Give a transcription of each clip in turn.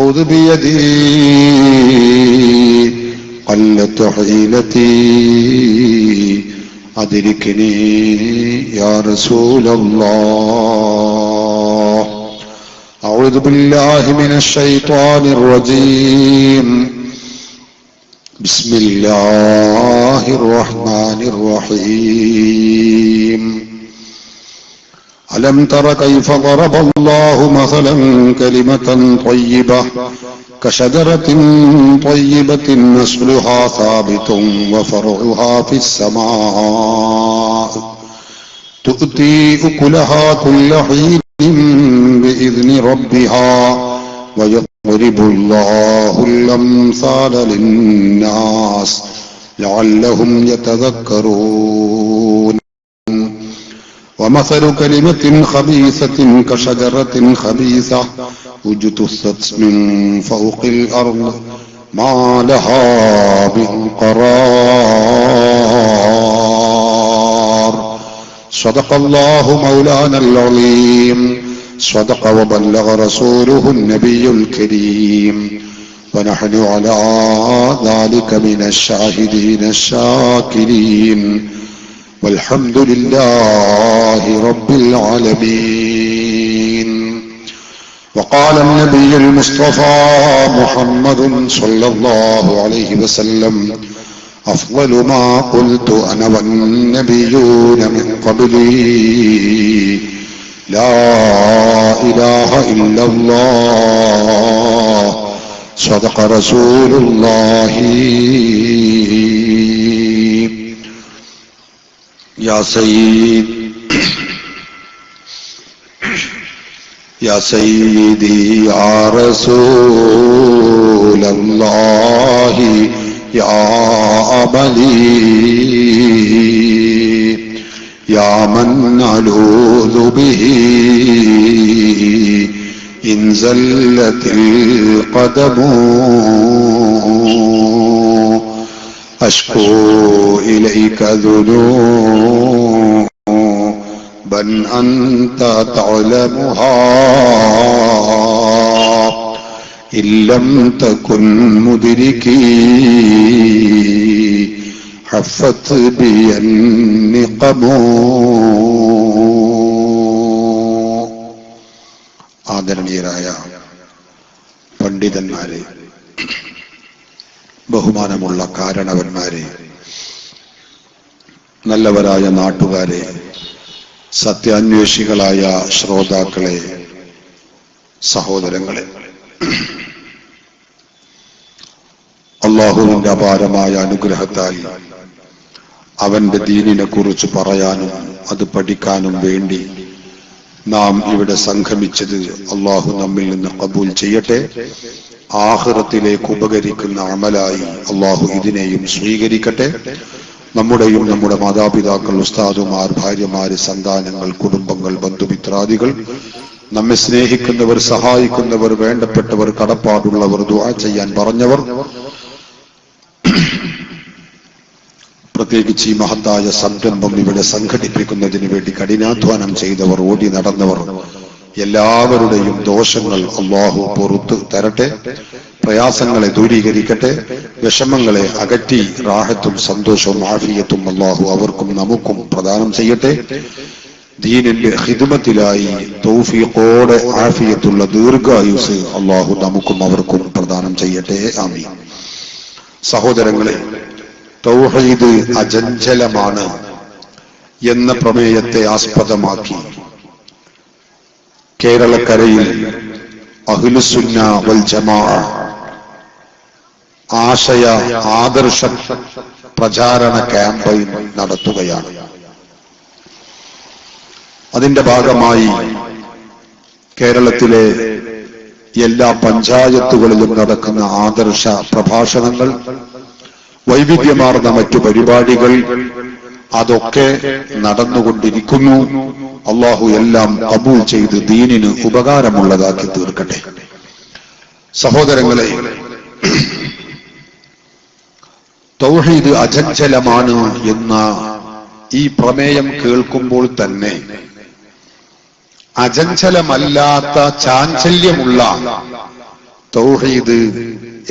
خذ بيدي قلت حيلتي أدركني يا رسول الله. أعوذ بالله من الشيطان الرجيم. بسم الله الرحمن الرحيم. ألم تر كيف ضرب الله مثلا كلمة طيبة كشجرة طيبة أصلها ثابت وفرعها في السماء تؤتي أكلها كل حين بإذن ربها ويضرب الله الأمثال للناس لعلهم يتذكرون. ومثل كلمة خبيثة كشجرة خبيثة اجتثت من فوق الأرض ما لها من قرار. صدق الله مولانا العظيم. صدق وبلغ رسوله النبي الكريم. ونحن على ذلك من الشاهدين الشاكرين والحمد لله رب العالمين. وقال النبي المصطفى محمد صلى الله عليه وسلم: أفضل ما قلت أنا والنبيون من قبلي لا إله إلا الله صدق رسول الله. يا سيد يا سيدي يا رسول الله يا أبلي يا من ألوذ به إن زلت القدم أشكو إليك ذنوبا أنت تعلمها إن لم تكن مدركي حفت بي النقم. ആദരണീയരായ പണ്ഡിതന്മാരെ, ബഹുമാനമുള്ള കാരണവന്മാരെ, നല്ലവരായ നാട്ടുകാരെ, സത്യാന്വേഷികളായ ശ്രോതാക്കളെ, സഹോദരങ്ങളെ, അല്ലാഹുവിന്റെ അപാരമായ അനുഗ്രഹത്താൽ അവന്റെ ദീനിനെ കുറിച്ച് പറയാനും അത് പഠിക്കാനും വേണ്ടി നാം ഇവിടെ സംഗമിച്ചത് അല്ലാഹു നമ്മിൽ നിന്ന് ഖബൂൽ ചെയ്യട്ടെ. ആഖിറത്തിലേക്ക് ഉപകരിക്കുന്ന അമലായി അല്ലാഹു ഇതിനെയും സ്വീകരിക്കട്ടെ. നമ്മുടെയും നമ്മുടെ മാതാപിതാക്കൾ, ഉസ്താദുമാർ, ഭാര്യമാര്, സന്താനങ്ങൾ, കുടുംബങ്ങൾ, ബന്ധുമിത്രാദികൾ, നമ്മെ സ്നേഹിക്കുന്നവർ, സഹായിക്കുന്നവർ, വേണ്ടപ്പെട്ടവർ, കടപ്പാടുള്ളവർ, ദുആ ചെയ്യാൻ പറഞ്ഞവർ, പ്രത്യേകിച്ച് ഈ മഹത്തായ സംരംഭം ഇവിടെ സംഘടിപ്പിക്കുന്നതിന് വേണ്ടി കഠിനാധ്വാനം ചെയ്തവർ, ഓടി നടന്നവർ, എല്ലാവരുടെയും ദോഷങ്ങൾ അല്ലാഹു പുറത്തു തരട്ടെ. പ്രയാസങ്ങളെ ദൂരീകരിക്കട്ടെ. വിഷമങ്ങളെ അകറ്റി റാഹത്തും സന്തോഷവും ആഫിയത്തും അല്ലാഹു അവർക്കും നമുക്കും പ്രദാനം ചെയ്യട്ടെ. ദീനിന്റെ ഖിദ്മത്തിലായി തൗഫീഖോടെ ആഫിയത്തുള്ള ദീർഘായുസ് അല്ലാഹു നമുക്കും അവർക്കും പ്രദാനം ചെയ്യട്ടെ. ആമീൻ. സഹോദരങ്ങളെ, തൗഹീദ് അചഞ്ചലമാണ് എന്ന പ്രമേയത്തെ ആസ്പദമാക്കി കേരളക്കരയിൽ അഹ്ലുസുന്ന വൽ ജമാഅ ആശയ ആദർശ പ്രചാരണ ക്യാമ്പയിൻ നടത്തുകയാണ്. അതിന്റെ ഭാഗമായി കേരളത്തിലെ എല്ലാ പഞ്ചായത്തുകളിലും നടക്കുന്ന ആദർശ പ്രഭാഷണങ്ങൾ, വൈവിധ്യമാർന്ന മറ്റു പരിപാടികൾ, അതൊക്കെ നടന്നുകൊണ്ടിരിക്കുന്നു. അല്ലാഹു എല്ലാം ഖബൂൽ ചെയ്ത് ദീനിന് ഉപകാരമുള്ളതാക്കി തീർക്കട്ടെ. സഹോദരങ്ങളെ, തൗഹീദ് അചഞ്ചലമാണ് എന്ന ഈ പ്രമേയം കേൾക്കുമ്പോൾ തന്നെ അചഞ്ചലമല്ലാത്ത ചാഞ്ചല്യമുള്ള തൗഹീദ്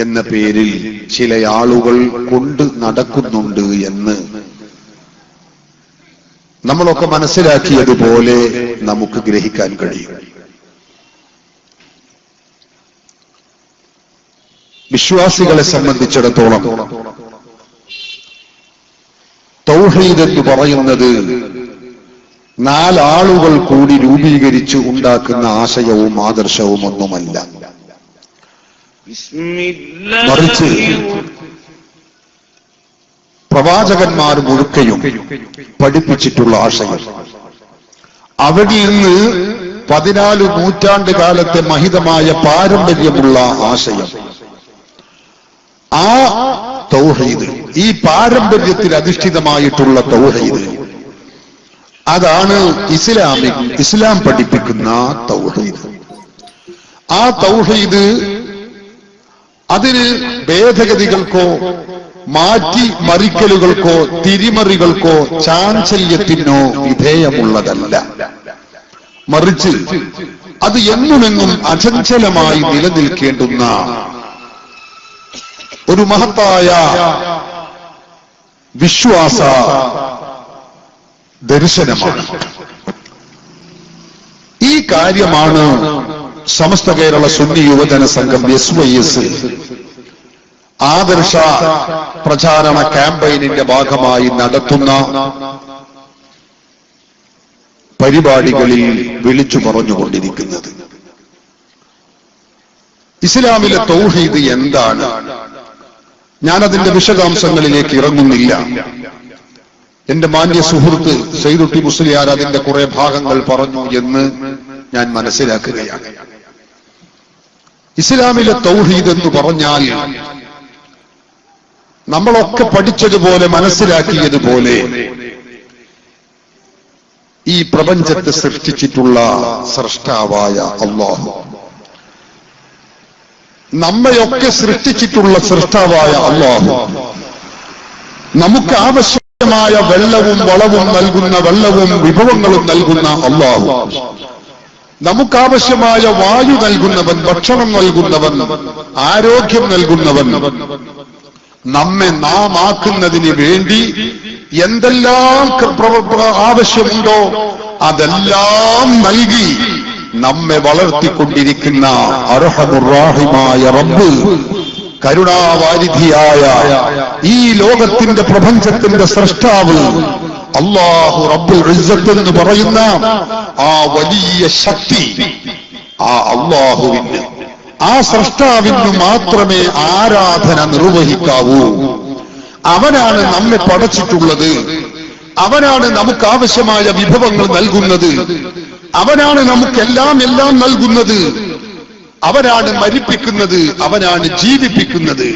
എന്ന പേരിൽ ചില ആളുകൾ കൊണ്ട് നടക്കുന്നുണ്ട് എന്ന് നമ്മളൊക്കെ മനസ്സിലാക്കിയതുപോലെ നമുക്ക് ഗ്രഹിക്കാൻ കഴിയും. വിശ്വാസികളെ സംബന്ധിച്ചിടത്തോളം തൗഹീദ് എന്ന് പറയുന്നത് നാലാളുകൾ കൂടി രൂപീകരിച്ച് ഉണ്ടാക്കുന്ന ആശയവും ആദർശവും ഒന്നുമല്ല. മറിച്ച് പ്രവാചകന്മാർ മുഴുക്കയും പഠിപ്പിച്ചിട്ടുള്ള ആശയം, അവിടെ നിന്ന് 14 നൂറ്റാണ്ട് കാലത്തെ മഹിതമായ പാരമ്പര്യമുള്ള ആശയം, ആ തൗഹീദ്, ഈ പാരമ്പര്യത്തിൽ അധിഷ്ഠിതമായിട്ടുള്ള തൗഹീദ്, അതാണ് ഇസ്ലാം പഠിപ്പിക്കുന്ന തൗഹീദ്. ആ തൗഹീദ് അതിന് ഭേദഗതികൾക്കോ മാറ്റി മറിക്കലുകൾക്കോ തിരിമറികൾക്കോ ചാഞ്ചല്യത്തിനോ വിധേയമുള്ളതല്ല. മറിച്ച് അത് എന്നുമെന്നും അചഞ്ചലമായി നിലനിൽക്കേണ്ടുന്ന ഒരു മഹത്തായ വിശ്വാസ ദർശനമാണ്. ഈ കാര്യമാണ് സമസ്ത കേരള സുന്നി യുവജന സംഘം SYS ആദർശ പ്രചാരണ ക്യാമ്പയിനിന്റെ ഭാഗമായി നടത്തുന്ന പരിപാടികളിൽ വിളിച്ചു പറഞ്ഞുകൊണ്ടിരിക്കുന്നത്. ഇസ്ലാമിലെ തൗഹീദ് എന്താണ്? ഞാനതിന്റെ വിശദാംശങ്ങളിലേക്ക് ഇറങ്ങുന്നില്ല. എന്റെ മാന്യ സുഹൃത്ത് സൈദുട്ടി മുസ്ലിയാർ അതിന്റെ കുറെ ഭാഗങ്ങൾ പറഞ്ഞു എന്ന് ഞാൻ മനസ്സിലാക്കുകയാണ്. ഇസ്ലാമിലെ തൗഹീദ് എന്ന് പറഞ്ഞാൽ നമ്മളൊക്കെ പഠിച്ചതുപോലെ മനസ്സിലാക്കിയതുപോലെ ഈ പ്രപഞ്ചത്തെ സൃഷ്ടിച്ചിട്ടുള്ള സ്രഷ്ടാവായ അല്ലാഹു, നമ്മയൊക്കെ സൃഷ്ടിച്ചിട്ടുള്ള സൃഷ്ടാവായ അല്ലാഹു, നമുക്ക് ആവശ്യമായ വെള്ളവും വളവും നൽകുന്ന, വെള്ളവും വിഭവങ്ങളും നൽകുന്ന അല്ലാഹു, നമുക്കാവശ്യമായ വായു നൽകുന്നവൻ, ഭക്ഷണം നൽകുന്നവൻ, ആരോഗ്യം നൽകുന്നവൻ, നമ്മെ നാം ആക്കുന്നതിന് വേണ്ടി എന്തെല്ലാം ആവശ്യമുണ്ടോ അതെല്ലാം നൽകി നമ്മെ വളർത്തിക്കൊണ്ടിരിക്കുന്ന അർഹമുർ-റാഹിമായ റബ്ബ്, കരുണാവാരിധിയായ ഈ ലോകത്തിന്റെ പ്രപഞ്ചത്തിന്റെ സ്രഷ്ടാവ് അല്ലാഹു റബ്ബുൽ ഇസ്സത്ത് എന്ന് പറയുന്ന ആ വലിയ ശക്തി, ആ അല്ലാഹുവിന്, ആ സ്രഷ്ടാവിന് മാത്രമേ ആരാധന നിർവഹിക്കാവൂ. അവനാണ് നമ്മെ പടച്ചിട്ടുള്ളത്, അവനാണ് നമുക്ക് ആവശ്യമായ വിഭവങ്ങൾ നൽകുന്നത്, അവനാണ് നമുക്കെല്ലാം നൽകുന്നത്, അവനാണ് മരിപ്പിക്കുന്നത്, അവനാണ് ജീവിപ്പിക്കുന്നത്,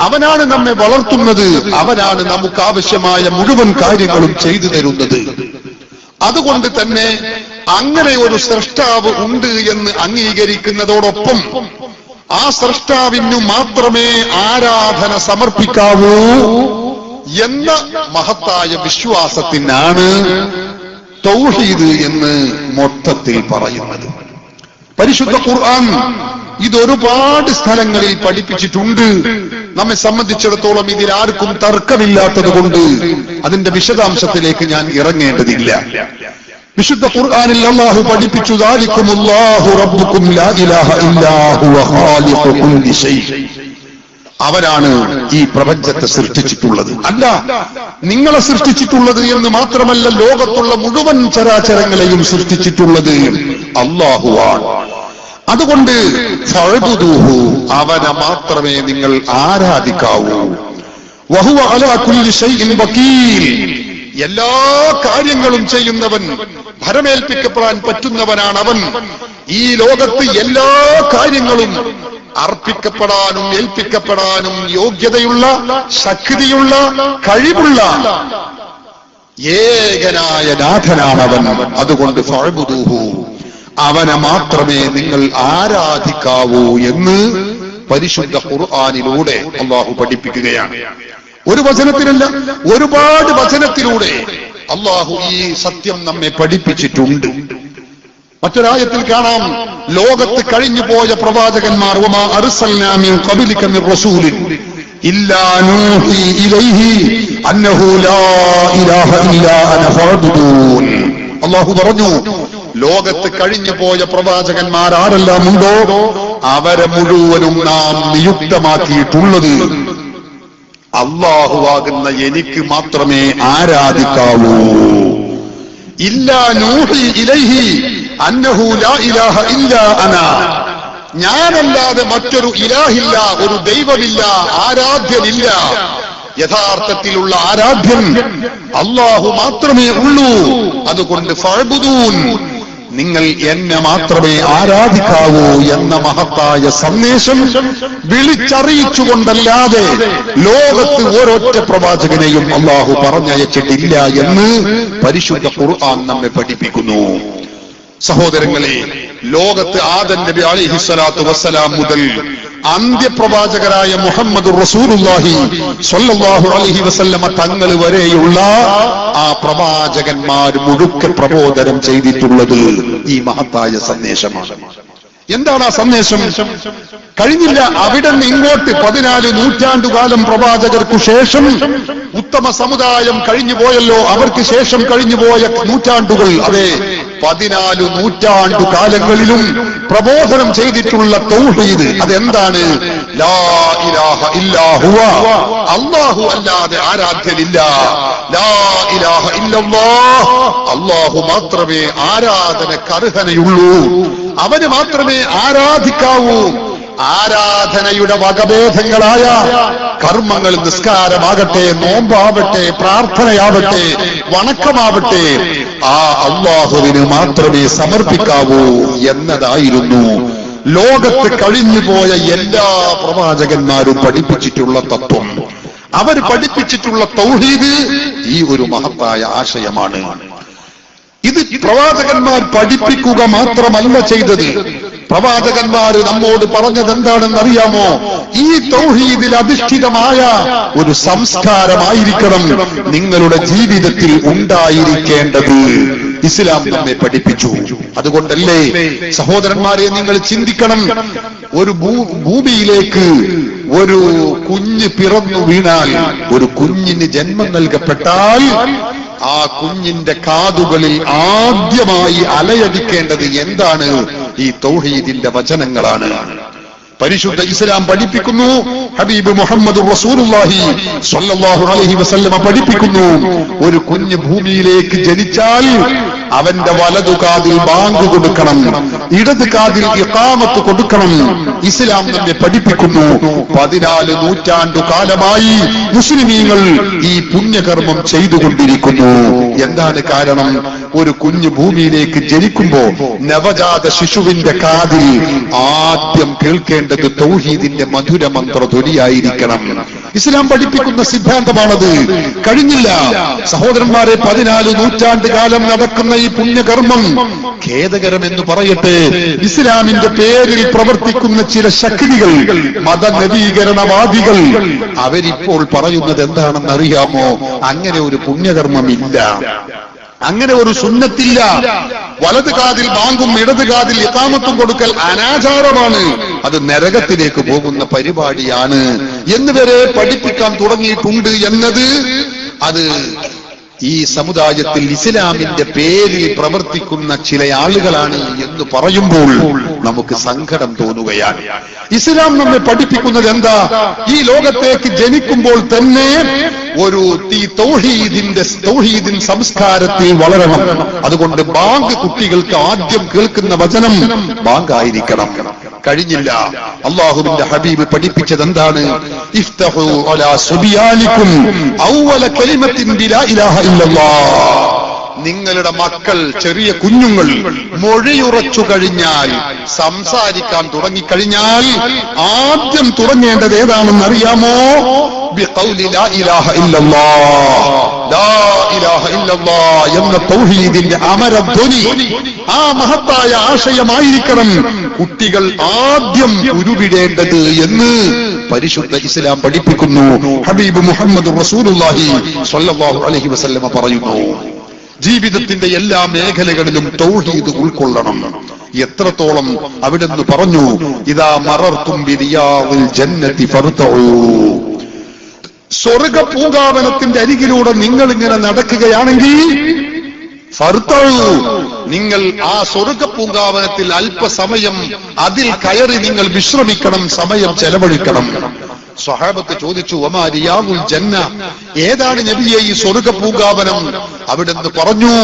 അവനാണ് നമ്മെ വളർത്തുന്നത്, അവനാണ് നമുക്ക് ആവശ്യമായ മുഴുവൻ കാര്യങ്ങളും ചെയ്തു തരുന്നത്. അതുകൊണ്ട് തന്നെ അങ്ങനെ ഒരു സ്രഷ്ടാവ് ഉണ്ട് എന്ന് അംഗീകരിക്കുന്നതോടൊപ്പം ആ സ്രഷ്ടാവിനു മാത്രമേ ആരാധന സമർപ്പിക്കാവൂ എന്ന മഹത്തായ വിശ്വാസത്തിനാണ് തൗഹീദ് എന്ന് മൊത്തത്തിൽ പറയുന്നത്. പരിശുദ്ധ ഖുർആൻ ഇതൊരുപാട് സ്ഥലങ്ങളിൽ പഠിപ്പിച്ചിട്ടുണ്ട്. നമ്മെ സംബന്ധിച്ചിടത്തോളം ഇതിൽ ആർക്കും തർക്കമില്ലാത്തത് കൊണ്ട് അതിന്റെ വിശദാംശത്തിലേക്ക് ഞാൻ ഇറങ്ങേണ്ടതില്ല. വിശുദ്ധ ഖുർആനിൽ അല്ലാഹു പഠിപ്പിച്ചു, ദാലികുമുല്ലാഹു റബ്ബുക്കും ലാ ഇലാഹ ഇല്ലാ ഹുവ ഖാലിഖു കുല്ലി ശൈ. അവരാണ് ഈ പ്രപഞ്ചത്തെ സൃഷ്ടിച്ചിട്ടുള്ളത്. അല്ല, നിങ്ങളെ സൃഷ്ടിച്ചിട്ടുള്ളത് എന്ന് മാത്രമല്ല, ലോകത്തുള്ള മുഴുവൻ ചരാചരങ്ങളെയും സൃഷ്ടിച്ചിട്ടുള്ളത് അല്ലാഹുവാണ്. അതുകൊണ്ട് ഫഅബ്ദുഹു, അവനെ മാത്രമേ നിങ്ങൾ ആരാധിക്കാവൂ. വഹുവ അലാ കുല്ലി ശൈഇൻ വകീൽ, എല്ലാ കാര്യങ്ങളും ചെയ്യുന്നവൻ, ഭരമേൽപ്പിക്കപ്പെടാൻ പറ്റുന്നവനാണ് അവൻ. ഈ ലോകത്ത് എല്ലാ കാര്യങ്ങളും അർപ്പിക്കപ്പെടാനും ഏൽപ്പിക്കപ്പെടാനും യോഗ്യതയുള്ള, ശക്തിയുള്ള, കഴിവുള്ള ഏകനായ നാഥനാണവൻ. അതുകൊണ്ട് ഫഅബ്ദുഹു, അവനെ മാത്രമേ നിങ്ങൾ ആരാധിക്കാവൂ എന്ന് പരിശുദ്ധ ഖുർആനിലൂടെ അല്ലാഹു പഠിപ്പിക്കുകയാണ്. ഒരു വചനത്തിലല്ല, ഒരുപാട് വചനത്തിലൂടെ അല്ലാഹു ഈ സത്യം നമ്മെ പഠിപ്പിച്ചിട്ടുണ്ട്. മറ്റൊരായത്തിൽ കാണാം, ലോകത്ത് കഴിഞ്ഞുപോയ പ്രവാചകന്മാർ വമാ അർസൽനാ മിൻ ഖബ്ലിക മിർ റസൂലിൻ ഇല്ലാ നൂഹി ഇലൈഹി അന്നഹു ലാ ഇലാഹ ഇല്ലാ അന ഫഅബ്ദൂൻ. അല്ലാഹു പറഞ്ഞു, ലോകത്ത് കഴിഞ്ഞുപോയ പ്രവാചകന്മാർ ആരെല്ലാം ഉണ്ടോ അവരെ മുഴുവനും നാം നിയുക്തമാക്കിയിട്ടുള്ളത് അല്ലാഹുവാകുന്ന എനിക്ക് മാത്രമേ ആരാധിക്കാവൂ. ഇല്ലാ നൂഹി ഇലൈഹി അന്നഹു ലാ ഇലാഹ ഇല്ലാ അന, ഞാനല്ലാതെ മറ്റൊരു ഇലാഹില്ല, ഒരു ദൈവമില്ല, ആരാധ്യനില്ല. യഥാർത്ഥത്തിലുള്ള ആരാധ്യൻ അല്ലാഹു മാത്രമേ ഉള്ളൂ. അതുകൊണ്ട് ഫഅബ്ദൂൻ, നിങ്ങൾ എന്നെ മാത്രമേ ആരാധിക്കാവൂ എന്ന മഹത്തായ സന്ദേശം വിളിച്ചറിയിച്ചുകൊണ്ടല്ലാതെ ലോകത്ത് ഒരൊറ്റ പ്രവാചകനെയും അല്ലാഹു പറഞ്ഞയച്ചിട്ടില്ല എന്ന് പരിശുദ്ധ ഖുർആൻ നമ്മെ പഠിപ്പിക്കുന്നു. സഹോദരങ്ങളെ, ലോകത്ത് ആദം നബി അലൈഹിസ്സലാത്തു വസ്സലാം മുതൽ അന്ത്യപ്രവാചകരായ മുഹമ്മദ് റസൂലുള്ളാഹി സ്വല്ലല്ലാഹു അലൈഹി വസല്ലമ തങ്ങൾ വരെയുള്ള ആ പ്രവാചകന്മാർ മുഴുക്കെ പ്രബോധനം ചെയ്തിട്ടുള്ളത് ഈ മഹത്തായ സന്ദേശമാണ്. എന്താണ് ആ സന്ദേശം? കഴിഞ്ഞില്ല അവിടെ നിന്ന് ഇങ്ങോട്ട് 14 നൂറ്റാണ്ടുകാലം പ്രവാചകർക്കു ശേഷം ഉത്തമ സമുദായം കഴിഞ്ഞുപോയല്ലോ. അവർക്ക് ശേഷം കഴിഞ്ഞുപോയ നൂറ്റാണ്ടുകൾ, അതെ 14 നൂറ്റാണ്ടു കാലങ്ങളിലും പ്രബോധനം ചെയ്തിട്ടുള്ള തൗഹീദ് അതെന്താണ്? ലാ ഇലാഹ ഇല്ലാ ഹുവ, അല്ലാഹു അല്ലാതെ ആരാധ്യനില്ല. ലാ ഇലാഹ ഇല്ലല്ലാഹ്, അല്ലാഹു മാത്രമേ ആരാധനക്ക് അർഹതയുള്ളൂ, അവന് മാത്രമേ ആരാധിക്കാവൂ. ആരാധനയുടെ വകഭേദങ്ങളായ കർമ്മങ്ങൾ, നിസ്കാരമാകട്ടെ, നോമ്പാവട്ടെ, പ്രാർത്ഥനയാവട്ടെ, വണക്കമാവട്ടെ, ആ അല്ലാഹുവിന് മാത്രമേ സമർപ്പിക്കാവൂ എന്നതായിരുന്നു ലോകത്ത് കഴിഞ്ഞുപോയ എല്ലാ പ്രവാചകന്മാരും പഠിപ്പിച്ചിട്ടുള്ള തത്വം. അവർ പഠിപ്പിച്ചിട്ടുള്ള തൗഹീദ് ഈ ഒരു മഹത്തായ ആശയമാണ്. ഇത് പ്രവാചകന്മാർ പഠിപ്പിക്കുക മാത്രമല്ല ചെയ്തത്. പ്രവാചകന്മാർ നമ്മോട് പറഞ്ഞത് എന്താണെന്ന് അറിയാമോ? ഈ തൗഹീദിൽ അധിഷ്ഠിതമായ ഒരു സംസ്കാരമായിരിക്കണം നിങ്ങളുടെ ജീവിതത്തിൽ ഉണ്ടായിരിക്കേണ്ടത്. ഇസ്ലാം നമ്മെ പഠിപ്പിച്ചു. അതുകൊണ്ടല്ലേ സഹോദരന്മാരെ, നിങ്ങൾ ചിന്തിക്കണം, ഒരു ഭൂമിയിലേക്ക് ഒരു കുഞ്ഞ് പിറന്നു വീണാൽ, ഒരു കുഞ്ഞിന് ജന്മം നൽകപ്പെട്ടാൽ, ആ കുഞ്ഞിന്റെ കാതുകളിൽ ആദ്യമായി അലയടിക്കേണ്ടത് എന്താണ്? ഈ തൗഹീദിന്റെ വചനങ്ങളാണ്. പരിശുദ്ധ ഇസ്ലാം പഠിപ്പിക്കുന്നു, ഹബീബ് മുഹമ്മദ് റസൂലുള്ളാഹി സ്വല്ലല്ലാഹു അലൈഹി വസല്ലമ പഠിപ്പിക്കുന്നു, ഒരു കുഞ്ഞ് ഭൂമിയിലേക്ക് ജനിച്ചാൽ അവന്റെ വലതു കാതിൽ ബാങ്ക് കൊടുക്കണം, ഇടത് കാതിൽ ഇഖാമത്ത് കൊടുക്കണം. ഇസ്ലാം നമ്മെ പഠിപ്പിക്കുന്നു. 14 നൂറ്റാണ്ടു കാലമായി മുസ്ലിമീങ്ങൾ ഈ പുണ്യകർമ്മം ചെയ്തുകൊണ്ടിരിക്കുന്നു. എന്താണ് കാരണം? ഒരു കുഞ്ഞ് ഭൂമിയിലേക്ക് ജനിക്കുമ്പോ നവജാത ശിശുവിന്റെ കാതിൽ ആദ്യം കേൾക്കേണ്ടത് തൗഹീദിന്റെ മധുര മന്ത്രധ്വനിയായിരിക്കണം. ഇസ്ലാം പഠിപ്പിക്കുന്ന സിദ്ധാന്തമാണത്. കഴിഞ്ഞില്ല സഹോദരന്മാരെ, 14 നൂറ്റാണ്ട് കാലം നടക്കുന്ന ഈ പുണ്യകർമ്മം ഖേദകരമെന്ന് പറയട്ടെ, ഇസ്ലാമിന്റെ പേരിൽ പ്രവർത്തിക്കുന്ന ചില ശക്തികൾ, മതനവീകരണവാദികൾ, അവരിപ്പോൾ പറയുന്നത് എന്താണെന്ന് അറിയാമോ? അങ്ങനെ ഒരു പുണ്യകർമ്മമില്ല, അങ്ങനെ ഒരു സുന്നത്തില്ല. വലത് കാതിൽ ബാങ്കും ഇടത് കാതിൽ ഇഖാമത്തും കൊടുക്കൽ അനാചാരമാണ്, അത് നരകത്തിലേക്ക് പോകുന്ന പരിപാടിയാണ് എന്നിവരെ പഠിപ്പിക്കാൻ തുടങ്ങിയിട്ടുണ്ട് എന്നത് അത് ഈ സമുദായത്തിൽ ഇസ്ലാമിന്റെ പേരിൽ പ്രവർത്തിക്കുന്ന ചില ആളുകളാണ് എന്ന് പറയുമ്പോൾ നമുക്ക് സങ്കടം തോന്നുകയാണ്. ഇസ്ലാം നമ്മെ പഠിപ്പിക്കുന്നത് എന്താ? ഈ ലോകത്തേക്ക് ജനിക്കുമ്പോൾ തന്നെ ഒരു തൗഹീദിൻ സംസ്കാരത്തിൽ വളരണം. അതുകൊണ്ട് ബാങ്ക് കുട്ടികൾക്ക് ആദ്യം കേൾക്കുന്ന വചനം ബാങ്കായിരിക്കണം. കഴിഞ്ഞില്ല, അല്ലാഹുവിന്റെ ഹബീബ് പഠിപ്പിച്ചത് എന്താണ്? ഇഫ്തഹു അലാ സുബിയാനിക്കും അവ്വല കലിമത്തിൻ ബിലാ ഇലാഹ ഇല്ലല്ലാഹ്. നിങ്ങളുടെ മക്കൾ, ചെറിയ കുഞ്ഞുങ്ങൾ മൊഴിയുറച്ചു കഴിഞ്ഞാൽ, സംസാരിക്കാൻ തുടങ്ങിക്കഴിഞ്ഞാൽ ആദ്യം തുടങ്ങേണ്ടത് ഏതാണെന്ന് അറിയാമോ? ബിഖൗലി ലാ ഇലാഹ ഇല്ലല്ലാഹ്. ലാ ഇലാഹ ഇല്ലല്ലാഹ് എന്ന തൗഹീദിന്റെ അമരധ്വനി, ആ മഹത്തായ ആശയമായിരിക്കണം കുട്ടികൾ ആദ്യം ഉരുവിടേണ്ടത് എന്ന് പരിശുദ്ധ ഇസ്ലാം പഠിപ്പിക്കുന്നു. ഹബീബ് മുഹമ്മദ് റസൂലുള്ളാഹി സ്വല്ലല്ലാഹു അലൈഹി വസല്ലമ പറയുന്നു. ജീവിതത്തിന്റെ എല്ലാ മേഖലകളിലും തൗഹീദ് ഉൾക്കൊള്ളണം. എത്രത്തോളം അവിടുന്ന് പറഞ്ഞു, ഇദാ മറർതും ബിരിയാദിൽ ജന്നതി ഫർതഊ, സ്വർഗ പൂങ്കാവനത്തിന്റെ അരികിലൂടെ നിങ്ങൾ ഇങ്ങനെ നടക്കുകയാണെങ്കിൽ ഫർതഊ, നിങ്ങൾ ആ സ്വർഗ പൂങ്കാവനത്തിൽ അല്പസമയം അതിൽ കയറി നിങ്ങൾ വിശ്രമിക്കണം, സമയം ചെലവഴിക്കണം. സ്വഹാബത്ത് ചോദിച്ചു, വമാ റിയാദുൽ ജന്ന, ഏതാണ് നബിയെ ഈ സ്വർഗ പൂങ്കാവനം? അവിടുന്ന് പറഞ്ഞു,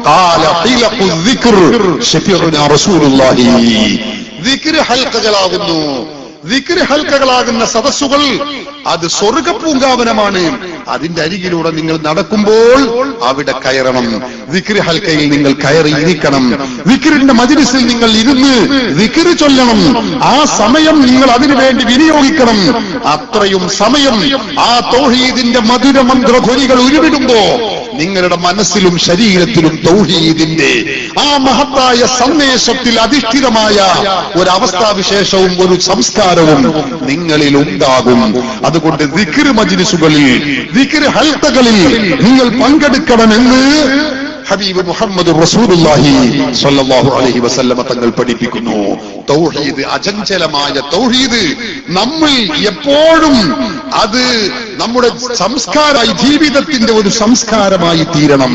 ഖാല ഹിലഖു ദിക്ർ ശഫീഉനാ റസൂലുള്ളാഹി, ദിക്ർ ഹൽഖകളാകുന്നു, ദിക്ർ ഹൽഖകളാകുന്ന സദസ്സുകൾ അത് സ്വർഗ പൂങ്കാവനമാണ്. അതിന്റെ അരികിലൂടെ നിങ്ങൾ നടക്കുമ്പോൾ അവിടെ കയറണം, ദിക്ർ ഹൽക്കയിൽ നിങ്ങൾ കയറി ഇരിക്കണം, ദിക്റിന്റെ മജ്‌ലിസിൽ നിങ്ങൾ ഇരുന്ന് ദിക്ർ ചൊല്ലണം. ആ സമയം നിങ്ങൾ അതിനുവേണ്ടി വിനിയോഗിക്കണം. അത്രയും സമയം ആ തൗഹീദിന്റെ മധുര മന്ത്രധ്വനികൾ ഉരുവിടുമ്പോ നിങ്ങളുടെ മനസ്സിലും ശരീരത്തിലും തൗഹീദിന്റെ ആ മഹത്തായ സന്ദേശത്തിൽ അധിഷ്ഠിതമായ ഒരു അവസ്ഥാവിശേഷവും ഒരു സംസ്കാരവും നിങ്ങളിൽ ഉണ്ടാകും. അതുകൊണ്ട് ദിക്ർ മജ്‌ലിസുകളിൽ, ദിക്ർ ഹൽഖകളിൽ നിങ്ങൾ പങ്കെടുക്കണമെന്ന് ഹബീബ് മുഹമ്മദ് റസൂലുള്ളാഹി സ്വല്ലല്ലാഹു അലൈഹി വസല്ലമ തങ്ങൾ പഠിപ്പിക്കുന്നു. തൗഹീദ്, അചഞ്ചലമായ തൗഹീദ് നമ്മൾ എപ്പോഴും അത് നമ്മുടെ സംസ്കാരമായി, ജീവിതത്തിന്റെ ഒരു സംസ്കാരമായി തീരണം.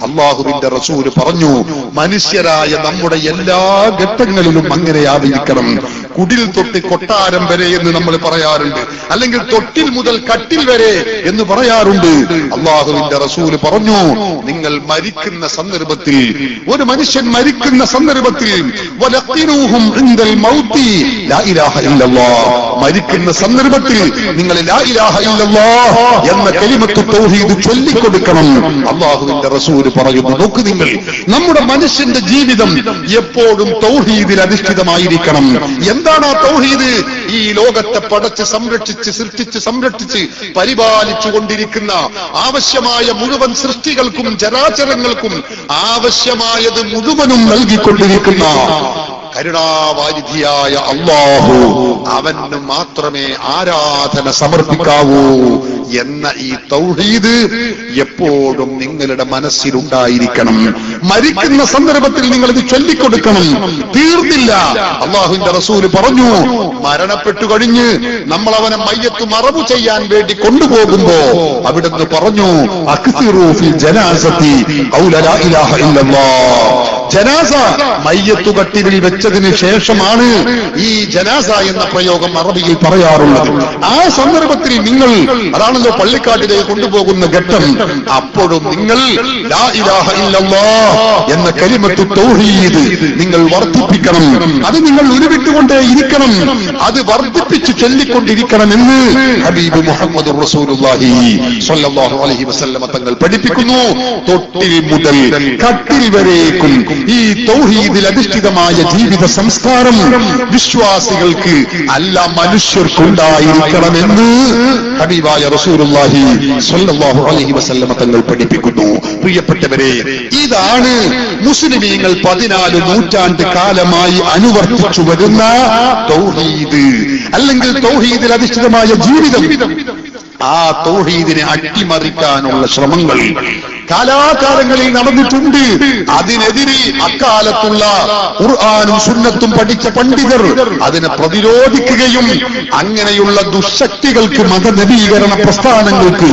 അള്ളാഹുവിന്റെ റസൂല് പറഞ്ഞു, മനുഷ്യരായ നമ്മുടെ എല്ലാ ഘട്ടങ്ങളിലും അങ്ങനെയായിരിക്കണം. കുടിൽ തൊട്ട് കൊട്ടാരം വരെ എന്ന് നമ്മൾ പറയാറുണ്ട്, അല്ലെങ്കിൽ തൊട്ടിൽ മുതൽ കട്ടിൽ വരെ എന്ന് പറയാറുണ്ട്. അള്ളാഹുവിന്റെ റസൂല് പറഞ്ഞു, നിങ്ങൾ മരിക്കുന്ന സന്ദർഭത്തിൽ, ഒരു മനുഷ്യൻ മരിക്കുന്ന സന്ദർഭത്തിൽ വലഖിനൂഹും ഇൻദൽ മൗതി ലാ ഇലാഹ ഇല്ലല്ലാഹ്, മരിക്കുന്ന സന്ദർഭത്തിൽ നിങ്ങൾ ലാ ഇലാഹ ഇല്ലല്ലാഹ് എന്ന കലിമത്ത് തൗഹീദ് ചൊല്ലിക്കൊടുക്കണം. അള്ളാഹുവിന്റെ റസൂല് പറയുന്നു, നോക്ക് നിങ്ങൾ, നമ്മുടെ മനുഷ്യന്റെ ജീവിതം എപ്പോഴും തൗഹീദിൽ അധിഷ്ഠിതമായിരിക്കണം. എന്താണ് ആ തൗഹീദ്? ഈ ലോകത്തെ പടച്ച് സംരക്ഷിച്ച് സൃഷ്ടിച്ച് സംരക്ഷിച്ച് പരിപാലിച്ചു കൊണ്ടിരിക്കുന്ന, ആവശ്യമായ മുഴുവൻ സൃഷ്ടികൾക്കും ചരാചരങ്ങൾക്കും ആവശ്യമായത് മുഴുവനും നൽകിക്കൊണ്ടിരിക്കുന്ന കരുണാവാരിധിയായ അല്ലാഹു, അവന് മാത്രമേ ആരാധന സമർപ്പിക്കാവൂ എന്ന ഈ തൗഹീദ് എപ്പോഴും നിങ്ങളുടെ മനസ്സിലുണ്ടായിരിക്കണം. മരിക്കുന്ന സന്ദർഭത്തിൽ നിങ്ങൾ ഇത് ചൊല്ലിക്കൊടുക്കണം. തീർന്നില്ല, അള്ളാഹുവിന്റെ റസൂല് പറഞ്ഞു, മരണപ്പെട്ടു കഴിഞ്ഞ് നമ്മൾ അവനെ മയ്യത്ത് മറവു ചെയ്യാൻ വേണ്ടി കൊണ്ടുപോകുമ്പോ അവിടുന്ന് പറഞ്ഞു, അക്സിറൂ ഫിൽ ജനാസതി ഖൗല ലാ ഇലാഹ ഇല്ലല്ലാഹ്, ജനാസ മയ്യത്തു കട്ടിലിൽ വെച്ചതിന് ശേഷമാണ് ഈ ജനാസ എന്ന പ്രയോഗം അറബിയിൽ പറയാറുള്ളത്. ആ സന്ദർഭത്തിൽ നിങ്ങൾ, അതാണല്ലോ പള്ളിക്കാട്ടിലേക്ക് കൊണ്ടുപോകുന്ന ഘട്ടം, അപ്പോഴും നിങ്ങൾ ലാ ഇലാഹ ഇല്ലല്ലാഹ് എന്ന കലിമത്ത് തൗഹീദ് നിങ്ങൾ വർദ്ധിപ്പിക്കണം. അത് നിങ്ങൾ ഉരുവിട്ടുകൊണ്ടേ ഇരിക്കണം, അത് വർദ്ധിപ്പിച്ച് ചൊല്ലിക്കൊണ്ടിരിക്കണമെന്ന് ഹബീബ് മുഹമ്മദ് റസൂലുള്ളാഹി സ്വല്ലല്ലാഹു അലൈഹി വസല്ലമ തങ്ങൾ പഠിപ്പിക്കുന്നു. തൊട്ടിൽ മുതൽ കട്ടിൽ വരേക്കും ഈ തൗഹീദിൽ അധിഷ്ഠിതമായ ജീവിത സംസ്കാരം വിശ്വാസികൾക്ക്, അല്ല മനുഷ്യർക്കുണ്ടായിരിക്കണമെന്ന് ഹബീബായ റസൂലുള്ളാഹി സ്വല്ലല്ലാഹു അലൈഹി വസല്ലമ തങ്ങൾ പഠിപ്പിക്കുന്നു. പ്രിയപ്പെട്ടവരെ, ഇതാണ് മുസ്ലിമീങ്ങൾ 14 നൂറ്റാണ്ട് കാലമായി അനുവർത്തിച്ചു വരുന്ന തൗഹീദ്, അല്ലെങ്കിൽ തൗഹീദിൽ അധിഷ്ഠിതമായ ജീവിതം. ആ തൗഹീദിനെ അട്ടിമറിക്കാനുള്ള ശ്രമങ്ങൾ കാലാകാലങ്ങളിൽ നടന്നിട്ടുണ്ട്. അതിനെതിരെ അക്കാലത്തുള്ള ഖുർആനും സുന്നത്തും പഠിച്ച പണ്ഡിതർ അതിനെ പ്രതിരോധിക്കുകയും അങ്ങനെയുള്ള ദുശക്തികൾക്ക്, മതനവീകരണ പ്രസ്ഥാനങ്ങൾക്ക്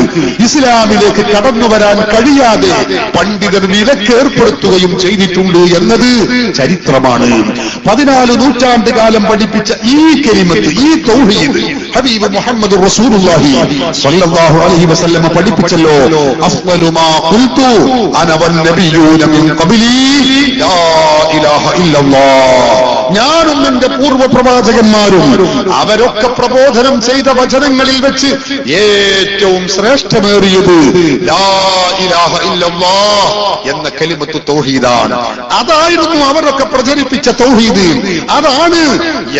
ഇസ്ലാമിലേക്ക് കടന്നു വരാൻ കഴിയാതെ പണ്ഡിതർ വിലക്കേർപ്പെടുത്തുകയും ചെയ്തിട്ടുണ്ട് എന്നത് ചരിത്രമാണ്. 14 നൂറ്റാണ്ട് കാലം പഠിപ്പിച്ച ഈ കലിമത്ത്, ഈ തൗഹീദ് ഹബീബ് മുഹമ്മദ് റസൂലുള്ളാഹി സ്വല്ലല്ലാഹു അലൈഹി വസല്ലമ പഠിപ്പിച്ചല്ലോ, അഫ്ളലു മാ ഖുൽതു അന വന്നബിയൂന മിൻ ഖബ്ലി ലാ ഇലാഹ ഇല്ലല്ലാഹ്, ഞാനും എന്റെ പൂർവ്വ പ്രവാചകന്മാരും അവരൊക്കെ പ്രബോധനം ചെയ്ത വചനങ്ങളിൽ വെച്ച് ഏറ്റവും ശ്രേഷ്ഠമേറിയത് ലാ ഇലാഹ ഇല്ലല്ലാഹ് എന്ന കലിമത്ത് തൗഹീദാണ്. അതായിരുന്നു അവരൊക്കെ പ്രചരിപ്പിച്ച തൗഹീദ്. അതാണ്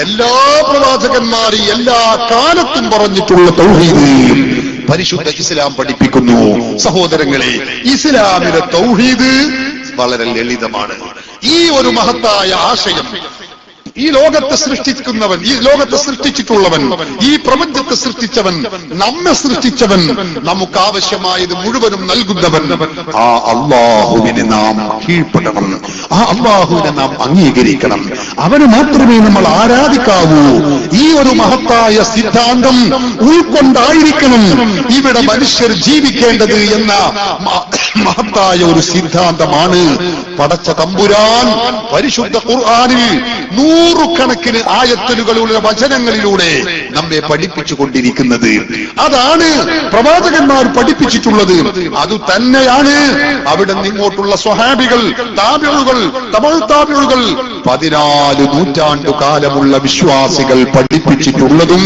എല്ലാ പ്രവാചകന്മാരും എല്ലാ കാലത്തും പറഞ്ഞിട്ടുള്ള തൗഹീദ്. പരിശുദ്ധ ഇസ്ലാം പഠിപ്പിക്കുന്നു. സഹോദരങ്ങളെ, ഇസ്ലാമിലെ തൗഹീദ് വളരെ ലളിതമാണ്. ഈ ഒരു മഹത്തായ ആശയം ഈ ലോകത്തെ സൃഷ്ടിക്കുന്നവൻ, ഈ ലോകത്തെ സൃഷ്ടിച്ചിട്ടുള്ളവൻ, ഈ പ്രപഞ്ചത്തെ സൃഷ്ടിച്ചവൻ, നമ്മെ സൃഷ്ടിച്ചവൻ, നമുക്ക് ആവശ്യമായത് മുഴുവനും നൽകുന്നവൻ, ആ അല്ലാഹുവിനെ നാം കീഴ്പ്പെടണം, ആ അല്ലാഹുവിനെ നാം അംഗീകരിക്കണം. അവന് മാത്രമേ നമ്മൾ ആരാധിക്കാവൂ. ഈ ഒരു മഹത്തായ സിദ്ധാന്തം ഉൾക്കൊണ്ടായിരിക്കണം ഇവിടെ മനുഷ്യർ ജീവിക്കേണ്ടത് എന്ന മഹത്തായ ഒരു സിദ്ധാന്തമാണ് പടച്ച തമ്പുരാൻ പരിശുദ്ധ ഖുർആനിൽ നൂറുകണക്കിന് ആയത്തുകളുടെ വചനങ്ങളിലൂടെ നമ്മെ പഠിപ്പിച്ചുകൊണ്ടിരിക്കുന്നത്. അതാണ് പ്രവാചകന്മാർ പഠിപ്പിച്ചിട്ടുള്ളത്. അതുതന്നെയാണ് അവിടെ നിങ്ങോട്ടുള്ള സ്വഹാബികൾ, താബിഉകൾ, തബഉ താബിഉകൾ, 14 നൂറ്റാണ്ടു കാലമുള്ള വിശ്വാസികൾ പഠിപ്പിച്ചിട്ടുള്ളതും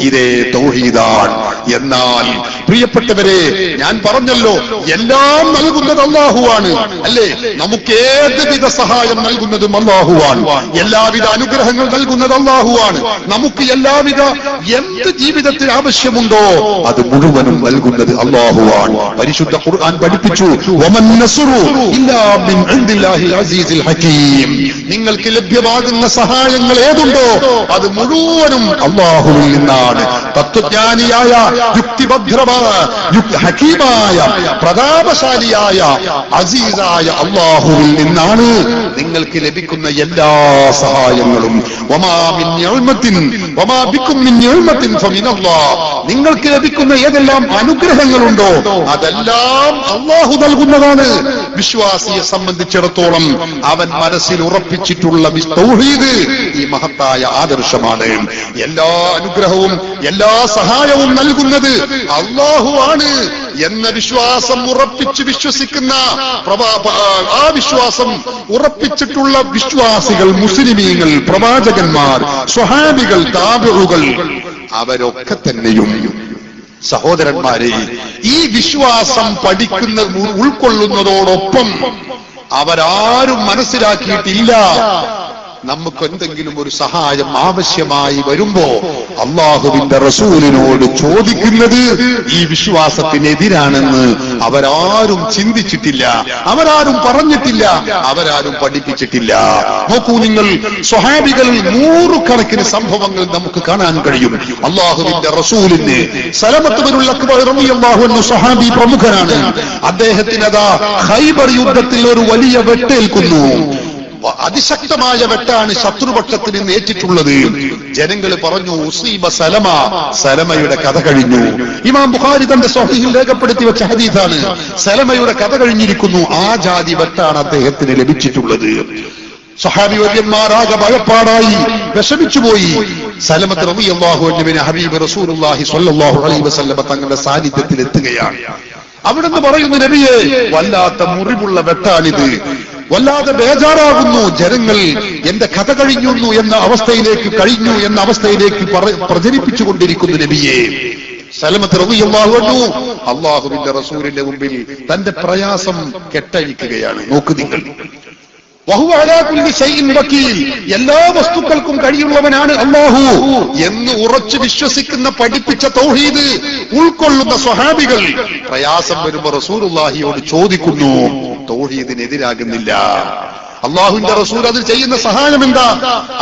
ഇതേ തൗഹീദാണ്. എന്നാൽ പ്രിയപ്പെട്ടവരെ, ഞാൻ പറഞ്ഞല്ലോ, എല്ലാം നൽകുന്നത് അല്ലാഹുവാണ്, അല്ലേ? നമുക്ക് ഏതുവിധ സഹായം നൽകുന്നതും അല്ലാഹുവാണ്. എല്ലാവിധ അനുഗ്രഹങ്ങൾ നൽകുന്നത് അല്ലാഹുവാണ്. നമുക്ക് എല്ലാവിധ എന്ത് ജീവിതത്തിൽ ആവശ്യമുണ്ടോ അത് മുഴുവനും നൽകുന്നത് അല്ലാഹുവാണ്. പരിശുദ്ധ ഖുർആൻ പഠിപ്പിച്ചു, വമൻ നസ്റു ഇല്ലാ മിൻ ഇൻദില്ലാഹിൽ അസീസിൽ ഹകീം. നിങ്ങൾക്ക് ലഭ്യമാകുന്ന സഹായങ്ങൾ ഏതുണ്ടോ അത് മുഴുവനും അല്ലാഹുവിൽ നിന്നാണ്. തത്വജ്ഞാനിയായ, ഹകീമായ, പ്രതാപശാലിയായ, അസീസായ അല്ലാഹുവിൽ നിന്നാണ് നിങ്ങൾക്ക് ലഭിക്കുന്ന എല്ലാ സഹായങ്ങളും. വമാ മിൻ നിഅമത്തിൻ വമാ ബികും മിൻ നിഅമത്തിൻ ഫമിനല്ലാഹ്. നിങ്ങൾക്ക് ലഭിക്കുന്ന ഏതെല്ലാം അനുഗ്രഹങ്ങളുണ്ടോ അതെല്ലാം അല്ലാഹു നൽകുന്നതാണ്. വിശ്വാസിയെ സംബന്ധിച്ചിടത്തോളം അവൻ മനസ്സിൽ ഉറപ്പിച്ചിട്ടുള്ള തൗഹീദ് ഈ മഹത്തായ ആദർശമാണ്. എല്ലാ അനുഗ്രഹവും എല്ലാ സഹായവും നൽകുന്നത് അല്ലാഹുവാണ് എന്ന വിശ്വാസം ഉറപ്പിച്ച് വിശ്വസിക്കുന്ന ആ വിശ്വാസം ഉറപ്പിച്ചിട്ടുള്ള വിശ്വാസികൾ, മുസ്ലിമീങ്ങൾ, പ്രവാചകന്മാർ, സ്വഹാബികൾ, താബിഉകൾ, അവരൊക്കെ തന്നെയും സഹോദരന്മാരെ ഈ വിശ്വാസം ഉൾക്കൊള്ളുന്നതോടൊപ്പം അവരാരും മനസ്സിലാക്കിയിട്ടില്ല നമുക്ക് എന്തെങ്കിലും ഒരു സഹായം ആവശ്യമായി വരുമ്പോ അള്ളാഹുവിന്റെ റസൂലിനോട് ചോദിക്കുന്നത് ഈ വിശ്വാസത്തിനെതിരാണെന്ന് അവരാരും ചിന്തിച്ചിട്ടില്ല, അവരാരും പറഞ്ഞിട്ടില്ല, അവരാരും പഠിപ്പിച്ചിട്ടില്ല. നോക്കൂ നിങ്ങൾ, സ്വഹാബികളിൽ നൂറുകണക്കിന് സംഭവങ്ങൾ നമുക്ക് കാണാൻ കഴിയും. അള്ളാഹുവിന്റെ റസൂലിന് സലമത്ത് ബിനുൽ അക്വഅ റളിയല്ലാഹു അൻഹു സ്വഹാബി പ്രമുഖനാണ്. അദ്ദേഹത്തിനതാ ഖൈബർ യുദ്ധത്തിൽ ഒരു വലിയ വെട്ടേൽക്കുന്നു. അതിശക്തമായ വെട്ടാണ് ശത്രുപക്ഷത്തിൽ നിന്ന് ഏറ്റിട്ടുള്ളത്. ജനങ്ങൾ പറഞ്ഞു, ഉസീബ സലമ, സലമയുടെ കഥ കഴിഞ്ഞു. ഇമാം ബുഖാരി തന്റെ സ്വഹീഹിൽ രേഖപ്പെടുത്തി വെച്ച ഹദീസാണ്. സലമയുടെ കഥ കഴിഞ്ഞിരിക്കുന്നു. ആ ജാതി വെട്ടാണ് അദ്ദേഹത്തിന് ലഭിച്ചിട്ടുള്ളത്. സ്വഹാബി വര്യന്മാരാകെ ഭയപ്പാടായി വിഷമിച്ചുപോയി. സലമത്ത് റളിയല്ലാഹു അൻഹുവിനെ ഹബീബ് റസൂലുള്ളാഹി സ്വല്ലല്ലാഹു അലൈഹി വസല്ലം തങ്ങളുടെ സാന്നിധ്യത്തിൽ എത്തുകയാണ്. അവിടുന്ന് പറയുന്നു, നബിയെ, വല്ലാത്ത മുറിവുള്ള വെട്ടാണിത്, വല്ലാതെ ബേജാറാകുന്നു. ജനങ്ങൾ എന്റെ കഥ കഴിഞ്ഞു എന്ന അവസ്ഥയിലേക്ക് പ്രചരിപ്പിച്ചുകൊണ്ടിരിക്കുന്നു നബിയെ. സലമത്ത് റളിയല്ലാഹു അൻഹു അല്ലാഹുവിന്റെ റസൂലിന്റെ മുമ്പിൽ തന്റെ പ്രയാസം കെട്ടഴിക്കുകയാണ്. നോക്കു നിങ്ങൾ, വഹുവ അലാ കുല്ലി ശൈഇൻ വകീൽ, എല്ലാ വസ്തുക്കൾക്കും കഴിയുള്ളവനാണ് അല്ലാഹു എന്ന് ഉറച്ചു വിശ്വസിക്കുന്ന പഠിപ്പിച്ച തൗഹീദ് ഉൾക്കൊള്ളുന്ന സ്വഹാബികൾ പ്രയാസം വരുമ്പോൾ റസൂലുള്ളാഹിയോട് ചോദിക്കുന്നു, തൗഹീദിനെതിരാകുന്നില്ല. അള്ളാഹുവിന്റെ റസൂൽ അതിൽ ചെയ്യുന്ന സഹായം എന്താ?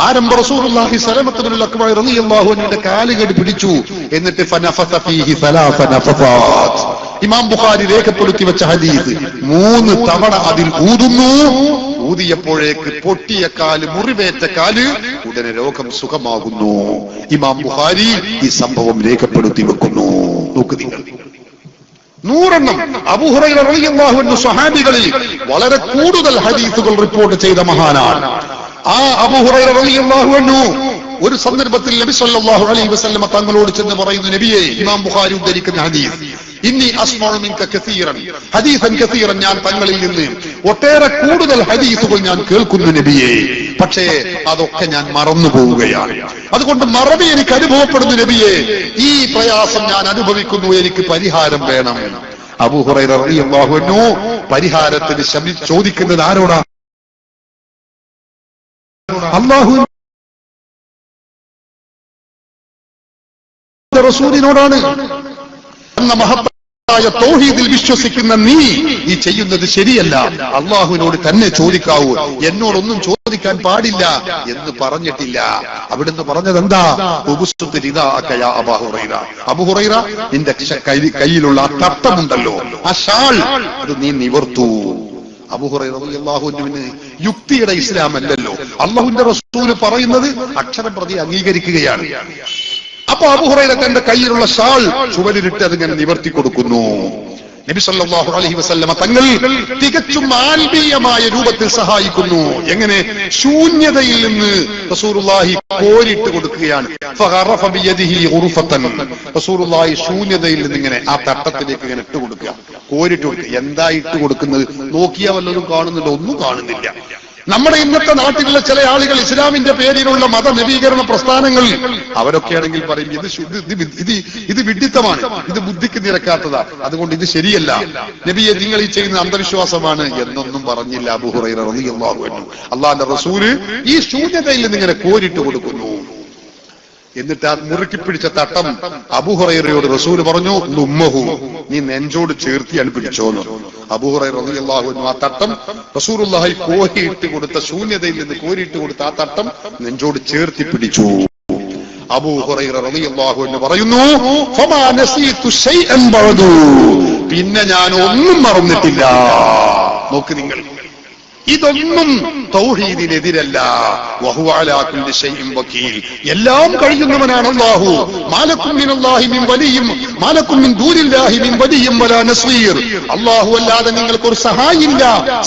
ആരംഭ റസൂലുള്ളാഹി സലമത്ത് ബിനുൽ അക്വഅ റളിയല്ലാഹു അൻഹുവിന്റെ കാലുകടി പിടിച്ചു, എന്നിട്ട് ഫനഫസ ഫീഹി സലാസ നഫസാത്ത്. ഇമാം ബുഖാരി രേഖപ്പെടുത്തി വെച്ച ഹദീസ്. 3 തവണ അതിൽ ഊതുന്നു. ഊതിയപ്പോഴേക്ക് പൊട്ടിയ കാല്, മുറിവേറ്റ കാല്, ഉടനെ രോഗം സുഖമാകുന്നു. ഇമാം ബുഖാരി ഈ സംഭവം രേഖപ്പെടുത്തി വെക്കുന്നു. നോക്ക് നിങ്ങൾ, 100 അബൂ ഹുറൈറ റളിയല്ലാഹു അൻഹു സ്വഹാബികളിൽ വളരെ കൂടുതൽ ഹദീസുകൾ റിപ്പോർട്ട് ചെയ്ത മഹാനാണ്. ആ അബൂ ഹുറൈറ റളിയല്ലാഹു അൻഹു ഒരു സന്ദർഭത്തിൽ നബി സല്ലല്ലാഹു അലൈഹി വസല്ലം തങ്ങളോട് ചെന്ന് പറയുന്നു, നബിയെ, ഇമാം ബുഖാരി ഉദ്ധരിക്കുന്ന ഹദീസ്, ഇന്നി അസ്മഉ മിൻക കസീറൻ ഹദീസൻ കസീറൻ, ഞാൻ തങ്ങളിൽ നിന്ന് ഒട്ടേറെ കൂടുതൽ ഹദീസുകൾ ഞാൻ കേൾക്കുന്നു നബിയെ, പക്ഷേ അതൊക്കെ ഞാൻ മറന്നു പോവുകയാണ്. അതുകൊണ്ട് മറവി എനിക്ക് അനുഭവപ്പെടുന്നു നബിയെ, ഈ പ്രയാസം ഞാൻ അനുഭവിക്കുന്നു, എനിക്ക് പരിഹാരം വേണം. അബൂ ഹുറൈറ റളിയല്ലാഹു അൻഹു പരിഹാരത്തിന് ചോദിക്കുന്നത് ആരോടാ? അല്ലാഹുവിന്റെ റസൂലിനോടാണ്. എന്ന മഹത്തായ തൗഹീദിൽ വിശ്വസിക്കുന്ന നീ ഈ ചെയ്യുന്നത് ശരിയല്ല, അള്ളാഹുവിനോട് തന്നെ ചോദിക്കാവൂ, എന്നോടൊന്നും ചോദിക്കാൻ പാടില്ല എന്ന് പറഞ്ഞിട്ടില്ല. അവിടുന്ന് പറഞ്ഞത് എന്താ? അബൂ ഹുറൈറ, നിന്റെ കയ്യിലുള്ള ആ തട്ടമുണ്ടല്ലോ, ആ ഷാൾ, അത് നീ നിവർത്തൂ. അബൂ ഹുറൈറ റളിയല്ലാഹു അൻഹുവിന് യുക്തിയുടെ ഇസ്ലാം അല്ലല്ലോ, അല്ലാഹുവിന്റെ റസൂൽ പറയുന്നത് അക്ഷരം പ്രതി അംഗീകരിക്കുകയാണ്. അപ്പൊ അബൂ ഹുറൈറ തന്റെ കയ്യിലുള്ള ഷാൾ ചുവലിലിട്ട് അതിങ്ങനെ നിവർത്തി കൊടുക്കുന്നു. നബി സല്ലല്ലാഹു അലൈഹി വസല്ലമ തങ്ങൾ തികച്ചും ആത്മീയമായ രൂപത്തിൽ സഹായിക്കുന്നു. എങ്ങനെ? ശൂന്യതയിൽ നിന്ന് റസൂലുള്ളാഹി കോരിട്ട് കൊടുക്കുകയാണ്. ഫഖറഫ ബിയദിഹി ഗുർഫതൻ, റസൂലുള്ളാഹി ശൂന്യതയിൽ നിന്ന് ഇങ്ങനെ ആ തട്ടത്തിലേക്ക് ഇങ്ങനെ ഇട്ട് കൊടുക്കുക, കോരിട്ട് കൊടുക്കുക. എന്താ ഇട്ട് കൊടുക്കുന്നത്? നോക്കിയാൽ വല്ലതും കാണുന്നുണ്ടോ? ഒന്നും കാണുന്നില്ല. നമ്മുടെ ഇന്നത്തെ നാട്ടിലുള്ള ചില ആളുകൾ ഇസ്ലാമിന്റെ പേരിലുള്ള മതനവീകരണ പ്രസ്ഥാനങ്ങൾ, അവരൊക്കെയാണെങ്കിൽ പറയും ഇത് വിഡ്ഢിത്തമാണ്, ഇത് ബുദ്ധിക്ക് നിരക്കാത്തതാ, അതുകൊണ്ട് ഇത് ശരിയല്ല, നബിയെ നിങ്ങൾ ഈ ചെയ്യുന്ന അന്ധവിശ്വാസമാണ് എന്നൊന്നും പറഞ്ഞില്ല അബൂ ഹുറൈറ റളിയല്ലാഹു അൻഹു. അല്ലാഹുവിന്റെ റസൂല് ഈ ശൂന്യതയിൽ നിന്ന് ഇങ്ങനെ കോരിട്ട് കൊടുക്കുന്നു. എന്നിട്ട് ആ മുറുക്കി പിടിച്ച തട്ടം അബൂ ഹുറൈറയോട് റസൂൽ പറഞ്ഞു, ലുമ്മഹു, നീ നെഞ്ചോട് ചേർത്തിയാണ് പിടിച്ചോന്ന്. അബൂ ഹുറൈറ റളിയല്ലാഹു അൻഹു ആ തട്ടം റസൂലുള്ളാഹി കോരിയിട്ട് കൊടുത്ത, ശൂന്യതയിൽ നിന്ന് കോരിയിട്ട് കൊടുത്ത ആ തട്ടം നെഞ്ചോട് ചേർത്തി പിടിച്ചു. അബൂ ഹുറൈറ റളിയല്ലാഹു അൻഹു പറയുന്നു, ഫമാ നസീതു ശൈഅൻ ബഅദു, പിന്നെ ഞാൻ ഒന്നും മറന്നിട്ടില്ല. നോക്ക് നിങ്ങൾ, ഇതൊന്നും തൗഹീദിനെതിരല്ല. വഹുവ അലാ കുല്ലി ശൈഇൻ വകീൽ, എല്ലാം കഴിയുന്നവനാണ് അല്ലാഹു. മാലക്കും മിനല്ലാഹി മിൻ വലിയ്യിൻ മാലക്കും മിൻ ദൂനില്ലാഹി മിൻ വലിയ്യിൻ വലാ നസീർ, അല്ലാഹു അല്ലാതെ നിങ്ങൾക്കൊരു സഹായില്ല,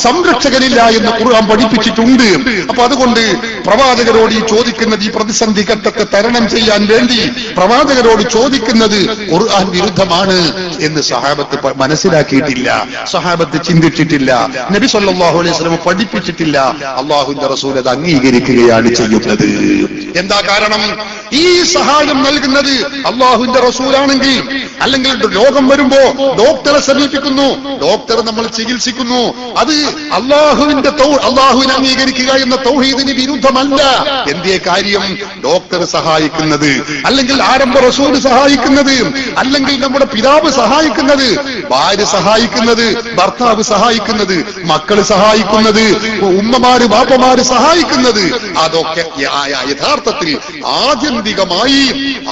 സംരക്ഷകനില്ല എന്ന് ഖുർആൻ പഠിപ്പിച്ചിട്ടുണ്ട്. അപ്പൊ അതുകൊണ്ട് പ്രവാചകരോട് ഈ ചോദിക്കുന്നത്, ഈ പ്രതിസന്ധി ഘട്ടത്തെ തരണം ചെയ്യാൻ വേണ്ടി പ്രവാചകരോട് ചോദിക്കുന്നത് ഖുർആൻ വിരുദ്ധമാണ് എന്ന് സഹാബത്ത് മനസ്സിലാക്കിയിട്ടില്ല, സഹാബത്ത് ചിന്തിച്ചിട്ടില്ല, നബി സല്ലല്ലാഹു അലൈഹി വസല്ലം പഠിപ്പിച്ചിട്ടില്ല. അല്ലാഹുവിന്റെ റസൂൽ അത് അംഗീകരിക്കുകയാണ് ചെയ്യുന്നത്. എന്താ കാരണം? ഈ സഹായം നൽകുന്നത് അല്ലാഹുവിന്റെ റസൂലാണെങ്കിൽ, അല്ലെങ്കിൽ രോഗം വരുമ്പോ ഡോക്ടറെ സമീപിക്കുന്നു, ഡോക്ടർ നമ്മൾ ചികിത്സിക്കുന്നു, അത് അല്ലാഹുവിനെ അംഗീകരിക്കുക എന്ന തൗഹീദിന് വിരുദ്ധമല്ല. എന്തേ കാര്യം? ഡോക്ടർ സഹായിക്കുന്നത്, അല്ലെങ്കിൽ ആരംഭ റസൂൽ സഹായിക്കുന്നത്, അല്ലെങ്കിൽ നമ്മുടെ പിതാവ് സഹായിക്കുന്നത്, ഭാര്യ സഹായിക്കുന്നത്, ഭർത്താവ് സഹായിക്കുന്നത്, മക്കള് സഹായിക്കുന്നത്, ഉമ്മമാര് ബാപ്പമാര് സഹായിക്കുന്നത്, അതൊക്കെ യഥാർത്ഥത്തിൽ ആത്യന്തികമായി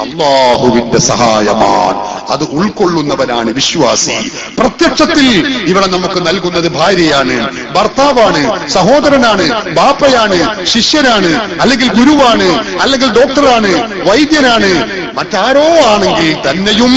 അല്ലാഹുവിന്റെ സഹായമാണ്. അത് ഉൾക്കൊള്ളുന്നവനാണ് വിശ്വാസി. പ്രത്യക്ഷത്തിൽ ഇവിടെ നമുക്ക് നൽകുന്നത് ഭാര്യയാണ്, ഭർത്താവാണ്, സഹോദരനാണ്, ബാപ്പയാണ്, ശിഷ്യനാണ്, അല്ലെങ്കിൽ ഗുരുവാണ്, അല്ലെങ്കിൽ ഡോക്ടറാണ്, വൈദ്യനാണ്, മറ്റാരോ ആണെങ്കിൽ തന്നെയും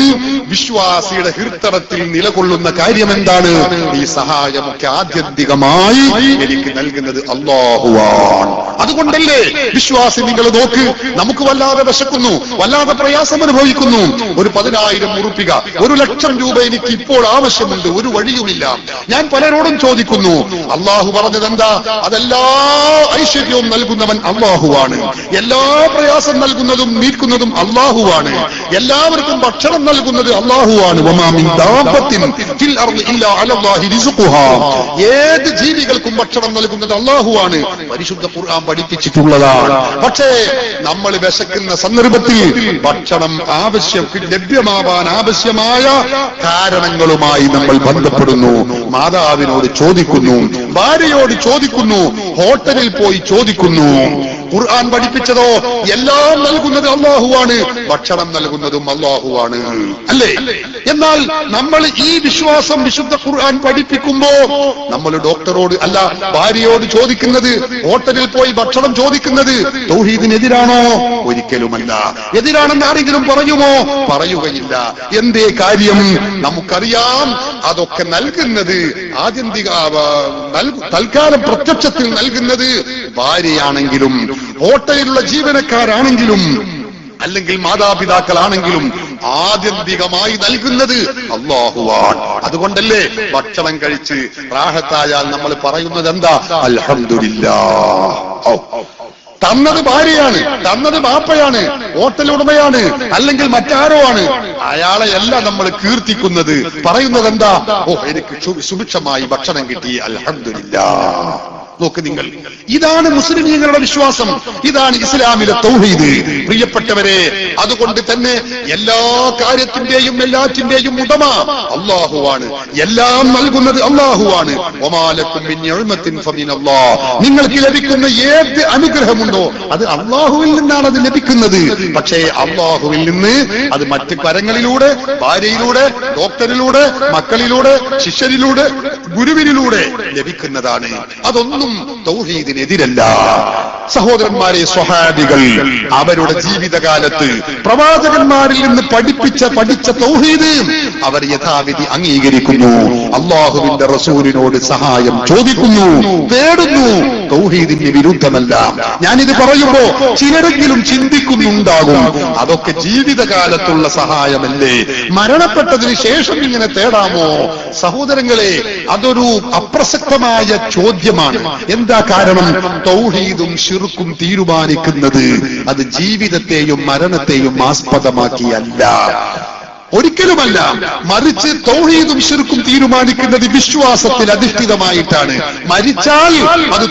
വിശ്വാസിയുടെ ഹൃദയത്തിൽ നിലകൊള്ളുന്ന കാര്യം എന്താണ്? ഈ സഹായമൊക്കെ ആത്യന്തികമായി എനിക്ക് നൽകുന്നത് അല്ലാഹുവാണ്. അതുകൊണ്ടല്ലേ വിശ്വാസി, നിങ്ങൾ നോക്ക്, നമുക്ക് വല്ലാതെ വിശക്കുന്നു, വല്ലാതെ പ്രയാസം അനുഭവിക്കുന്നു, ഒരു 10,000 ഉറുപ്പിക, 1,00,000 രൂപ എനിക്ക് ഇപ്പോൾ ആവശ്യമുണ്ട്, ഒരു വഴിയുമില്ല. ഞാൻ പലരോടും ചോദിക്കുന്നു, അല്ലാഹു പറഞ്ഞത് എന്താ? അതെല്ലാ ഐശ്വര്യവും നൽകുന്നവൻ അല്ലാഹുവാണ്, എല്ലാ പ്രയാസം നൽകുന്നതും നീക്കുന്നതും അല്ലാഹുവാണ്, എല്ലാവർക്കും ഭക്ഷണം നൽകുന്നത് അല്ലാഹുവാണ്. വമാ മിൻ ദാബത്തിൻ ഫിൽ അർളി ഇല്ലാ അലല്ലാഹി റിസ്ഖുഹാ, ഏത് ജീവികൾക്കും ഭക്ഷണം നൽകുന്നത് അല്ലാഹുവാണ്. പരിശുദ്ധ ഖുർആൻ പഠിപ്പിച്ചിട്ടുള്ളതാണ്. പക്ഷേ നമ്മൾ വിശക്കുന്ന സന്ദർഭത്തിൽ ഭക്ഷണം ലഭ്യമാവാൻ ആവശ്യമായ കാരണങ്ങളുമായി നമ്മൾ ബന്ധപ്പെടുന്നു, മാതാവിനോട് ചോദിക്കുന്നു, ഭാര്യയോട് ചോദിക്കുന്നു, ഹോട്ടലിൽ പോയി ചോദിക്കുന്നു. ഖുർആൻ പഠിപ്പിച്ചതോ എല്ലാം നൽകുന്നത് അല്ലാഹുവാണ്, ഭക്ഷണം നൽകുന്നതും അല്ലാഹുവാണ്, അല്ലേ? എന്നാൽ നമ്മൾ ഈ വിശ്വാസം വിശുദ്ധ ഖുർആൻ പഠിപ്പിക്കുമ്പോ നമ്മൾ ഡോക്ടറോട് അല്ല, ഭാര്യയോട് ചോദിക്കുന്നത്, ഹോട്ടലിൽ പോയി ഭക്ഷണം ചോദിക്കുന്നത് തൗഹീദിനെതിരാണോ? ഒരിക്കലുമല്ല. എതിരാണെന്ന് ആരെങ്കിലും പറയുമോ? പറയുകയില്ല. എന്തേ കാര്യം? നമുക്കറിയാം അതൊക്കെ നൽകുന്നത് തൽക്കാലം പ്രത്യക്ഷത്തിൽ നൽകുന്നത് ഭാര്യയാണെങ്കിലും, ഹോട്ടലിലുള്ള ജീവനക്കാരാണെങ്കിലും, അല്ലെങ്കിൽ മാതാപിതാക്കളാണെങ്കിലും ആത്യന്തികമായി നൽകുന്നത് അല്ലാഹുവാണ്. അതുകൊണ്ടല്ലേ ഭക്ഷണം കഴിച്ച് റാഹത്തായാൽ നമ്മൾ പറയുന്നത് എന്താ? അൽഹംദുലില്ലാഹ്. തന്നത് ഭാര്യയാണ്, തന്നത് ബാപ്പയാണ്, ഹോട്ടൽ ഉടമയാണ്, അല്ലെങ്കിൽ മറ്റാരോ ആണ്, അയാളെയല്ല നമ്മൾ കീർത്തിക്കുന്നത്. പറയുന്നത് എന്താ? ഓ, എനിക്ക് സുഭിക്ഷമായി ഭക്ഷണം കിട്ടി, അൽഹംദുലില്ലാഹ്. നോക്ക് നിങ്ങൾ, ഇതാണ് മുസ്ലിമീങ്ങളുടെ വിശ്വാസം, ഇതാണ് ഇസ്ലാമിലെ തൗഹീദ്. പ്രിയപ്പെട്ടവരെ, അതുകൊണ്ട് തന്നെ എല്ലാ കാര്യത്തിന്റെയും എല്ലാറ്റിന്റെയും ഉടമ അല്ലാഹുവാണ്. എല്ലാം നൽകുന്നത് അല്ലാഹുവാണ്. വമാലക്കും മിൻ നിഅമത്തിൻ ഫമിനല്ലാഹ്. നിങ്ങൾക്ക് ലഭിക്കുന്ന ഏത് അനുഗ്രഹമുണ്ടോ അത് അല്ലാഹുവിൽ നിന്നാണ് അത് ലഭിക്കുന്നത്. പക്ഷേ അല്ലാഹുവിൽ നിന്ന് അത് മറ്റ് കരങ്ങളിലൂടെ, ഭാര്യയിലൂടെ, ഡോക്ടറിലൂടെ, മക്കളിലൂടെ, ശിഷ്യരിലൂടെ, ഗുരുവിനിലൂടെ ലഭിക്കുന്നതാണ്. അതൊന്നും തൗഹീദിനെതിരല്ല. സഹോദരന്മാരെ, സ്വഹാബികൾ അവരുടെ ജീവിതകാലത്ത് പ്രവാചകന്മാരിൽ നിന്ന് പഠിച്ച തൗഹീദ് അവർ യഥാവിധി അംഗീകരിക്കുന്നു. അല്ലാഹുവിന്റെ റസൂലിനോട് സഹായം ചോദിക്കുന്നു, തേടുന്നു. തൗഹീദിന് വിരുദ്ധമല്ല. ഞാനിത് പറയുമ്പോ ചിലരെങ്കിലും ചിന്തിക്കുന്നുണ്ടാകും, അതൊക്കെ ജീവിതകാലത്തുള്ള സഹായമല്ലേ, മരണപ്പെട്ടതിന് ശേഷം ഇങ്ങനെ തേടാമോ? സഹോദരങ്ങളെ, അതൊരു അപ്രസക്തമായ ചോദ്യമാണ്. എന്താ കാരണം? തൗഹീദും ശിർക്കും തീരുമാനിക്കുന്നത് അത് ജീവിതത്തെയും മരണത്തെയും ആസ്പദമാക്കിയല്ല, ഒരിക്കലുമല്ല. മറിച്ച് തൗഹീദും ശിർക്കും തീരുമാനിക്കുന്നത് വിശ്വാസത്തിൽ അധിഷ്ഠിതമായിട്ടാണ്. മരിച്ചാൽ അത്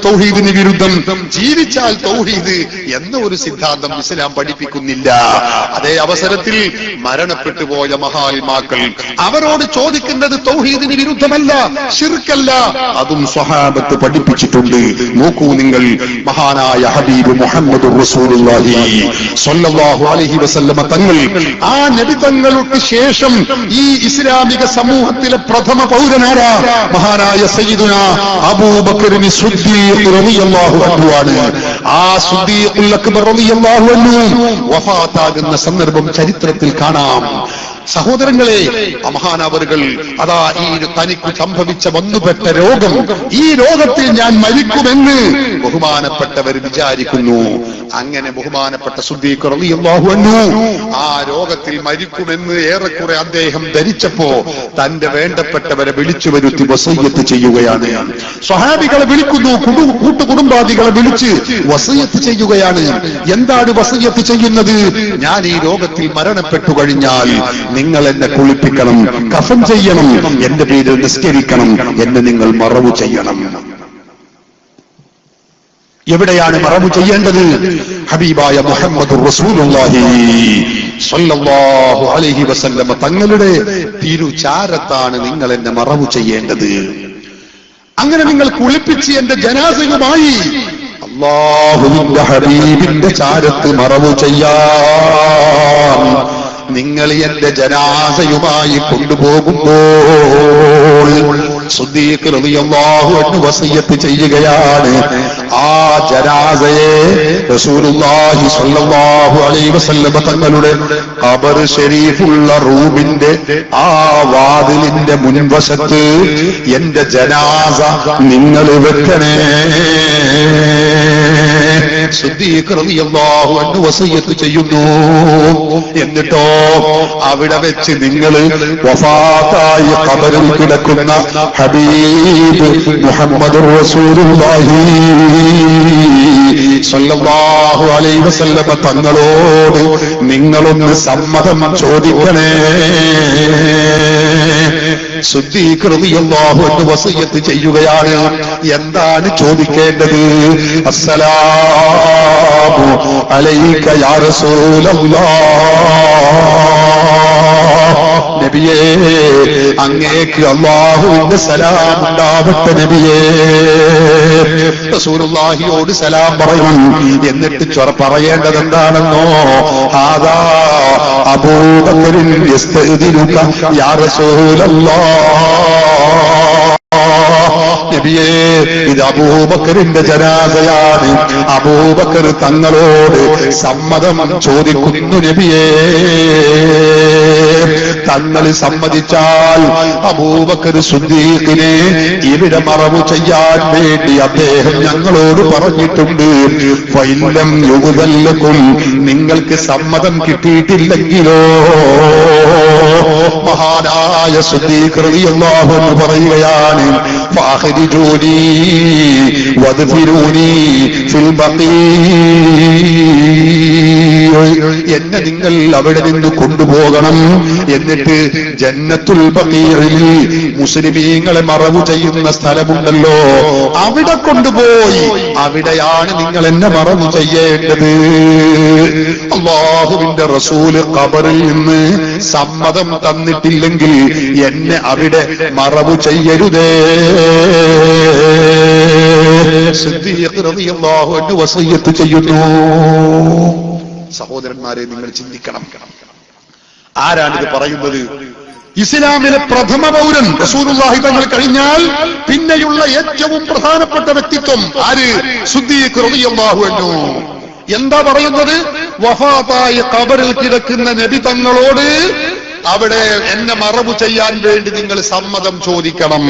തൗഹീദിന് വിരുദ്ധം, ജീവിച്ചാൽ തൗഹീദ് എന്ന ഒരു സിദ്ധാന്തം ഇസ്ലാം പഠിപ്പിക്കുന്നില്ല. അതേ അവസരത്തിൽ മരണപ്പെട്ടു പോയ മഹാത്മാക്കൾ, അവരോട് ചോദിക്കുന്നത് തൗഹീദിന് വിരുദ്ധമല്ല, ശിർക്കല്ല, അതും സ്വഹാബത്ത് പഠിപ്പിച്ചിട്ടുണ്ട്. നോക്കൂ നിങ്ങൾ, മഹാനായ ഹബീബ് മുഹമ്മദ് റസൂലുള്ളാഹി സ്വല്ലല്ലാഹു അലൈഹി വസല്ലമ തങ്ങൾ, ആ നബി തങ്ങൾക്ക് ശേഷം ഈ ഇസ്ലാമിക സമൂഹത്തിലെ പ്രഥമ പൗരനാരാ? മഹാനായ സയ്യിദുനാ അബൂബക്കറിന് സിദ്ദീഖ് റളിയല്ലാഹു അൻഹു ആണ്. ആ സിദ്ദീഖുൽ അക്ബർ റളിയല്ലാഹു അൻഹു വഫാത്താകുന്ന സന്ദർഭം ചരിത്രത്തിൽ കാണാം. സഹോദരങ്ങളെ, മഹാനവറുകൾ അതാ ഈ തനിക്ക് സംഭവിച്ച വന്നുപെട്ട രോഗം, ഈ രോഗത്തിൽ ഞാൻ മരിക്കുമെന്ന് ബഹുമാനപ്പെട്ടവർ വിചാരിക്കുന്നു. അങ്ങനെ ബഹുമാനപ്പെട്ട സിദ്ദീഖ് റളിയല്ലാഹു അൻഹു ആ രോഗത്തിൽ മരിക്കുമെന്ന് ഏറെക്കുറെ അദ്ദേഹം ധരിച്ചപ്പോ തന്റെ വേണ്ടപ്പെട്ടവരെ വിളിച്ചു വരുത്തി വസിയ്യത്ത് ചെയ്യുകയാണ്. സ്വഹാബികളെ വിളിക്കുന്നു, കൂട്ടുകുടുംബാദികളെ വിളിച്ച് വസിയ്യത്ത് ചെയ്യുകയാണ്. എന്താണ് വസിയ്യത്ത് ചെയ്യുന്നത്? ഞാൻ ഈ രോഗത്തിൽ മരണപ്പെട്ടു കഴിഞ്ഞാൽ നിങ്ങൾ എന്നെ കുളിപ്പിക്കണം, കഫൻ ചെയ്യണം, എന്റെ പേരിൽ നിസ്കരിക്കണം, എന്നെ നിങ്ങൾ മറവു ചെയ്യണം. എവിടെയാണ് മറവു ചെയ്യേണ്ടത്? ഹബീബായ മുഹമ്മദ് റസൂലുള്ളാഹി സ്വല്ലല്ലാഹു അലൈഹി വസല്ലമ തങ്ങളുടെ തിരുചാരത്താണ് നിങ്ങൾ എന്നെ മറവു ചെയ്യേണ്ടത്. അങ്ങനെ നിങ്ങൾ കുളിപ്പിച്ച് എന്റെ ജനാസയുമായി അല്ലാഹുവിന്റെ ഹബീബിന്റെ ചാരത്ത് മറവു ചെയ്യാൻ നിങ്ങൾ എന്റെ ജനാസയുമായി കൊണ്ടുപോകുമ്പോൾ സിദ്ദീഖ് റളിയല്ലാഹു അൻഹു വസിയ്യത്ത് ചെയ്യുകയാണ്. ആ ജനാസയെ റസൂലുള്ളാഹി സ്വല്ലല്ലാഹു അലൈഹി വസല്ലം തങ്ങളുടെ ഖബർ ശരീഫുള്ള റൂമിന്റെ ആ വാതിലിന്റെ മുൻവശത്ത് എന്റെ ജനാസ നിങ്ങൾ വെക്കണേ. സിദ്ദീഖ് റളിയല്ലാഹു അൻഹു വസിയ്യത്ത് ചെയ്യുന്നു. എന്നിട്ടോ അവിടെ വെച്ച് നിങ്ങൾ വഫാത്തായി ഖബറിൽ കിടക്കുന്ന ഹബീബ് മുഹമ്മദ് റസൂലുള്ളാഹി സ്വല്ലല്ലാഹു അലൈഹി വസല്ലം തങ്ങളോട് നിങ്ങളൊന്ന് സമ്മതം ചോദിക്കണേ. സിദ്ദീഖ് റളിയല്ലാഹു അൻഹു വസിയ്യത്ത് ചെയ്യുകയാണ്. എന്താണ് ചോദിക്കേണ്ടത്? അസ്സലാമു അലൈക യാ റസൂലല്ലാഹ്, നബിയേ അങ്ങേക്ക് അല്ലാഹുവിന്റെ സലാം ഉണ്ടാവട്ടെ നബിയേ. റസൂലുള്ളാഹിയോട് സലാം പറയും. എന്നിട്ട് പറയേണ്ടത് എന്താണെന്നോ? ഹാദാ അബൂബക്കറിൻ യസ്തഅ്ദിനുക യാ റസൂലല്ലാഹ്, നബിയേ ഇത് അബൂബക്കറിന്റെ ജനാസയാണ്. അബൂബക്കർ തങ്ങളോട് സമ്മതം ചോദിക്കുന്നു നബിയേ. തങ്ങൾ സമ്മതിച്ചാൽ അബൂബക്കർ സിദ്ദീഖിനെ ഇവിടെ മറവു ചെയ്യാൻ വേണ്ടി അദ്ദേഹം ഞങ്ങളോട് പറഞ്ഞിട്ടുണ്ട്. ഫൈലം യുഗല്ലക്കും, നിങ്ങൾക്ക് സമ്മതം കിട്ടിയിട്ടില്ലെങ്കിലോ മഹാനായ സിദ്ദീഖ് റളിയല്ലാഹു അൻഹു പറയുകയാണ്, ഫാഖിരിജൂനി വദ്ഫിരൂനി ഫിൽ ബഖീ, എന്നെ എന്നെ നിങ്ങൾ അവിടെ നിന്ന് കൊണ്ടുപോകണം. എന്നിട്ട് ജന്നത്തുൽ ബഖീഇൽ മുസ്ലിമീങ്ങളെ മറവു ചെയ്യുന്ന സ്ഥലമുണ്ടല്ലോ, അവിടെ കൊണ്ടുപോയി അവിടെയാണ് നിങ്ങൾ എന്നെ മറവു ചെയ്യേണ്ടത്. അല്ലാഹുവിന്റെ റസൂല് ഖബറിൽ നിന്ന് സമ്മതം തന്നിട്ടില്ലെങ്കിൽ എന്നെ അവിടെ മറവു ചെയ്യരുതേ. സിദ്ദീഖ് റളിയല്ലാഹു അൻഹു വസിയ്യത്ത് ചെയ്യുന്നു. സഹോദരന്മാരെ, നിങ്ങൾ ചിന്തിക്കണം, ആരാണിത് പറയുന്നത്? ഇസ്ലാമിലെ പ്രഥമ പൗരൻ റസൂലുള്ളാഹി തങ്ങൾ കഴിഞ്ഞാൽ പിന്നെയുള്ള ഏറ്റവും പ്രധാനപ്പെട്ട വ്യക്തിത്വം ആര്? സിദ്ദീഖ് റളിയല്ലാഹു അൻഹു. എന്താ പറയുന്നത്? വഫാത്തായി ഖബറിൽ കിടക്കുന്ന നബി തങ്ങളോട് അവിടെ എന്നെ മറവു ചെയ്യാൻ വേണ്ടി നിങ്ങൾ സമ്മതം ചോദിക്കണം.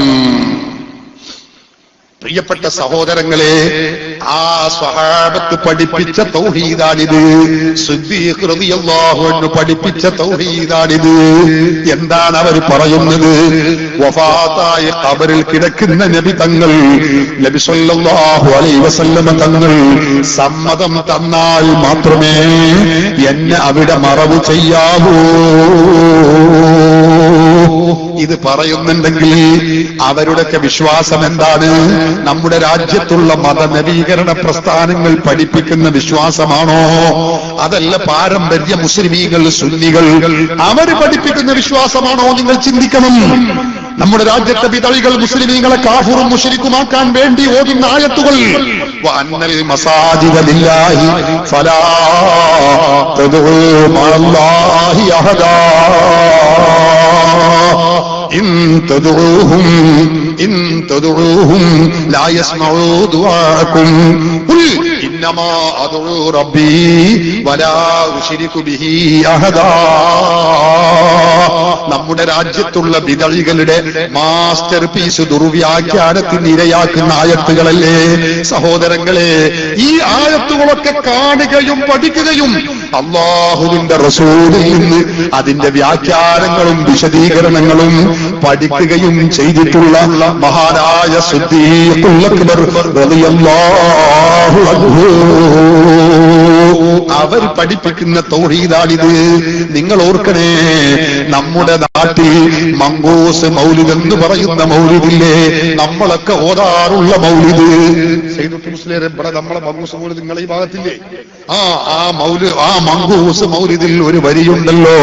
പ്രിയപ്പെട്ട സഹോദരങ്ങളെ, ആ സ്വഹാബത്ത് പഠിപ്പിച്ച തൗഹീദാണിത്. സിദ്ദീഖ് റളിയല്ലാഹു അൻഹു പഠിപ്പിച്ച തൗഹീദാണിത്. എന്താണ് അവർ പറയുന്നത്? വഫാത്തായ ഖബറിൽ കിടക്കുന്ന നബി തങ്ങൾ, നബി സല്ലല്ലാഹു അലൈഹി വസല്ലമ തങ്ങൾ സമ്മതം തന്നാൽ മാത്രമേ എന്നെ അവിടെ മറവു ചെയ്യാവൂ. ഇത് പറയുന്നുണ്ടെങ്കിൽ അവരുടെയൊക്കെ വിശ്വാസം എന്താണ്? നമ്മുടെ രാജ്യത്തുള്ള മതനവീകരണ പ്രസ്ഥാനങ്ങൾ പഠിപ്പിക്കുന്ന വിശ്വാസമാണോ? അതല്ല പാരമ്പര്യ മുസ്ലിമീങ്ങൾ, സുന്നികൾ അവർ പഠിപ്പിക്കുന്ന വിശ്വാസമാണോ? നിങ്ങൾ ചിന്തിക്കണം. നമ്മുടെ രാജ്യത്തെ വിതഴികൾ മുസ്ലിമീങ്ങളെ കാഫിറും മുശ്രിക്കുമാക്കാൻ വേണ്ടി ഓതുന്ന ആയത്തുകൾ, വഅന്നൽ മസാജിദ ലില്ലാഹി ഫലാ തദ്ഉ മഅല്ലാഹി അഹദാ ഇൻ തദഉഹും ലാ യസ്മഉ ദുആഅകും ഖുൽ ഇന്നമാ അദ്ഉ റബ്ബി വലാ ഉശ്രികു ബിഹി അഹദാ. നമ്മുടെ രാജ്യത്തുള്ള ബിദഈകളുടെ മാസ്റ്റർ പീസ് ദുർവ്യാഖ്യാനത്തിന് ഇരയാക്കുന്ന ആയത്തുകളല്ലേ സഹോദരങ്ങളെ? ഈ ആയത്തുകളൊക്കെ കാണുകയും പഠിക്കുകയും അല്ലാഹുവിന്റെ റസൂലിൽ നിന്ന് അതിന്റെ വ്യാഖ്യാനങ്ങളും വിശദീകരണങ്ങളും പഠിക്കുകയും ചെയ്തിട്ടുള്ള മഹാനായ സിദ്ദീഖുൽ അക്ബർ റളിയല്ലാഹു അൻഹു, അവർ പഠിപ്പിക്കുന്ന തൗഹീദാണിത്. നിങ്ങൾ ഓർക്കണേ, നമ്മുടെ നാട്ടിൽ മങ്കൂസ് മൗലിദ് എന്ന് പറയുന്ന മൗലിദില്ലേ, നമ്മളൊക്കെ ഓതാറുള്ള മൗലിദ്. ഇവിടെ നമ്മളെ മങ്കൂസ് മൗലിദ് നിങ്ങളെ ഈ ഭാഗത്തില്ലേ? ആ മങ്കൂസ് മൗലിദിൽ ഒരു വരിയുണ്ടല്ലോ,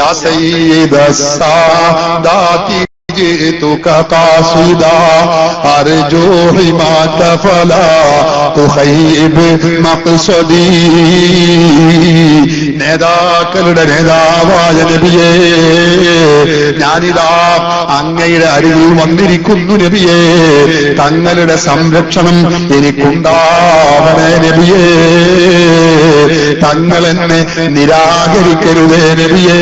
യാ സയ്യിദ സാദാതി جئتك قاصدا أرجو حماك فلا تخيب مقصدي. നേതാക്കളുടെ നേതാവായ നബിയേ, ഞാനിതാ അങ്ങയുടെ അരികിൽ വന്നിരിക്കുന്നു നബിയേ, തങ്ങളുടെ സംരക്ഷണം എനിക്കുണ്ടാവണേ നബിയേ, തങ്ങൾ എന്നെ നിരാകരിക്കരുതേ നബിയേ.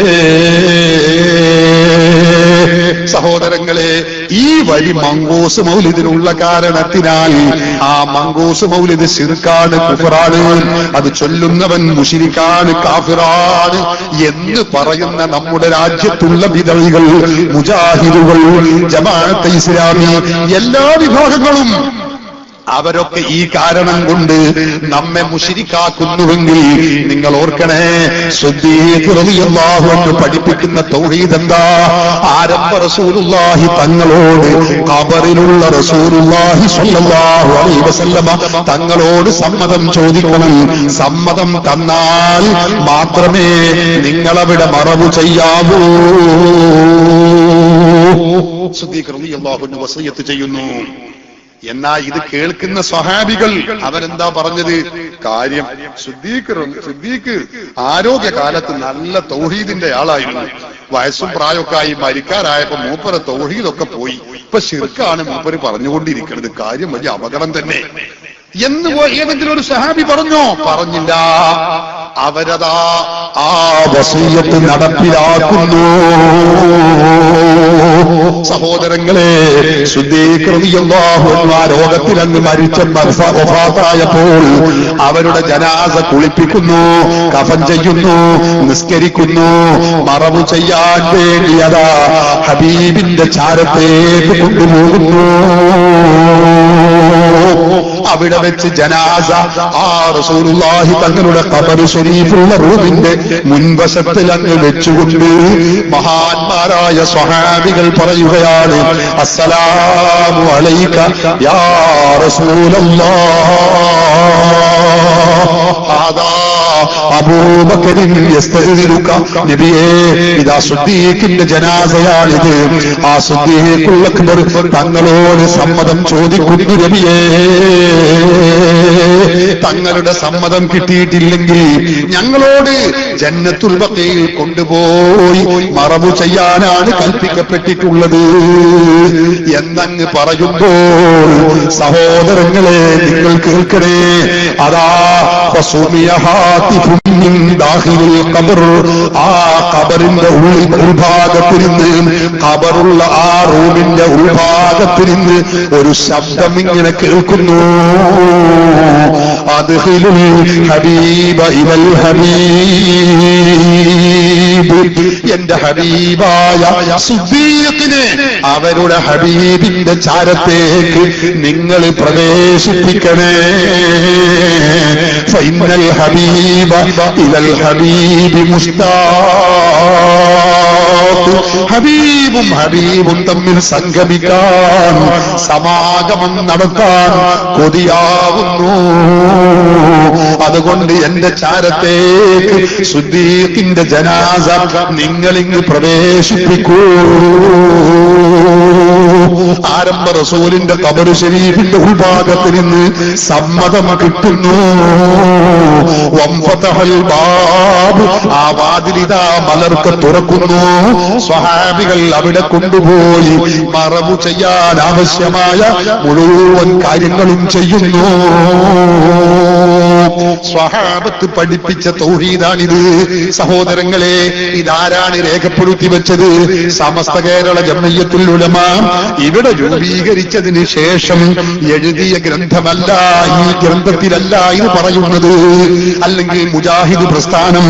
സഹോദരങ്ങളെ, ഈ വഴി മങ്കൂസ് മൗലിദിനുള്ള കാരണത്തിനാൽ ആ മങ്കൂസ് മൗലിദ് ശിർക്കാണ്, കുഫറാണ്, അത് ചൊല്ലുന്നവൻ മുശ്രിക്കാണ്, കാഫിറാണ് എന്ന് പറയുന്ന നമ്മുടെ രാജ്യത്തുള്ള ബിദഈകൾ, മുജാഹിദുകൾ, ജമാഅത്തെ ഇസ്ലാമി, എല്ലാ വിഭാഗങ്ങളും അവരൊക്കെ ഈ കാരണം കൊണ്ട് നമ്മെ മുശ്രിക്കാക്കുന്നുവെങ്കിൽ നിങ്ങൾ ഓർക്കണേ, സിദ്ദീഖ് റളിയല്ലാഹു അൻഹു പഠിപ്പിക്കുന്ന തൗഹീദ് എന്താ? ആരംഭ റസൂലുള്ളാഹി തങ്ങളോട്, ഖബറിലുള്ള റസൂലുള്ളാഹി സ്വല്ലല്ലാഹു അലൈഹി വസല്ലമ തങ്ങളോട് സമ്മതം ചോദിക്കണം. സമ്മതം തന്നാൽ മാത്രമേ നിങ്ങളവിടെ മറവു ചെയ്യാവൂ. സിദ്ദീഖ് റളിയല്ലാഹു അൻഹു വസിയ്യത്ത് ചെയ്യുന്നു. എന്നാ ഇത് കേൾക്കുന്ന സ്വഹാബികൾ അവരെന്താ പറഞ്ഞത്? കാര്യം സിദ്ദീഖ് ആരോഗ്യകാലത്ത് നല്ല തൗഹീദിന്റെ ആളായിരുന്നു. വയസ്സും പ്രായമൊക്കെ ആയി മരിക്കാറായപ്പോ മൂപ്പര തൗഹീദൊക്കെ പോയി. ഇപ്പൊ ശിർക്കാണ് മൂപ്പര് പറഞ്ഞുകൊണ്ടിരിക്കുന്നത്. കാര്യം വലിയ അപകടം തന്നെ എന്ന് ഏതെങ്കിലും ഒരു സഹാബി പറഞ്ഞോ? പറഞ്ഞില്ല. അവരതാ ആ വസിയ്യത്ത് നടപ്പിലാക്കുന്നു. സഹോദരങ്ങളെ, സിദ്ദീഖ് റളിയല്ലാഹു അൻഹു ആ രോഗത്തിൽ അങ്ങ് മരിച്ച വഫാത്തായപ്പോൾ അവരുടെ ജനാസ കുളിപ്പിക്കുന്നു, കഫൻ ചെയ്യുന്നു, നിസ്കരിക്കുന്നു, മറവു ചെയ്യാൻ വേണ്ടി അതാ ഹബീബിന്റെ ചാരത്തേക്ക് കൊണ്ടുപോകുന്നു. അവിടെ വെച്ച് ജനാസ ആ റസൂലുള്ളാഹി തങ്ങളുടെ ഖബർ ശരീഫുള്ള റൂമിന്റെ മുൻവശത്തിൽ അങ്ങ് വെച്ചുകൊണ്ട് മഹാന്മാരായ സ്വഹാബികൾ പറയുകയാണ്, അസ്സലാമു അലൈക യാ റസൂലല്ലാഹ്, ഹാദാ അബൂബക്കറിൻ യസ്തഅ്ദിനുക, നബിയേ ഇതാ സിദ്ദീഖിന്റെ ജനാസയാണിത്, ആ സിദ്ദീഖുൽ അക്ബർ തങ്ങളോട് സമ്മതം ചോദിക്കുന്നു നബിയേ. തങ്ങളുടെ സമ്മതം കിട്ടിയിട്ടില്ലെങ്കിൽ ഞങ്ങളോട് ജന്നത്തുൽ ബഖീൽ കൊണ്ടുപോയി മറവു ചെയ്യാനാണ് കൽപ്പിക്കപ്പെട്ടിട്ടുള്ളത് എന്നങ്ങ് പറയുമ്പോൾ സഹോദരങ്ങളെ നിങ്ങൾ കേൾക്കണേ, അതാ ആ ഖബറിന്റെ ഉൾഭാഗത്തിൽ നിന്ന്, ഖബറുള്ള ആ റൂമിന്റെ ഉൾഭാഗത്തിൽ നിന്ന് ഒരു ശബ്ദം ഇങ്ങനെ കേൾക്കുന്നു, അദ്ഖിലുൽ ഹബീബ ഇലൽ ഹബീബ്, എന്റെ ഹബീബായ സിദ്ദീഖിനെ അവരുടെ ഹബീബിന്റെ ചാരത്തേക്ക് നിങ്ങൾ പ്രവേശിപ്പിക്കണേ. ഫഇന്നൽ ഹബീബ ഇലൽ ഹബീബി മുസ്താഖ്, ഹബീബും തമ്മിൽ സംഗമിക്കാൻ, സമാഗമം നടത്താൻ കൊതിയാവുന്നു. അതുകൊണ്ട് എന്റെ ചാരത്തേക്ക് സിദ്ദീഖിന്റെ ജനാസ നിങ്ങളിങ്ങ് പ്രവേശിപ്പിക്കൂ. ആരംഭ റസൂലിന്റെ ഖബർ ശരീഫിന്റെ ഉൾഭാഗത്തിൽ നിന്ന് സമ്മതം കിട്ടുന്നു. വംഫതഹൽ ബാബ്, ആ വാതിലിതാ മലർക്ക് തുറക്കുന്നു. സ്വഹാബികൾ അവിടെ കൊണ്ടുപോയി മറവു ചെയ്യാൻ ആവശ്യമായ മുഴുവൻ കാര്യങ്ങളും ചെയ്യുന്നു. സ്വഹാബത്ത് പഠിപ്പിച്ച തൗഹീദാണിത്. സഹോദരങ്ങളെ, ഇതാരാണ് രേഖപ്പെടുത്തി വെച്ചത്? സമസ്ത കേരള ജംഇയ്യത്തുൽ ഉലമ ഇവിടെ രൂപീകരിച്ചതിന് ശേഷം എഴുതിയ ഗ്രന്ഥമല്ല, ഈ ഗ്രന്ഥത്തിലല്ല ഇത് പറയുന്നത്. അല്ലെങ്കിൽ മുജാഹിദ് പ്രസ്ഥാനം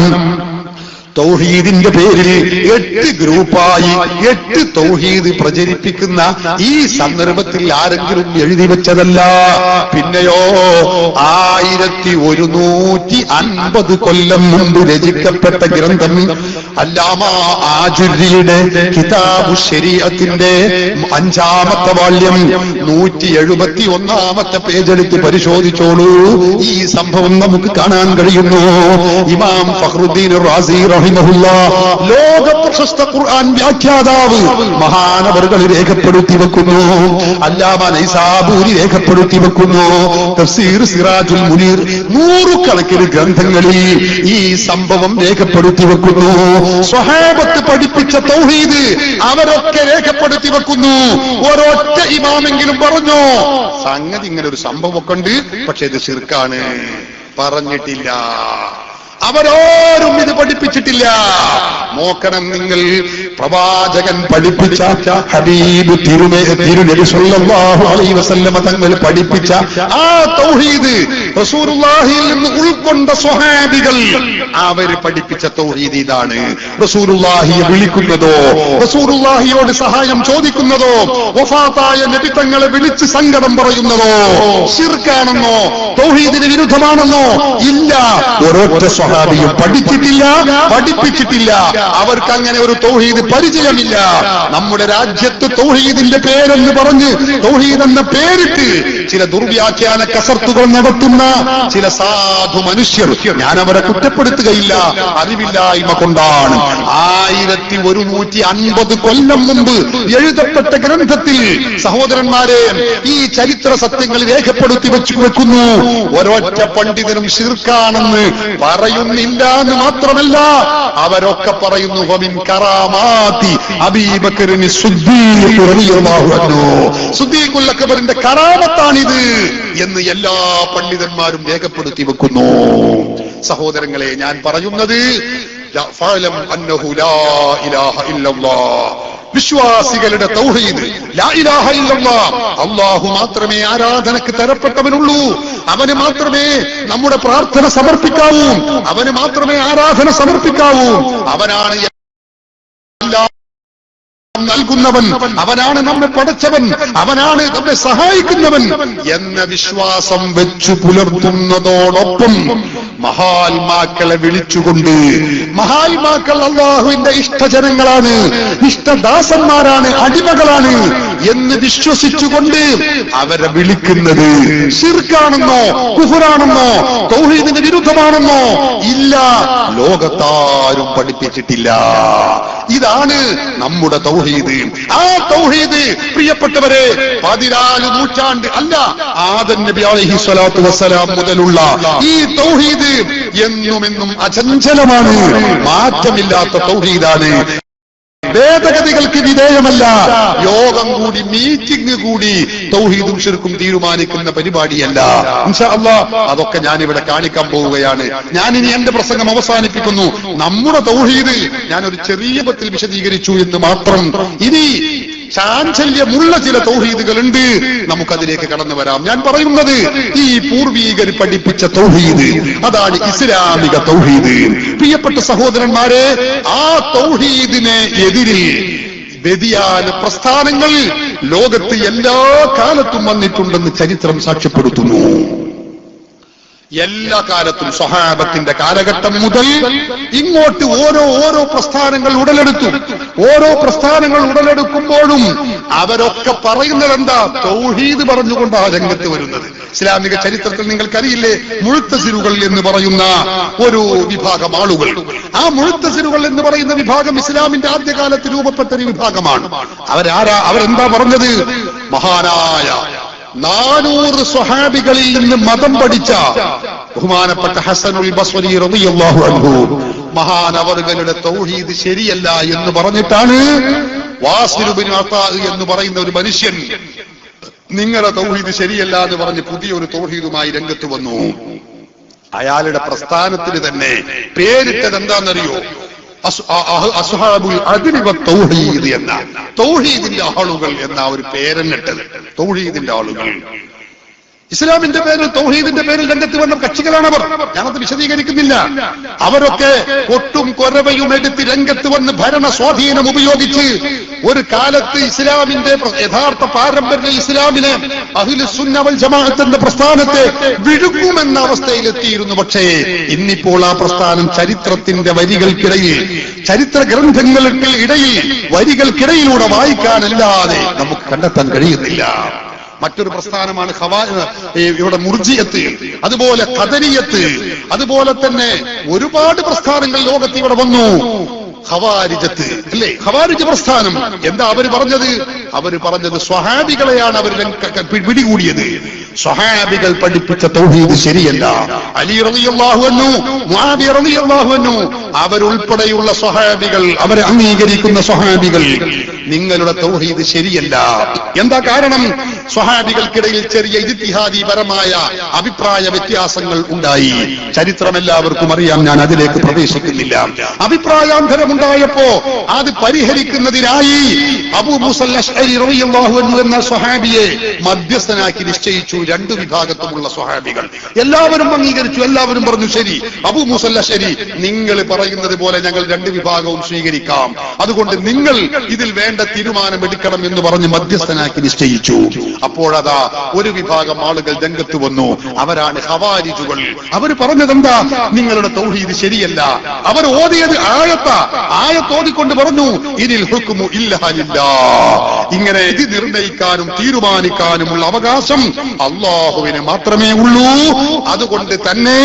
തൗഹീദിന്റെ പേരിൽ 8 ഗ്രൂപ്പായി 8 തൗഹീദ് പ്രചരിപ്പിക്കുന്ന ഈ സന്ദർഭത്തിൽ ആരെങ്കിലും എഴുതി വെച്ചതല്ല. പിന്നെയോ 1150 കൊല്ലം മുമ്പ് രചിക്കപ്പെട്ട ഗ്രന്ഥം അല്ലാമ ആജുരിയുടെ കിതാബു ശരീഅത്തിന്റെ 5-ാമത്തെ വാള്യം 171-ാമത്തെ പേജെടുത്ത് പരിശോധിച്ചോളൂ. ഈ സംഭവം നമുക്ക് കാണാൻ കഴിയുന്നു. ഇമാം ഫഖ്റുദ്ദീൻ റാസി ലോക പ്രശസ്ത ഖുർആൻ വ്യാഖ്യാതാവ് മഹാനവറുകൾ രേഖപ്പെടുത്തി വെക്കുന്നു. അല്ലാമ നൈസാബൂരി രേഖപ്പെടുത്തി വെക്കുന്നു. തഫ്സീർ സിറാജുൽ മുനീർ 100 കണക്കിന് ഗ്രന്ഥങ്ങളിൽ ഈ സംഭവം രേഖപ്പെടുത്തി വെക്കുന്നു. സ്വഹാബത്ത് പഠിപ്പിച്ച തൗഹീദ് അവരൊക്കെ രേഖപ്പെടുത്തി വെക്കുന്നു. ഒരൊറ്റ ഇമാമെങ്കിലും പറഞ്ഞു സംഗതി ഇങ്ങനെ ഒരു സംഭവമൊക്കെ ഉണ്ട്, പക്ഷെ ഇത് ശിർക്കാണ് പറഞ്ഞിട്ടില്ല. അവരോരും ഇത് പഠിപ്പിച്ചിട്ടില്ല. നോക്കണം നിങ്ങൾ, പ്രവാചകൻ പഠിപ്പിച്ച ഹബീബ് തിരുനബി സല്ലല്ലാഹു അലൈഹി വസല്ലമ തങ്ങൾ പഠിപ്പിച്ച ആ തൗഹീദ് റസൂലുള്ളാഹിയിൽ നിന്ന് ഉൾക്കൊണ്ട സ്വഹാബികൾ അവര് പഠിപ്പിച്ച തൗഹീദ് ഇതാണ്. റസൂലുള്ളാഹിയെ വിളിക്കുന്നതോ, റസൂലുള്ളാഹിയോട് സഹായം ചോദിക്കുന്നതോ, വഫാത്തായ നബി തങ്ങളെ വിളിച്ച് സങ്കടം പറയുന്നതോ ശിർക്കാണെന്നോ തൗഹീദിന് വിരുദ്ധമാണെന്നോ ഇല്ല. ഒരൊറ്റ സ്വഹാബിയും പഠിച്ചിട്ടില്ല, പഠിപ്പിച്ചിട്ടില്ല. അവർക്ക് അങ്ങനെ ഒരു തൗഹീദ് പരിചയമില്ല. നമ്മുടെ രാജ്യത്ത് തൗഹീദിന്റെ പേരെന്ന് പറഞ്ഞ് തൗഹീദ് എന്ന പേരിട്ട് ചില ദുർവ്യാഖ്യാന കസർത്തുകൾ നടത്തുന്ന ചില സാധു മനുഷ്യർ, ഞാൻ അവരെ കുറ്റപ്പെടുത്തുകയില്ല, അറിവില്ലായ്മ കൊണ്ടാണ്. 1150 കൊല്ലം മുമ്പ് എഴുതപ്പെട്ട ഗ്രന്ഥത്തിൽ സഹോദരന്മാരെ ഈ ചരിത്ര സത്യങ്ങൾ രേഖപ്പെടുത്തി വെക്കുന്നു. ഒരൊറ്റ പണ്ഡിതനും ശിർക്കാണെന്ന് പറയുന്നില്ല എന്ന് മാത്രമല്ല, അവരൊക്കെ പറയുന്നു വമിൻ കറാമാതി അബീ ബക്കറിൻ സിദ്ദീഖ് റളിയല്ലാഹു അൻഹു, സിദ്ദീഖുൽ അക്ബറിന്റെ കറാമത്താണിത് എന്ന് എല്ലാ പണ്ഡിതന്മാരും രേഖപ്പെടുത്തി വെക്കുന്നു. സഹോദരങ്ങളെ, ഞാൻ പറയുന്നത് ഫഅലം അന്നഹു ലാ ഇലാഹ ഇല്ലല്ലാഹ്, വിശ്വാസികളുടെ തൗഹീദ് ലാ ഇലാഹ ഇല്ലല്ലാഹ്, അല്ലാഹു മാത്രമേ ആരാധനക്ക് തരപ്പെട്ടവനുള്ളൂ, അവന് മാത്രമേ നമ്മുടെ പ്രാർത്ഥന സമർപ്പിക്കാവൂ, അവന് മാത്രമേ ആരാധന സമർപ്പിക്കാവൂ, അവനാണ് നൽകുന്നവൻ, അവനാണ് നമ്മെ പടച്ചവൻ, അവനാണ് നമ്മെ സഹായിക്കുന്നവൻ എന്ന വിശ്വാസം വെച്ചു പുലർത്തുന്നതോടൊപ്പം മഹാത്മാക്കളെ വിളിച്ചുകൊണ്ട്, മഹാത്മാക്കൾ അല്ലാഹുവിന്റെ ഇഷ്ടജനങ്ങളാണ്, ഇഷ്ടദാസന്മാരാണ്, അടിമകളാണ് എന്ന് വിശ്വസിച്ചുകൊണ്ട് അവരെ വിളിക്കുന്നത് ശിർക്കാണെന്നോ കുഫ്റാണെന്നോ തൗഹീദിന് വിരുദ്ധമാണെന്നോ ഇല്ല, ലോകത്താരും പഠിപ്പിച്ചിട്ടില്ല. ഇതാണ് നമ്മുടെ തൗഹീദ്. ആ തൗഹീദ് പ്രിയപ്പെട്ടവരെ 14 നൂറ്റാണ്ട് അല്ല, ആദം നബി അലൈഹി സ്വലാത്തു വസ്സലാം മുതലുള്ള ഈ തൗഹീദ് എന്നുമെന്നും അചഞ്ചലമാണ്, മാറ്റമില്ലാത്ത തൗഹീദാണ്. ഭേദഗതികൾക്ക് വിധേയമല്ല. യോഗം കൂടി, മീറ്റിംഗ് കൂടി തൗഹീദും ശിർക്കും തീരുമാനിക്കുന്ന പരിപാടിയല്ല. ഇൻഷാ അല്ലാഹ് അതൊക്കെ ഞാനിവിടെ കാണിക്കാൻ പോവുകയാണ്. ഞാനിനി എന്റെ പ്രസംഗം അവസാനിപ്പിക്കുന്നു. നമ്മുടെ തൗഹീദ് ഞാനൊരു ചെറിയ പത്തിൽ വിശദീകരിച്ചു എന്ന് മാത്രം. ഇനി ചാഞ്ചല്യമുള്ള ചില തൗഹീദുകളുണ്ട്, നമുക്കതിലേക്ക് കടന്നു വരാം. ഞാൻ പറയുന്നത് ഈ പൂർവീകർ പഠിപ്പിച്ച തൗഹീദ്, അതാണ് ഇസ്ലാമിക തൗഹീദ്. പ്രിയപ്പെട്ട സഹോദരന്മാരെ, ആ തൗഹീദിനെ എതിരിൽ വ്യതിയാന പ്രസ്ഥാനങ്ങൾ ലോകത്ത് എല്ലാ കാലത്തും വന്നിട്ടുണ്ടെന്ന് ചരിത്രം സാക്ഷ്യപ്പെടുത്തുന്നു. എല്ലാ കാലത്തും സ്വഹാബത്തിന്റെ കാലഘട്ടം മുതൽ ഇങ്ങോട്ട് ഓരോ പ്രസ്ഥാനങ്ങൾ ഉടലെടുത്തു. ഓരോ പ്രസ്ഥാനങ്ങൾ ഉടലെടുക്കുമ്പോഴും അവരൊക്കെ പറയുന്നത് എന്താ? തൗഹീദ് പറഞ്ഞുകൊണ്ടാണ് രംഗത്ത് വരുന്നത്. ഇസ്ലാമിക ചരിത്രത്തിൽ നിങ്ങൾക്കറിയില്ലേ, മുഅ്തസിലുകൾ എന്ന് പറയുന്ന ഒരു വിഭാഗം ആളുകൾ. ആ മുഅ്തസിലുകൾ എന്ന് പറയുന്ന വിഭാഗം ഇസ്ലാമിന്റെ ആദ്യകാലത്ത് രൂപപ്പെട്ട ഒരു വിഭാഗമാണ്. അവരെന്താ പറഞ്ഞത്? മഹാനായ 400 സ്വഹാബികളിൽ നിന്ന് മതം പഠിച്ച ബഹുമാനപ്പെട്ട ഹസനുൽ ബസ്രി റളിയല്ലാഹു അൻഹു മഹാനവറുകളുടെ തൗഹീദ് ശരിയല്ല എന്ന് പറഞ്ഞിട്ടാണ് വാസിൽ ഇബ്നു അത്താ എന്ന് പറയുന്ന ഒരു മനുഷ്യൻ നിങ്ങളുടെ തൗഹീദ് ശരിയല്ല എന്ന് പറഞ്ഞ് പുതിയൊരു തൗഹീദുമായി രംഗത്ത് വന്നു. അയാളുടെ പ്രസ്ഥാനത്തിന് തന്നെ പേരിട്ടത് എന്താണെന്നറിയോ? അസ്ഹാബുൽ അദ്ലി വത്തൗഹീദ് എന്ന, തൗഹീദിന്റെ ആളുകൾ എന്ന ഒരു പേരെന്നിട്ടത്. തൗഹീദിന്റെ ആളുകൾ ഇസ്ലാമിന്റെ പേരിൽ, തൗഹീദിന്റെ പേരിൽ രംഗത്ത് വന്ന കക്ഷികളാണവർ. ഞാനത് വിശദീകരിക്കുന്നില്ല. അവരൊക്കെ കൊട്ടും കൊരവയും എടുത്ത് രംഗത്ത് വന്ന് ഭരണ സ്വാധീനം ഉപയോഗിച്ച് ഒരു കാലത്ത് ഇസ്ലാമിന്റെ യഥാർത്ഥ പാരമ്പര്യ ഇസ്ലാമിനെ, അഹ്ലുസുന്ന വൽ ജമാഅത്തിന്റെ പ്രസ്ഥാനത്തെ വിഴുങ്ങുമെന്ന അവസ്ഥയിലെത്തിയിരുന്നു. പക്ഷേ ഇന്നിപ്പോൾ ആ പ്രസ്ഥാനം ചരിത്രത്തിന്റെ വരികൾക്കിടയിൽ, ചരിത്ര ഗ്രന്ഥങ്ങൾക്ക് ഇടയിൽ, വരികൾക്കിടയിലൂടെ വായിക്കാനല്ലാതെ നമുക്ക് കണ്ടെത്താൻ കഴിയുന്നില്ല. മറ്റൊരു പ്രസ്ഥാനമാണ് ഇവിടെ മുർജിയത്ത്, അതുപോലെ ഖദരിയത്ത്, അതുപോലെ തന്നെ ഒരുപാട് പ്രസ്ഥാനങ്ങൾ ലോകത്ത് ഇവിടെ വന്നു. ഖവാരിജത്ത് അല്ലേ, ഖവാരിജ് പ്രസ്ഥാനം. എന്താ അവര് പറഞ്ഞത്? അവര് പറഞ്ഞത് സ്വഹാബികളെയാണ് അവർ പിടികൂടിയത്. സ്വഹാബികൾ പഠിപ്പിച്ച തൗഹീദ് ശരിയല്ല. അലി റളിയല്ലാഹു അൻഹു, മുആവിയ റളിയല്ലാഹു അൻഹു, അവരുൾപ്പെടെയുള്ള സ്വഹാബികൾ, അവരെ അംഗീകരിക്കുന്ന സ്വഹാബികൾ, നിങ്ങളുടെ തൗഹീദ് ശരിയല്ല. എന്താ കാരണം? സ്വഹാബികൾക്കിടയിൽ ചെറിയ ഇജ്തിഹാദീപരമായ അഭിപ്രായ വ്യത്യാസങ്ങൾ ഉണ്ടായി. ചരിത്രം എല്ലാവർക്കും അറിയാം, ഞാൻ അതിലേക്ക് പ്രവേശിക്കുന്നില്ല. അഭിപ്രായാന്തരം ഉണ്ടായപ്പോ അത് പരിഹരിക്കുന്നതിനായി അബൂ മൂസ അശ്അരി റളിയല്ലാഹു അൻഹു എന്ന സ്വഹാബിയെ മധ്യസ്ഥനാക്കി നിശ്ചയിച്ചു. രണ്ടു വിഭാഗത്തുമുള്ള സ്വഹാബികൾ എല്ലാവരും അംഗീകരിച്ചു. എല്ലാവരും പറഞ്ഞു ശരി, അബൂ മൂസ അശ്അരി, നിങ്ങൾ പറയുന്നത് പോലെ ഞങ്ങൾ രണ്ട് വിഭാഗവും സ്വീകരിക്കാം, അതുകൊണ്ട് നിങ്ങൾ ഇതിൽ വേണ്ട തീരുമാനമെടുക്കണം എന്ന് പറഞ്ഞ് മധ്യസ്ഥനാക്കി നിശ്ചയിച്ചു. അപ്പോഴതാ ഒരു വിഭാഗം ആളുകൾ രംഗത്ത് വന്നു. അവരാണ് ഖവാരിജുകൾ. അവർ പറഞ്ഞതെന്താ? നിങ്ങളുടെ തൗഹീദ് ശരിയല്ല. അവർ ഓതിയത് ആയത്തോതിക്കൊണ്ട് പറഞ്ഞു ഇനിൽ ഹുക്മു ഇല്ലാ ലില്ലാഹ്. ഇങ്ങനെ ഇത് നിർണയിക്കാനും തീരുമാനിക്കാനുമുള്ള അവകാശം അല്ലാഹുവിന് മാത്രമേ ഉള്ളൂ. അതുകൊണ്ട് തന്നെ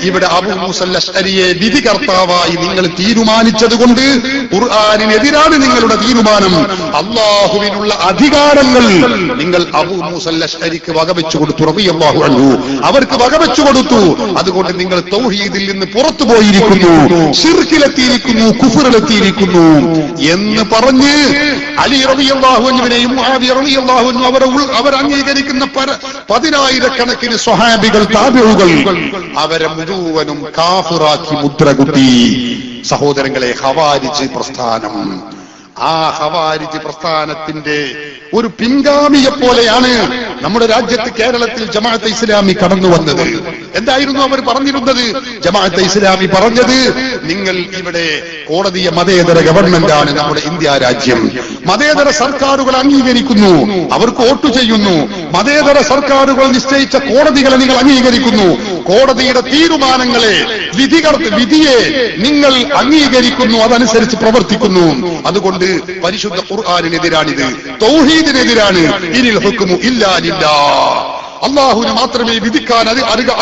ഇവിടെ അബൂ മൂസ അശ്അരിയെ വിധികർത്താവായി നിങ്ങൾ തീരുമാനിച്ചത് കൊണ്ട് ഖുർആനിനെതിരാണ് നിങ്ങളുടെ തീരുമാനം. അല്ലാഹുവിനുള്ള അധികാരങ്ങൾ നിങ്ങൾ അബൂ മൂസ അശ്അരിക്ക് വകവെച്ചു കൊടുത്തു റളിയല്ലാഹു അൻഹു. അവർക്ക് വകവെച്ചു കൊടുത്തു. അതുകൊണ്ട് നിങ്ങൾ തൗഹീദിൽ നിന്ന് പുറത്തു പോയിരിക്കുന്നു, ശിർക്കിലെത്തിയിരിക്കുന്നു, കുഫറിലെത്തിയിരിക്കുന്നു എന്ന് പറഞ്ഞ് അലി റളിയല്ലാഹു അൻഹുവിനെയും മുആവിയ റളിയല്ലാഹു അൻഹു അവർ അംഗീകരിക്കുന്ന 10,000 സ്വഹാബികൾ, താബിഉകൾ, അവരെ മുഴുവനും കാഫിറാക്കി മുദ്രകുത്തി. സഹോദരങ്ങളെ, ഖവാരിജ് പ്രസ്ഥാനം, ആ ഖവാരിജ് പ്രസ്ഥാനത്തിന്റെ ഒരു പിൻഗാമിയെ പോലെയാണ് നമ്മുടെ രാജ്യത്ത്, കേരളത്തിൽ ജമാഅത്തെ ഇസ്ലാമി കടന്നു വന്നത്. എന്തായിരുന്നു അവർ പറഞ്ഞിരുന്നത്? ജമാഅത്തെ ഇസ്ലാമി പറഞ്ഞത് നിങ്ങൾ ഇവിടെ കോടതിയെ മതേതര ഗവൺമെന്റാണ് നമ്മുടെ ഇന്ത്യ രാജ്യം. മതേതര സർക്കാരുകൾ അംഗീകരിക്കുന്നു, അവർക്ക് വോട്ട് ചെയ്യുന്നു. മതേതര സർക്കാരുകൾ നിശ്ചയിച്ച കോടതികളെ നിങ്ങൾ അംഗീകരിക്കുന്നു. കോടതിയുടെ തീരുമാനങ്ങളെ, വിധിയെ നിങ്ങൾ അംഗീകരിക്കുന്നു, അതനുസരിച്ച് പ്രവർത്തിക്കുന്നു. അതുകൊണ്ട് പരിശുദ്ധ ഖുർആനിനെതിരാണിത്, തൗഹീദിനെതിരാണ്. ഇനിൽ ഹുക്മു ഇല്ലാ ലില്ലാഹ്. അള്ളാഹുവിന് മാത്രമേ വിധിക്കാൻ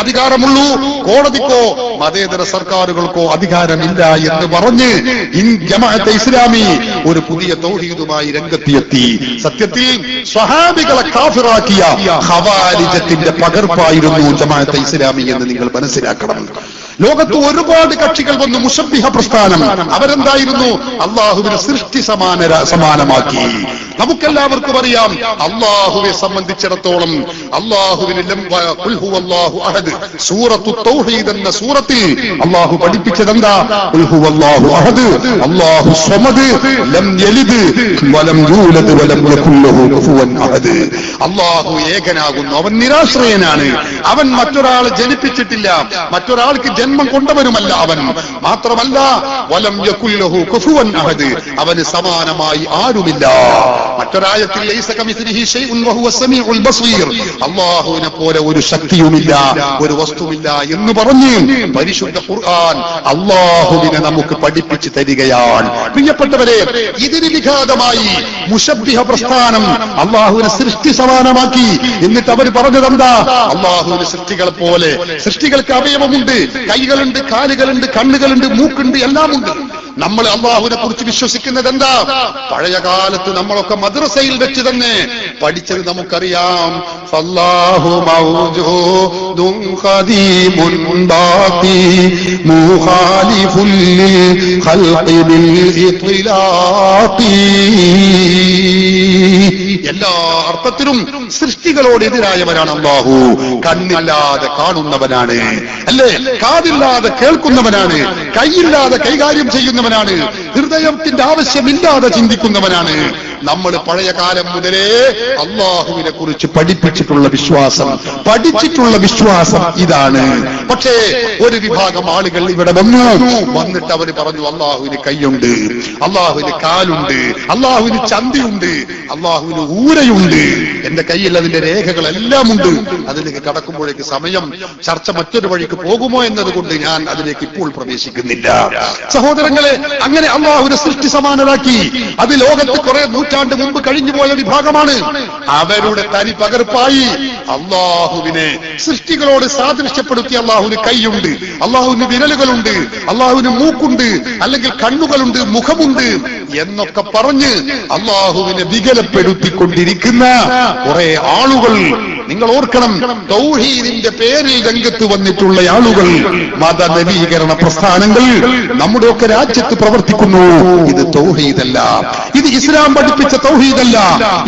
അധികാരമുള്ളൂ, കോടതിക്കോ മതേതര സർക്കാരുകൾക്കോ അധികാരമില്ല എന്ന് പറഞ്ഞ് ജമാഅത്തെ ഇസ്ലാമി ഒരു പുതിയ തൗഹീദുമായി രംഗത്തെത്തി. സത്യത്തിൽ സ്വഹാബികളെ കാഫിറാക്കിയ ഖവാരിജത്തിന്റെ പകർപ്പായിരുന്നു ജമാഅത്തെ ഇസ്ലാമി എന്ന് നിങ്ങൾ മനസ്സിലാക്കണം. ലോകത്ത് ഒരുപാട് കക്ഷികൾ വന്നു, മുശബ്ബിഹ പ്രസ്ഥാനം. അവരെന്തായിരുന്നു? അള്ളാഹുവിനെ സൃഷ്ടി സമാനമാക്കി. നമുക്കെല്ലാവർക്കും അറിയാം, അള്ളാഹുവെ സംബന്ധിച്ചിടത്തോളം അള്ളാഹുവിന് ഖുൽ ഹുവല്ലാഹു അഹദ്, സൂറത്തു തൗഹീദ് എന്ന സൂറത്തിൽ അള്ളാഹു പഠിപ്പിച്ചതെന്താ? ഖുൽ ഹുവല്ലാഹു അഹദ്, അല്ലാഹു സ്വമദ്, ലം യലിദ് വലം യൂലദ് വലം യകുൽ ലഹു കുഫുവൻ അഹദ്. അള്ളാഹു ഏകനാകുന്നു, അവൻ നിരാശ്രയനാണ്, അവൻ മറ്റൊരാളെ ജനിപ്പിച്ചിട്ടില്ല, മറ്റൊരാൾക്ക് ജന്മം കൊണ്ടവനുമല്ല അവൻ. മാത്രമല്ല വലം യകുൽ ലഹു കുഫുവൻ അഹദ്, അവന് സമാനമായി ആരുമില്ല. മറ്റൊരായത്തിൽ ലൈസ കമിസ്ലിഹി ശൈഉൻ വഹുവ സമീഉൽ ബസീർ, അല്ലാഹുവിനെ പോലെ ഒരു ശക്തിയുമില്ല, ഒരു വസ്തുവില്ല എന്ന് പറഞ്ഞ് പരിശുദ്ധ ഖുർആൻ അല്ലാഹുവിനെ നമുക്ക് പഠിപ്പിച്ചു തരികയാണ്. പ്രിയപ്പെട്ടവരെ, ഇതിന് വിഘാതമായി മുശബ്ബിഹ പ്രസ്ഥാനം അല്ലാഹുവിനെ സൃഷ്ടി സമാനമാക്കി. എന്നിട്ട് അവർ പറഞ്ഞതെന്താ? അല്ലാഹുവിന് സൃഷ്ടികളെ പോലെ, സൃഷ്ടികൾക്ക് അവയവമുണ്ട്, കൈകളുണ്ട്, കാലുകളുണ്ട്, കണ്ണുകളുണ്ട്, മൂക്കുണ്ട്, എല്ലാമുണ്ട്. നമ്മൾ അല്ലാഹുവിനെ കുറിച്ച് വിശ്വസിക്കുന്നത് എന്താ? പഴയ കാലത്ത് നമ്മളൊക്കെ മദ്രസയിൽ വെച്ച് തന്നെ പഠിച്ചത് നമുക്കറിയാം. ഫല്ലാഹു മൗജൂദുൻ ഖദീമുൻ ബാഖി മുഖാലിഫുൽ ഖൽഖി ബിൽ ഇത്ലാഖി. എല്ലാ അർത്ഥത്തിലും സൃഷ്ടികളോട് എതിരായവനാണ് അല്ലാഹു. കണ്ണില്ലാതെ കാണുന്നവനാണ്, അല്ലേ? കാതില്ലാതെ കേൾക്കുന്നവനാണ്, കൈയില്ലാതെ കൈകാര്യം ചെയ്യുന്നവനാണ്, ഹൃദയത്തിന്റെ ആവശ്യമില്ലാതെ ചിന്തിക്കുന്നവനാണ്. നമ്മൾ പഴയ കാലം മുതലേ അള്ളാഹുവിനെ കുറിച്ച് പഠിപ്പിച്ചിട്ടുള്ള വിശ്വാസം, പഠിച്ചിട്ടുള്ള വിശ്വാസം ഇതാണ്. പക്ഷേ ഒരു വിഭാഗം ആളുകൾ ഇവിടെ വന്നിട്ട് അവർ പറഞ്ഞു അള്ളാഹുവിന് കൈയുണ്ട്, അള്ളാഹുവിന് കാലുണ്ട്, അള്ളാഹുവിന് ചന്തിയുണ്ട്, അള്ളാഹുവിന് ഊരയുണ്ട്. എന്റെ കയ്യിൽ അതിന്റെ രേഖകളെല്ലാം ഉണ്ട്. അതിലേക്ക് കടക്കുമ്പോഴേക്ക് സമയം, ചർച്ച മറ്റൊരു വഴിക്ക് പോകുമോ എന്നതുകൊണ്ട് ഞാൻ അതിലേക്ക് ഇപ്പോൾ പ്രവേശിക്കുന്നില്ല. സഹോദരങ്ങളെ, അങ്ങനെ അള്ളാഹുവിനെ സൃഷ്ടി സമാനരാക്കി. അത് ലോകത്ത് കുറെ നൂറ്റാണ്ട് മുമ്പ് കഴിഞ്ഞുപോയ വിഭാഗമാണ്. അവരുടെ തനി പകർപ്പായി അള്ളാഹുവിനെ സൃഷ്ടികളോട് സാദൃശ്യപ്പെടുത്തി. അള്ളാഹുവിന് കൈയുണ്ട്, അള്ളാഹുവിന് വിരലുകളുണ്ട്, അള്ളാഹുവിന് മൂക്കുണ്ട്, അല്ലെങ്കിൽ കണ്ണുകളുണ്ട്, മുഖമുണ്ട് എന്നൊക്കെ പറഞ്ഞ് അള്ളാഹുവിനെ വികലപ്പെടുത്തിക്കൊണ്ടിരിക്കുന്ന കുറെ ആളുകൾ. നിങ്ങൾ ഓർക്കണം, തൗഹീദിന്റെ പേരിൽ രംഗത്ത് വന്നിട്ടുള്ള ആളുകൾ, മതനവീകരണ പ്രസ്ഥാനങ്ങൾ നമ്മുടെയൊക്കെ രാജ്യത്ത് പ്രവർത്തിക്കുന്നു. ഇത് തൗഹീദല്ല, ഇത് ഇസ്ലാം പഠിപ്പിച്ച തൗഹീദല്ല,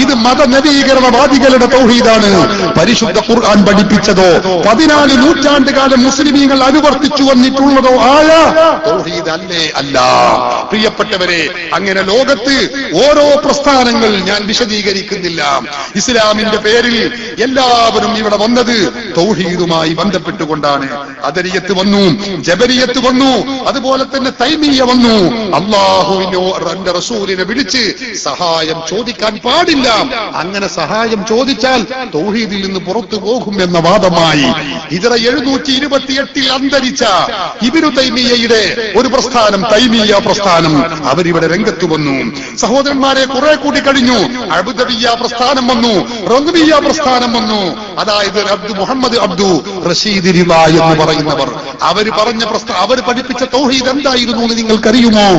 ഇത് മതനവീകരണവാദികളുടെ തൗഹീദാണ്. പരിശുദ്ധ ഖുർആൻ പഠിപ്പിച്ചതോ 14 നൂറ്റാണ്ട് കാലം മുസ്ലിമീങ്ങൾ അനുവർത്തിച്ചു വന്നിട്ടുള്ളതോ ആയ തൗഹീദ് അല്ലേ? അല്ല. പ്രിയപ്പെട്ടവരെ, അങ്ങനെ ലോകത്ത് ഓരോ പ്രസ്ഥാനങ്ങൾ ഞാൻ വിശദീകരിക്കുന്നില്ല. ഇസ്ലാമിന്റെ പേരിൽ എല്ലാവരും ഇവിടെ വന്നത് തൗഹീദുമായി ബന്ധപ്പെട്ടുകൊണ്ടാണ്. ഖദരിയത്ത് വന്നു, ജബരിയത്ത് വന്നു, അതുപോലെ തന്നെ തൈമിയ്യ വന്നു. അല്ലാഹുവിന്റെ റസൂലിനെ വിളിച്ച് സഹായം ചോദിക്കാൻ പാടില്ല, അങ്ങനെ സഹായം ചോദിച്ചാൽ തൗഹീദിൽ നിന്ന് പുറത്തു പോകും എന്ന വാദമായി ഹിജ്റ 728 അന്തരിച്ച ഇബ്നു തൈമിയ്യയുടെ ഒരു പ്രസ്ഥാനം, തൈമിയ്യ പ്രസ്ഥാനം, അവരിവിടെ രംഗത്ത് വന്നു. സഹോദരന്മാരെ, കുറെ കൂടി കഴിഞ്ഞു. അബ്ദവിയ്യ പ്രസ്ഥാനം വന്നു, റഗ്മിയ്യ പ്രസ്ഥാനം വന്നു. അതായത് മുഹമ്മദ് അബ്ദു റഷീദ് റിള എന്ന് പറയുന്നവർ, അവർ പഠിപ്പിച്ച തൗഹീദ് എന്തായിരുന്നു എന്ന് നിങ്ങൾക്കറിയുമോ?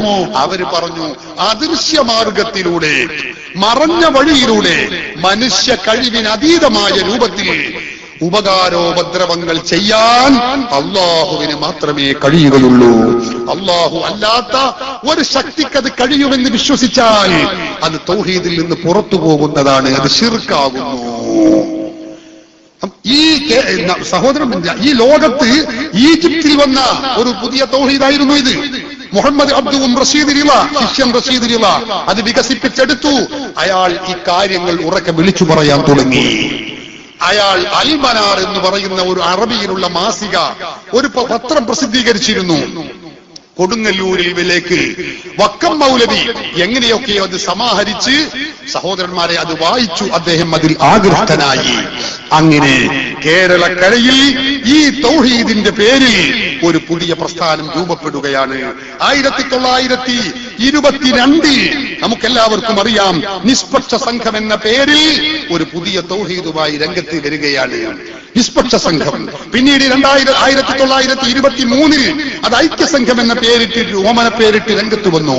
അവർ പറഞ്ഞു, അദൃശ്യ മാർഗത്തിലൂടെ, മറഞ്ഞ വഴിയിലൂടെ, മനുഷ്യ കഴിവിന് അതീതമായ രൂപത്തിൽ ഉപകാരോപദ്രവങ്ങൾ ചെയ്യാൻ അള്ളാഹുവിന് മാത്രമേ കഴിയുകയുള്ളൂ. അള്ളാഹു അല്ലാത്ത ഒരു ശക്തിക്കത് കഴിയുമെന്ന് വിശ്വസിച്ചാൽ അത് തൗഹീദിൽ നിന്ന് പുറത്തു പോകുന്നതാണ്, അത് ശിർക്കാകുന്നു. ഈ സഹോദരൻ, ഈ ലോകത്ത് ഈജിപ്തിൽ വന്ന ഒരു പുതിയ തൗഹീദായിരുന്നു ഇത്. മുഹമ്മദ് അബ്ദുവും റഷീദ് റിള, ശിഷ്യൻ റഷീദ് റിള അത് വികസിപ്പിച്ചെടുത്തു. അയാൾ ഈ കാര്യങ്ങൾ ഉറക്കെ വിളിച്ചു പറയാൻ തുടങ്ങി. അയാൾ അൽമനാർ എന്ന് പറയുന്ന ഒരു അറബിയിലുള്ള മാസിക, ഒരു പത്രം പ്രസിദ്ധീകരിച്ചിരുന്നു. കൊടുങ്ങല്ലൂരിലേക്ക് വക്കം മൗലവി എങ്ങനെയൊക്കെയോ അത് സമാഹരിച്ച് സഹോദരന്മാരെ അത് വായിച്ചു. അദ്ദേഹം അതിൽ ആകൃഷ്ടനായി. അങ്ങനെ കേരളക്കരയിൽ ഈ തൗഹീദിന്റെ പേരിൽ ഒരു പുതിയ പ്രസ്ഥാനം രൂപപ്പെടുകയാണ്. 1922 നമുക്കെല്ലാവർക്കും അറിയാം, നിഷ്പക്ഷ സംഘം എന്ന പേരിൽ ഒരു പുതിയ തൗഹീദുമായി രംഗത്ത് വരികയാണ്. നിഷ്പക്ഷ സംഘം. പിന്നീട് 1923 അത് ഐക്യസംഘം എന്ന പേരിട്ട് ഓമന പേരിട്ട് രംഗത്ത് വന്നു.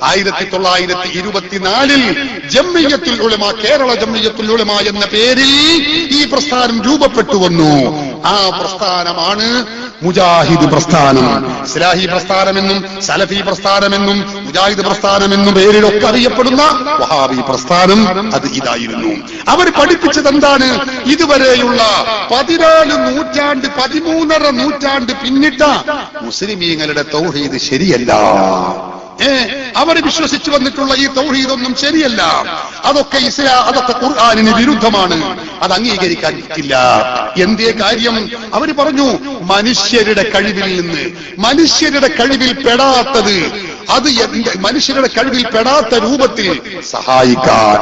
1924 ജംഇയ്യത്തുൽ ഉലമ, കേരള ജംഇയ്യത്തുൽ ഉലമ എന്ന പേരിൽ ഈ പ്രസ്ഥാനം രൂപപ്പെട്ടു വന്നു. ആ പ്രസ്ഥാനമാണ് മുജാഹിദ് പ്രസ്ഥാനം. ഇസ്ലാഹി പ്രസ്ഥാനമെന്നും സലഫി പ്രസ്ഥാനമെന്നും മുജാഹിദ് പ്രസ്ഥാനമെന്നും പേരിലൊക്കെ അറിയപ്പെടുന്ന വഹാബി പ്രസ്ഥാനം അത് ഇതായിരുന്നു. അവർ പഠിപ്പിച്ചത് എന്താണ്? ഇതുവരെയുള്ള 14 നൂറ്റാണ്ട് 13.5 നൂറ്റാണ്ട് പിന്നിട്ട മുസ്ലിമീങ്ങളുടെ തൗഹീദ് ശരിയല്ല. അവർ വിശ്വസിച്ചു വന്നിട്ടുള്ള ഈ തൗഹീദൊന്നും ശരിയല്ല. അതൊക്കെ അതൊക്കെ ഖുർആനിന് വിരുദ്ധമാണ്. അത് അംഗീകരിക്കാൻ പറ്റില്ല. എന്തേ കാര്യം? അവർ പറഞ്ഞു, മനുഷ്യരുടെ കഴിവിൽ നിന്ന്, മനുഷ്യരുടെ കഴിവിൽ പെടാത്തത്, അത് മനുഷ്യരുടെ കഴിവിൽ പെടാത്ത രൂപത്തിൽ സഹായിക്കാൻ,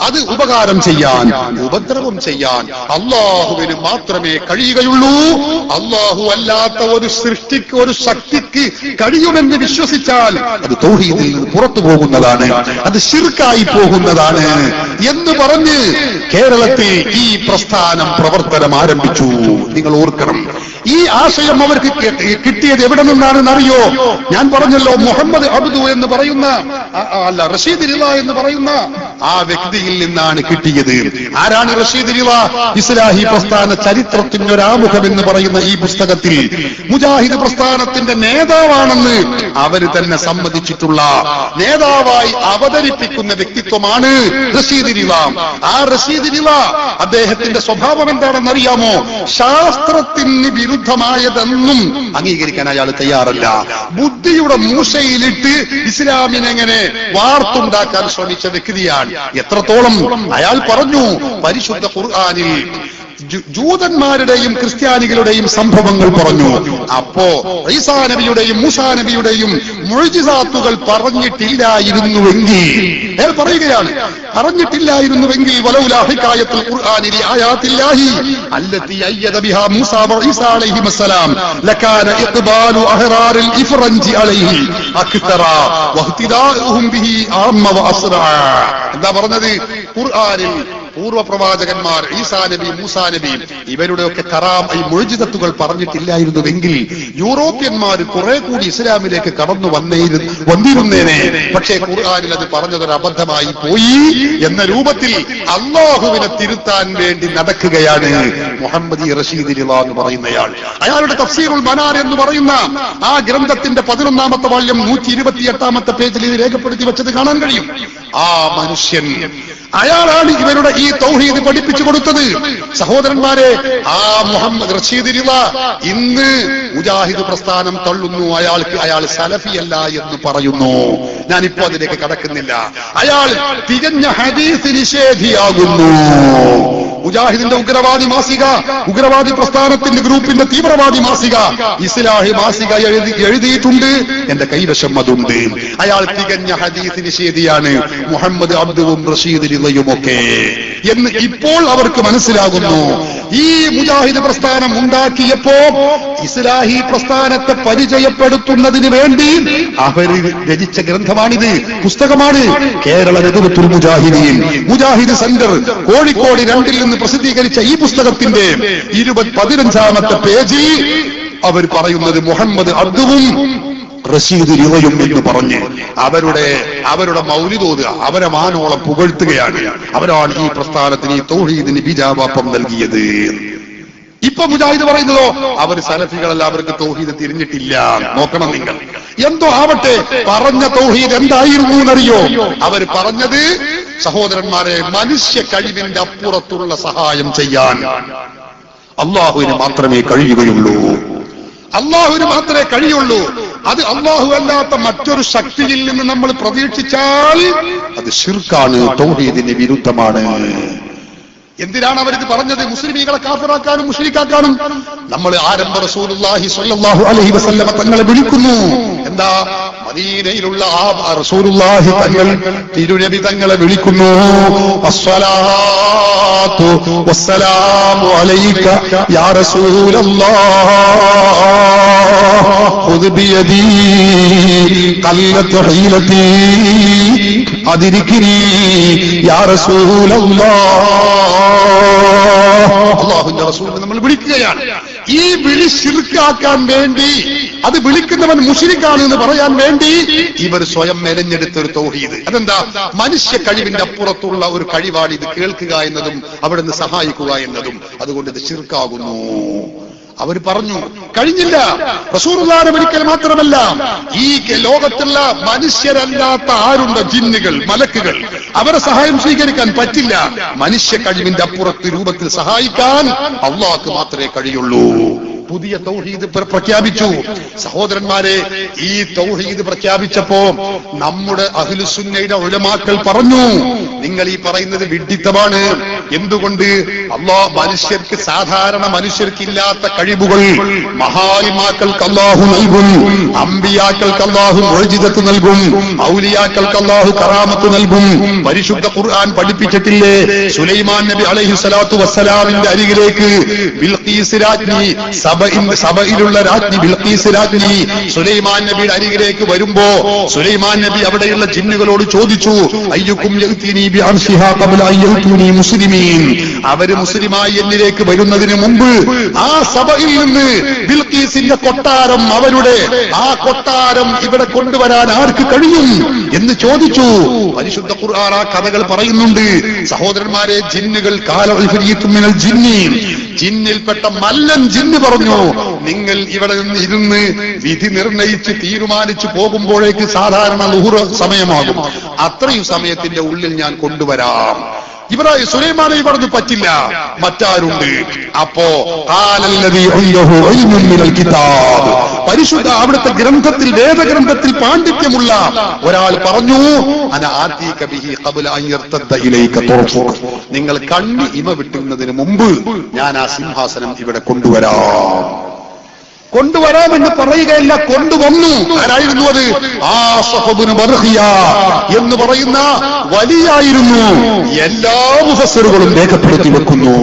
അത് ഉപകാരം ചെയ്യാൻ, ഉപദ്രവം ചെയ്യാൻ അള്ളാഹുവിന് മാത്രമേ കഴിയുകയുള്ളൂ. അള്ളാഹു അല്ലാത്ത ഒരു സൃഷ്ടിക്ക്, ഒരു ശക്തിക്ക് കഴിയുമെന്ന് വിശ്വസിച്ചാൽ അത് തൗഹീദിൽ നിന്ന് പുറത്തു പോകുന്നതാണ്, അത് ശിർക്കായി പോകുന്നതാണ് എന്ന് പറഞ്ഞ് കേരളത്തിൽ ഈ പ്രസ്ഥാനം പ്രവർത്തനം ആരംഭിച്ചു. നിങ്ങൾ ഓർക്കണം, ഈ ആശയം അവർക്ക് കിട്ടിയത് എവിടെ നിന്നാണെന്ന് അറിയോ? ഞാൻ പറഞ്ഞല്ലോ, മുഹമ്മദ് അബ്ദു എന്ന് പറയുന്ന, അല്ല, റഷീദ് റിള എന്ന് പറയുന്ന ആ വ്യക്തിയിൽ നിന്നാണ് കിട്ടിയത്. ആരാണ് റഷീദ് റിള? ഇസ്ലാഹി പ്രസ്ഥാന ചരിത്രത്തിന്റെ ഒരാമുഖം എന്ന് പറയുന്ന ഈ പുസ്തകത്തിൽ മുജാഹിദ് പ്രസ്ഥാനത്തിന്റെ നേതാവാണെന്ന് അവര് തന്നെ സമ്മതിച്ചിട്ടുള്ള, നേതാവായി അവതരിപ്പിക്കുന്ന വ്യക്തിത്വമാണ് റഷീദ് റിള. ആ റഷീദ് റിള അദ്ദേഹത്തിന്റെ സ്വഭാവം എന്താണെന്ന് അറിയാമോ? ശാസ്ത്രത്തിന് വിരുദ്ധമായതെന്നും അംഗീകരിക്കാൻ അയാൾ തയ്യാറല്ല. ബുദ്ധിയുടെ മൂശയിലിട്ട് ഇസ്ലാമിനെങ്ങനെ വാർത്തുണ്ടാക്കാൻ ശ്രമിച്ച വ്യക്തിയാണ്. എത്രത്തോളം? അയാൾ പറഞ്ഞു, പരിശുദ്ധ ഖുർആനിൽ ജൂതന്മാരുടെയും ക്രിസ്ത്യാനികളുടെയും സംഭവങ്ങൾ പറഞ്ഞു. അപ്പോ ഈസാ നബിയുടെയും മൂസാ നബിയുടെയും മുഅ്ജിസാത്തുകൾ പറഞ്ഞിട്ടില്ലായിരുന്നുവെങ്കിൽ, അയാൾ പറയുകയാണ്, പറഞ്ഞിട്ടില്ലായിരുന്നുവെങ്കിൽ വലൗലാ ഹികായത്തുൽ ഖുർആനി ലിആയാത്തില്ലാഹി അല്ലതി അയ്യദ ബിഹാ മൂസാ വഈസാ അലൈഹിമസ്സലാം ലകാന ഇഖ്ബാലു അഹ്റാറിൽ ഇഫ്റൻജി അലൈഹി അക്തറ വഹ്തിദാഉഹും ബിഹി ആമ്മ വഅസ്റാ. എന്താ പറഞ്ഞത്? ഖുർആനിൽ പൂർവ്വപ്രവാചകന്മാർ ഈസാ നബി, മൂസാ നബി, ഇവരുടെയൊക്കെ ഈ മുഅ്ജിസത്തുകൾ പറഞ്ഞിട്ടില്ലായിരുന്നുവെങ്കിൽ യൂറോപ്യന്മാർ കുറെ കൂടി ഇസ്ലാമിലേക്ക് കടന്നു വന്നിരുന്നേനെ. പക്ഷേ ഖുർആനിൽ അത് പറഞ്ഞതൊരു അബദ്ധമായി പോയി എന്ന രൂപത്തിൽ അള്ളാഹുവിനെ തിരുത്താൻ വേണ്ടി നടക്കുകയാണ് മുഹമ്മദ് റഷീദ് റിള എന്ന് പറയുന്നയാൾ. അയാളുടെ തഫ്സീറുൽ മനാർ എന്ന് പറയുന്ന ആ ഗ്രന്ഥത്തിന്റെ 11ാമത്തെ വാള്യം 128ാമത്തെ പേജിൽ ഇത് രേഖപ്പെടുത്തി വെച്ചത് കാണാൻ കഴിയും. ആ മനുഷ്യൻ, അയാളാണ് ഇവരുടെ ഈ തൗഹീദ് പഠിപ്പിച്ചു കൊടുത്തത്. സഹോദരന്മാരെ, ആ മുഹമ്മദ് റഷീദ് റിള ഇന്ന് മുജാഹിദ് പ്രസ്ഥാനം തള്ളുന്നു. അയാൾ സലഫിയല്ല എന്ന് പറയുന്നു. ഞാനിപ്പോ അതിലേക്ക് കടക്കുന്നില്ല. അയാൾ തികഞ്ഞ ഹദീസ് നിഷേധിയാകുന്നു. മുജാഹിദിന്റെ ഉഗ്രവാദി മാസിക, ഉഗ്രവാദി പ്രസ്ഥാനത്തിന്റെ ഗ്രൂപ്പിന്റെ തീവ്രവാദി മാസിക, ഇസ്ലാഹി മാസിക എഴുതിയിട്ടുണ്ട്. എന്റെ കൈവശം അതുണ്ട്. അയാൾ തികഞ്ഞ ഹദീസ് നിഷേധിയാണ്, മുഹമ്മദ് അബ്ദുവും റഷീദ് റിളയുമൊക്കെ എന്ന് ഇപ്പോൾ അവർക്ക് മനസ്സിലാകുന്നു. ഈ മുജാഹിദ് പ്രസ്ഥാനം ഉണ്ടാക്കിയപ്പോ ഇസ്ലാഹി പ്രസ്ഥാനത്തെ പരിചയപ്പെടുത്തുന്നതിന് വേണ്ടി അവർ രചിച്ച ഗ്രന്ഥമാണിത്, പുസ്തകമാണ്. കേരള നെതുവത്തുൽ മുജാഹിദീൻ മുജാഹിദ് സെന്റർ കോഴിക്കോട് 2 നിന്ന് പ്രസിദ്ധീകരിച്ച ഈ പുസ്തകത്തിന്റെ 15ാമത്തെ പേജിൽ അവർ പറയുന്നത് മുഹമ്മദ് അബ്ദുവും റഷീദ് റിളയും എന്ന് പറഞ്ഞ് അവരുടെ മൗലിദ് ഓതുക, അവരെ മാനോളം പുകഴ്ത്തുകയാണ്. അവരാണ് ഈ പ്രസ്ഥാനത്തിന്, ഈ തൗഹീദിന് ബീജാവാപ്പം നൽകിയത്. ഇപ്പൊ മുജാഹിദ് പറയുന്നതോ അവർ സലഫികളല്ല, അവർക്ക് തൗഹീദ് തിരിഞ്ഞിട്ടില്ല. നോക്കണം നിങ്ങൾ. എന്തോ ആവട്ടെ, പറഞ്ഞ തൗഹീദ് എന്തായിരുന്നു എന്നറിയോ? അവർ പറഞ്ഞത്, സഹോദരന്മാരെ, മനുഷ്യ കഴിവിന്റെ അപ്പുറത്തുള്ള സഹായം ചെയ്യാൻ അള്ളാഹുവിന് മാത്രമേ കഴിയുകയുള്ളൂ. അള്ളാഹുവിന് മാത്രമേ കഴിയുള്ളൂ. അത് അള്ളാഹു അല്ലാത്ത മറ്റൊരു ശക്തിയിൽ നിന്ന് നമ്മൾ പ്രതീക്ഷിച്ചാൽ അത് ശിർക്കാണ്, തൗഹീദിന് വിരുദ്ധമാണ്. എന്തിനാണ് അവരിത് പറഞ്ഞത്? മുസ്ലിമീങ്ങളെ കാഫിറാക്കാനും മുശ്രിക്കാക്കാനും. നമ്മൾ ആരംഭ റസൂലുള്ളാഹി സ്വല്ലല്ലാഹു അലൈഹി വസല്ലമ തങ്ങളെ വിളിക്കുന്നു. എന്താ? മദീനയിലുള്ള ആ റസൂലുള്ളാഹി തങ്ങൾ, തിരുനബി തങ്ങളെ വിളിക്കുന്നു. അസ്സലാത്തു വസ്സലാമു അലൈക യാ റസൂലല്ലാഹ് ഖുദ് ബിയദി ഖല്ലത്ത് ഹീലതി അദ്രിക്നി യാ റസൂലല്ലാഹ്. അല്ലാഹുവിന്റെ റസൂലിനെ നമ്മൾ വിളിക്കുകയാണ്. ഈ വിളി ശിർക്കാക്കാൻ വേണ്ടി, അത് വിളിക്കുന്നവൻ മുശ്രിക്കാണ് എന്ന് പറയാൻ വേണ്ടി ഇവർ സ്വയം മെനഞ്ഞെടുത്തൊരു തൗഹീദ്. അതെന്താ? മനുഷ്യ കഴിവിന്റെ അപ്പുറത്തുള്ള ഒരു കഴിവാണ് ഇത് കേൾക്കുക എന്നതും അവിടെ നിന്ന് സഹായിക്കുക എന്നതും. അതുകൊണ്ട് ഇത് ശിർക്കാകുന്നു. അവർ പറഞ്ഞു, കഴിഞ്ഞില്ല. റസൂലുള്ളാഹിനെ വിളിക്കൽ മാത്രമല്ല, ഈ ലോകത്തുള്ള മനുഷ്യരല്ലാത്ത ആരുണ്ട്? ജിന്നുകൾ, മലക്കുകൾ, അവരെ സഹായം സ്വീകരിക്കാൻ പറ്റില്ല. മനുഷ്യ കഴിവിന്റെ അപ്പുറത്ത് രൂപത്തിൽ സഹായിക്കാൻ അള്ളാഹ്ക്ക് മാത്രമേ കഴിയുള്ളൂ. പുതിയ തൗഹീദ് പ്രഖ്യാപിച്ചു. സഹോദരന്മാരെ, ഈ തൗഹീദ് പ്രഖ്യാപിച്ചപ്പോ നമ്മുടെ അഹ്ലുസുന്നയുടെ ഉലമാക്കൾ പറഞ്ഞു, നിങ്ങൾ ഈ പറയുന്നത് വിഡ്ഢിത്തമാണ്. എന്തുകൊണ്ട്? മനുഷ്യർക്ക്, സാധാരണ മനുഷ്യർക്ക് ഇല്ലാത്ത കഴിവുകൾ മഹാന്മാക്കൾക്ക് അല്ലാഹു നൽകും. അമ്പിയാക്കൾക്ക് അല്ലാഹു മുഅ്ജിസത്ത് നൽകും. ഔലിയാക്കൾക്ക് അല്ലാഹു കറാമത്ത് നൽകും. പരിശുദ്ധ ഖുർആൻ പഠിപ്പിച്ചിട്ടില്ലേ? സുലൈമാൻ നബി അലൈഹി സ്വലാത്തു വസ്സലാമിന്റെ അരികിലേക്ക് ബിൽഖീസ് രാജ്ഞി, സബയിലുള്ള രാജ്ഞി ബിൽഖീസ് രാജ്ഞി സുലൈമാൻ നബിയുടെ അരികിലേക്ക് വരുമ്പോ സുലൈമാൻ നബി അവിടെയുള്ള ജിന്നുകളോട് ചോദിച്ചു, അയ്യുക്കും യഅ്തീനി ബിഅർശിഹാ ഖബ്ല അൻ യഅ്തൂനി മുസ്ലിമീൻ. അവര് മുസ്ലിമായി എന്നിലേക്ക് വരുന്നതിന് മുമ്പ് ആ സബയിൽ നിന്ന് ബിൽഖീസിന്റെ കൊട്ടാരം, അവരുടെ ആ കൊട്ടാരം ഇവിടെ കൊണ്ടുവരാൻ ആർക്ക് കഴിയും എന്ന് ചോദിച്ചു. പരിശുദ്ധ ഖുർആൻ ആ കഥകൾ പറയുന്നുണ്ട്. സഹോദരന്മാരെ, ജിന്നുകൾ, ഖാല ഇഫ്രീത്തും മിനൽ ജിന്നി, ജിന്നിൽപ്പെട്ട മല്ലൻ ജിന്ന് പറഞ്ഞു, നിങ്ങൾ ഇവിടെ നിന്ന് ഇരുന്ന് വിധി നിർണയിച്ച് തീരുമാനിച്ചു പോകുമ്പോഴേക്ക് സാധാരണ ളുഹുർ സമയമാകും. അത്രയും സമയത്തിന്റെ ഉള്ളിൽ ഞാൻ കൊണ്ടുവരാം. ഇബ്രാഹിം സുലൈമാൻ പറഞ്ഞു, പറ്റില്ല, മറ്റാരുണ്ട്? അപ്പോ പരിശുദ്ധ അവിടുത്തെ ഗ്രന്ഥത്തിൽ, വേദഗ്രന്ഥത്തിൽ പാണ്ഡിത്യമുള്ള ഒരാൾ പറഞ്ഞു, നിങ്ങൾ കണ്ണി ഇമ വിട്ടുന്നതിന് മുമ്പ് ഞാൻ ആ സിംഹാസനം ഇവിടെ കൊണ്ടുവരാമെന്ന് പറയുകയല്ല, കൊണ്ടുവന്നു. ആരായിരുന്നു അത്? ആസഫുബ്നു ബർഖിയ എന്ന് പറയുന്ന വലിയായിരുന്നു. എല്ലാ മുഫസ്സിറുകളും രേഖപ്പെടുത്തി വെക്കുന്നു.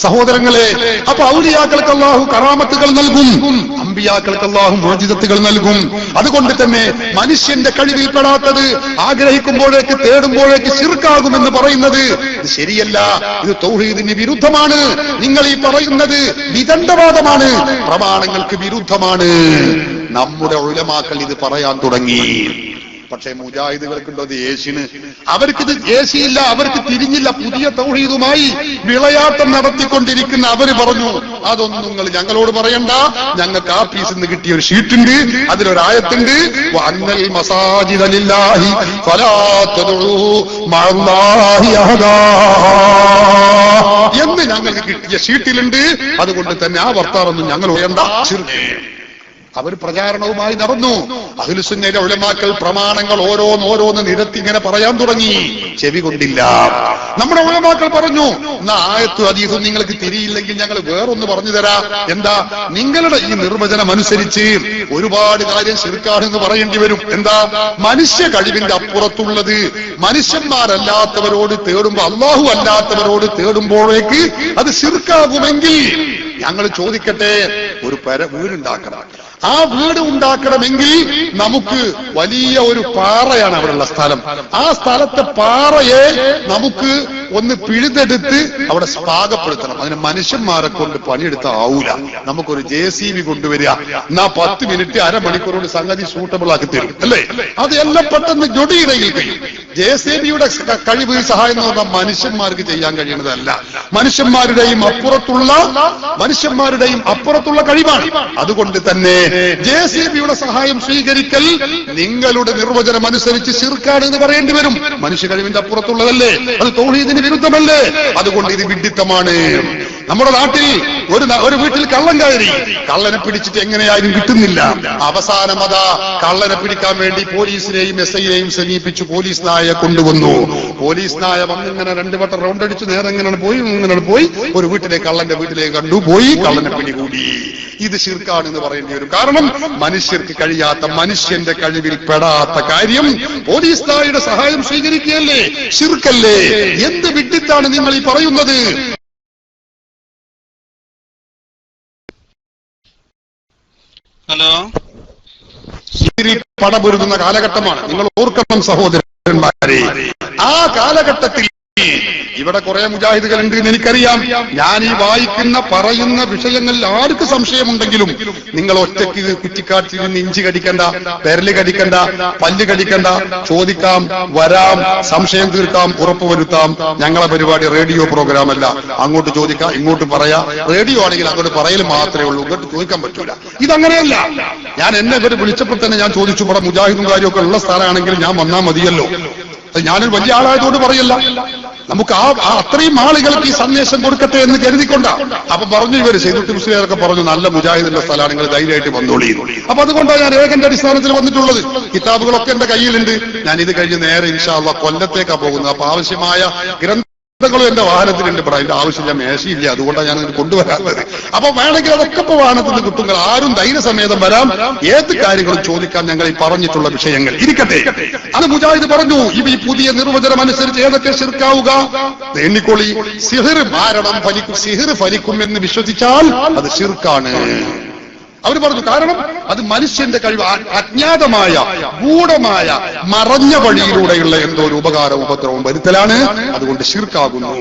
സഹോദരങ്ങളെ, അപ്പൊ ഔലിയാക്കൾക്ക് അല്ലാഹു കറാമത്തുകൾ നൽകും, അമ്പിയാക്കൾക്ക് അല്ലാഹു മുഅ്ജിസത്തുകൾ നൽകും. അതുകൊണ്ട് തന്നെ മനുഷ്യന്റെ കഴിവിൽപ്പെടാത്തത് ആഗ്രഹിക്കുമ്പോഴേക്ക്, തേടുമ്പോഴേക്ക് ശിർക്കാകുമെന്ന് പറയുന്നത് ഇത് ശരിയല്ല. ഇത് തൗഹീദിന് വിരുദ്ധമാണ്. നിങ്ങൾ ഈ പറയുന്നത് വിദണ്ഡവാദമാണ്, പ്രമാണങ്ങൾക്ക് വിരുദ്ധമാണ്. നമ്മുടെ ഉലമാക്കൾ ഇത് പറയാൻ തുടങ്ങി. പക്ഷേ മുജാഹിദുകൾക്കുണ്ടോ അത് ഏശിന്? അവർക്കിത് ഏശിയില്ല, അവർക്ക് തിരിഞ്ഞില്ല. പുതിയ തൗഹീദുമായി വിളയാട്ടം നടത്തിക്കൊണ്ടിരിക്കുന്ന അവര് പറഞ്ഞു, അതൊന്നും നിങ്ങൾ ഞങ്ങളോട് പറയണ്ട, ഞങ്ങൾക്ക് ആ പീസിൽ നിന്ന് കിട്ടിയ ഒരു ഷീറ്റുണ്ട്, അതിലൊരായത്തുണ്ട്, വഅന്നൽ മസാജിദ ലില്ലാഹി ഫലാ തദ്ഉ മഅല്ലാഹി അഹദാ എന്ന് ഞങ്ങൾക്ക് കിട്ടിയ ഷീറ്റിലുണ്ട്. അതുകൊണ്ട് തന്നെ ആ വർത്താനൊന്നും ഞങ്ങൾ പറയണ്ട. അവർ പ്രചാരണവുമായി നടന്നു. അഹ്ലുസുന്നയുടെ ഉലമാക്കൾ പ്രമാണങ്ങൾ ഓരോന്ന് നിരത്തി ഇങ്ങനെ പറയാൻ തുടങ്ങി. ചെവി കൊണ്ടില്ല. നമ്മുടെ ഉലമാക്കൾ പറഞ്ഞു, എന്നാ ആയത്തും ഹദീസും നിങ്ങൾക്ക് തിരിയില്ലെങ്കിൽ ഞങ്ങൾ വേറൊന്ന് പറഞ്ഞു തരാം. എന്താ? നിങ്ങളുടെ ഈ നിർവചനം അനുസരിച്ച് ഒരുപാട് കാര്യം ശിർക്കാണെന്ന് പറയേണ്ടി വരും. എന്താ? മനുഷ്യ കഴിവിന്റെ അപ്പുറത്തുള്ളത് മനുഷ്യന്മാരല്ലാത്തവരോട് തേടുമ്പോ, അല്ലാഹു അല്ലാത്തവരോട് തേടുമ്പോഴേക്ക് അത് ശിർക്കാകുമെങ്കിൽ ഞങ്ങൾ ചോദിക്കട്ടെ, ഒരു വീടുണ്ടാക്കണം. ആ വീട് ഉണ്ടാക്കണമെങ്കിൽ നമുക്ക് വലിയ ഒരു പാറയാണ് അവിടെയുള്ള സ്ഥലം. ആ സ്ഥലത്തെ പാറയെ നമുക്ക് ഒന്ന് പിഴുതെടുത്ത് അവിടെ പാകപ്പെടുത്തണം. അതിന് മനുഷ്യന്മാരെ കൊണ്ട് പണിയെടുത്ത ആവൂല. നമുക്കൊരു JCB കൊണ്ടുവരിക, എന്നാ 10 മിനിറ്റ് അരമണിക്കൂറോട് സംഗതി സൂട്ടബിൾ ആക്കി തരും, അല്ലേ? അത് എല്ലാം പെട്ടെന്ന് ജൊടിയിടയിൽ കഴിയും. JCBയുടെ കഴിവ്, സഹായം എന്ന് പറഞ്ഞാൽ മനുഷ്യന്മാർക്ക് ചെയ്യാൻ കഴിയുന്നതല്ല. മനുഷ്യന്മാരുടെയും അപ്പുറത്തുള്ള കഴിവാണ്. അതുകൊണ്ട് തന്നെ JCBയുടെ സഹായം സ്വീകരിക്കൽ നിങ്ങളുടെ നിർവചനം അനുസരിച്ച് ശിർക്കാണ് എന്ന് പറയേണ്ടി വരും. മനുഷ്യ കഴിവിന്റെ അപ്പുറത്തുള്ളതല്ലേ, അത് തൗഹീദിന് വിരുദ്ധമല്ലേ? അതുകൊണ്ട് ഇത് വിഡ്ഢിത്തമാണ്. നമ്മുടെ നാട്ടിൽ ഒരു വീട്ടിൽ കള്ളൻ കയറി, കള്ളനെ പിടിച്ചിട്ട് എങ്ങനെയായാലും കിട്ടുന്നില്ല. അവസാനം അതാ കള്ളനെ പിടിക്കാൻ വേണ്ടി പോലീസിനെയും SI-നെയും സമീപിച്ചു പോലീസ് നായയെ കൊണ്ടുവന്നു. പോലീസ് നായ വന്നിങ്ങനെ 2 വട്ടം റൗണ്ട് അടിച്ചു, നേരെ ഇങ്ങനെ പോയി ഒരു വീട്ടിലേക്ക്, കള്ളന്റെ വീട്ടിലേക്ക് കണ്ടു, പോയി കള്ളനെ പിടികൂടി. ഇത് ശിർക്കാണെന്ന് പറയേണ്ടി വരും. കാരണം മനുഷ്യർക്ക് കഴിയാത്ത, മനുഷ്യന്റെ കഴിവിൽ പെടാത്ത കാര്യം പോലീസ് നായയുടെ സഹായം സ്വീകരിക്കുകയല്ലേ, ശിർക്കല്ലേ? എന്ത് വിഡ്ഢിത്താണ് നിങ്ങൾ ഈ പറയുന്നത്? ഹലോ, പടപൊരുതുന്ന കാലഘട്ടമാണ്. നിങ്ങൾ ഓർക്കണം സഹോദരന്മാരെ, ആ കാലഘട്ടത്തിൽ ഇവിടെ കുറെ മുജാഹിദുകളുണ്ട് എന്ന് എനിക്കറിയാം. ഞാൻ ഈ വായിക്കുന്ന പറയുന്ന വിഷയങ്ങളിൽ ആർക്ക് സംശയമുണ്ടെങ്കിലും നിങ്ങൾ ഒറ്റയ്ക്ക് കുറ്റിക്കാട്ടിൽ നിന്ന് ഇഞ്ചി കടിക്കണ്ട, പെരല് കടിക്കണ്ട, പല്ല് കടിക്കണ്ട, ചോദിക്കാം, വരാം, സംശയം തീർക്കാം, ഉറപ്പുവരുത്താം. ഞങ്ങളെ പരിപാടി റേഡിയോ പ്രോഗ്രാം അല്ല. അങ്ങോട്ട് ചോദിക്കാം, ഇങ്ങോട്ട് പറയാം. റേഡിയോ ആണെങ്കിൽ അങ്ങോട്ട് പറയൽ മാത്രമേ ഉള്ളൂ, ഇങ്ങോട്ട് ചോദിക്കാൻ പറ്റൂല. ഇതങ്ങനെയല്ല. ഞാൻ എന്നെ ഇവർ വിളിച്ചപ്പോൾ തന്നെ ഞാൻ ചോദിച്ചു, ഇവിടെ മുജാഹിദും കാര്യമൊക്കെ ഉള്ള സ്ഥലമാണെങ്കിൽ ഞാൻ വന്നാൽ മതിയല്ലോ. ഞാനൊരു വലിയ ആളായതുകൊണ്ട് പറയല്ല, നമുക്ക് അത്രയും ആളുകൾക്ക് ഈ സന്ദേശം കൊടുക്കട്ടെ എന്ന് കരുതിക്കൊണ്ട. അപ്പൊ പറഞ്ഞു ഇവര് സൈദുട്ടി മുസ്ലിയാരൊക്കെ പറഞ്ഞു, നല്ല മുജാഹിദിന്റെ സ്ഥലമാണ്, നിങ്ങൾ ധൈര്യമായിട്ട് വന്നോളി. അപ്പൊ അതുകൊണ്ടാണ് ഞാൻ ഏകന്റെ അടിസ്ഥാനത്തിൽ വന്നിട്ടുള്ളത്. കിതാബുകളൊക്കെ എന്റെ കയ്യിലുണ്ട്. ഞാൻ ഇത് കഴിഞ്ഞ് നേരെ ഇൻഷാ അല്ലാഹ് കൊല്ലത്തേക്കാ പോകുന്നത്. അപ്പൊ ആവശ്യമായ ഗ്രന്ഥങ്ങളും എന്റെ വാഹനത്തിലുണ്ട്. ഇവിടെ അതിന്റെ ആവശ്യമില്ല, മേശയില്ല, അതുകൊണ്ടാണ് ഞാൻ ഇത് കൊണ്ടുവരാത്തത്. അപ്പൊ വേണമെങ്കിൽ അതൊക്കെ ഇപ്പൊ വാഹനത്തിന് കിട്ടുങ്ങൾ, ആരും ധൈര്യസമേതം വരാം, ഏത് കാര്യങ്ങളും ചോദിക്കാൻ. ഞങ്ങൾ ഈ പറഞ്ഞിട്ടുള്ള വിഷയങ്ങൾ ഇരിക്കട്ടെ. അത് മുജാഹിദ് പറഞ്ഞു, ഈ പുതിയ നിർവചനം അനുസരിച്ച് ഏതൊക്കെ ശിർക്കാവുക? എണ്ണിക്കൊള്ളി. സിഹിർ മാരണം ഫലിക്കും, സിഹിർ ഫലിക്കും എന്ന് വിശ്വസിച്ചാൽ അത് ശിർക്കാണ്. അവർ പറഞ്ഞു, കാരണം അത് മനുഷ്യന്റെ കഴിവ്, അജ്ഞാതമായ, ഗൂഢമായ, മറഞ്ഞ വഴിയിലൂടെയുള്ള എന്തോ ഒരു ഉപകാരവും ഉപദ്രവവും വരുത്തലാണ്. അതുകൊണ്ട് ശിർക്കാകുന്നു.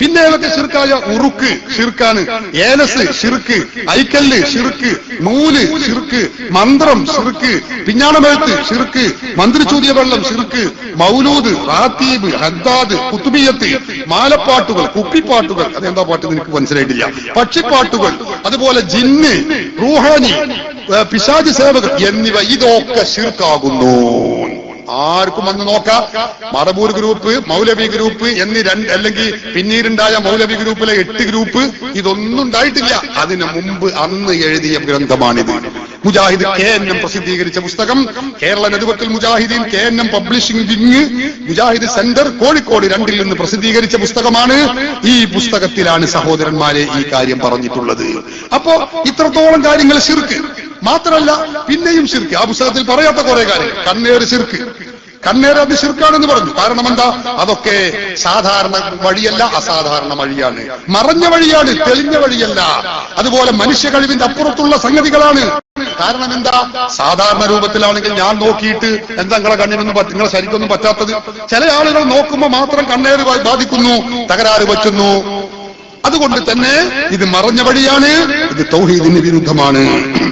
പിന്നെ ഏതൊക്കെ ശിർക്കായ? ഉറുക്ക് ശിർക്കാണ്, ഏലസ് ശിർക്ക്, ഐക്കല്ല് ശിർക്ക്, നൂല് ശിർക്ക്, മന്ത്രം ശിർക്ക്, പിഞ്ഞാണമെഴുത്ത് ശിർക്ക്, മന്ത്രിച്ചൂതിയ വെള്ളം ശിർക്ക്, മൗലൂദ്, റാത്തീബ്, ഹദ്ദാദ്, കുത്തുബിയത്ത്, മാലപ്പാട്ടുകൾ, കുപ്പിപ്പാട്ടുകൾ, അതെന്താ പാട്ട് എനിക്ക് മനസ്സിലായിട്ടില്ല, പക്ഷിപ്പാട്ടുകൾ, അതുപോലെ ജിന്ന്, റൂഹാനി, പിശാച് സേവകർ എന്നിവ, ഇതൊക്കെ ശിർക്കാകുന്നു. ആർക്കും വന്ന് നോക്കാം. മടബൂർ ഗ്രൂപ്പ്, മൗലവി ഗ്രൂപ്പ് എന്നീ അല്ലെങ്കിൽ പിന്നീടുണ്ടായ മൗലവി ഗ്രൂപ്പിലെ 8 ഗ്രൂപ്പ്, ഇതൊന്നും ഉണ്ടായിട്ടില്ല. അതിനു മുമ്പ് അന്ന് എഴുതിയ ഗ്രന്ഥമാണിത്. മുജാഹിദ് KNM പ്രസിദ്ധീകരിച്ച പുസ്തകം, കേരള നെതുവക്കൽ മുജാഹിദീൻ KNM publishing wing Mujahid centre Kozhikode 2 നിന്ന് പ്രസിദ്ധീകരിച്ച പുസ്തകമാണ്. ഈ പുസ്തകത്തിലാണ് സഹോദരന്മാരെ ഈ കാര്യം പറഞ്ഞിട്ടുള്ളത്. അപ്പോ ഇത്രത്തോളം കാര്യങ്ങൾ ശിർക്ക് മാത്രമല്ല, പിന്നെയും ശിർക്ക്. ആ പുസ്തകത്തിൽ പറയാത്ത കുറെ കാര്യങ്ങൾ. കണ്ണേറ് ശിർക്ക്, കണ്ണേറ് അത് ശിർക്കാണെന്ന് പറഞ്ഞു. കാരണം എന്താ? അതൊക്കെ സാധാരണ വഴിയല്ല, അസാധാരണ വഴിയാണ്, മറഞ്ഞ വഴിയാണ്, തെളിഞ്ഞ വഴിയല്ല. അതുപോലെ മനുഷ്യ കഴിവിന്റെ അപ്പുറത്തുള്ള സംഗതികളാണ്. കാരണം എന്താ? സാധാരണ രൂപത്തിലാണെങ്കിൽ ഞാൻ നോക്കിയിട്ട് എന്താ നിങ്ങളെ കണ്ണിനൊന്നും നിങ്ങളെ ശരിക്കൊന്നും പറ്റാത്തത്. ചില ആളുകൾ നോക്കുമ്പോൾ മാത്രം കണ്ണേറ് ബാധിക്കുന്നു, തകരാറ് പറ്റുന്നു. അതുകൊണ്ട് തന്നെ ഇത് മറഞ്ഞ വഴിയാണ്, ഇത് തൗഹീദിന് വിരുദ്ധമാണ്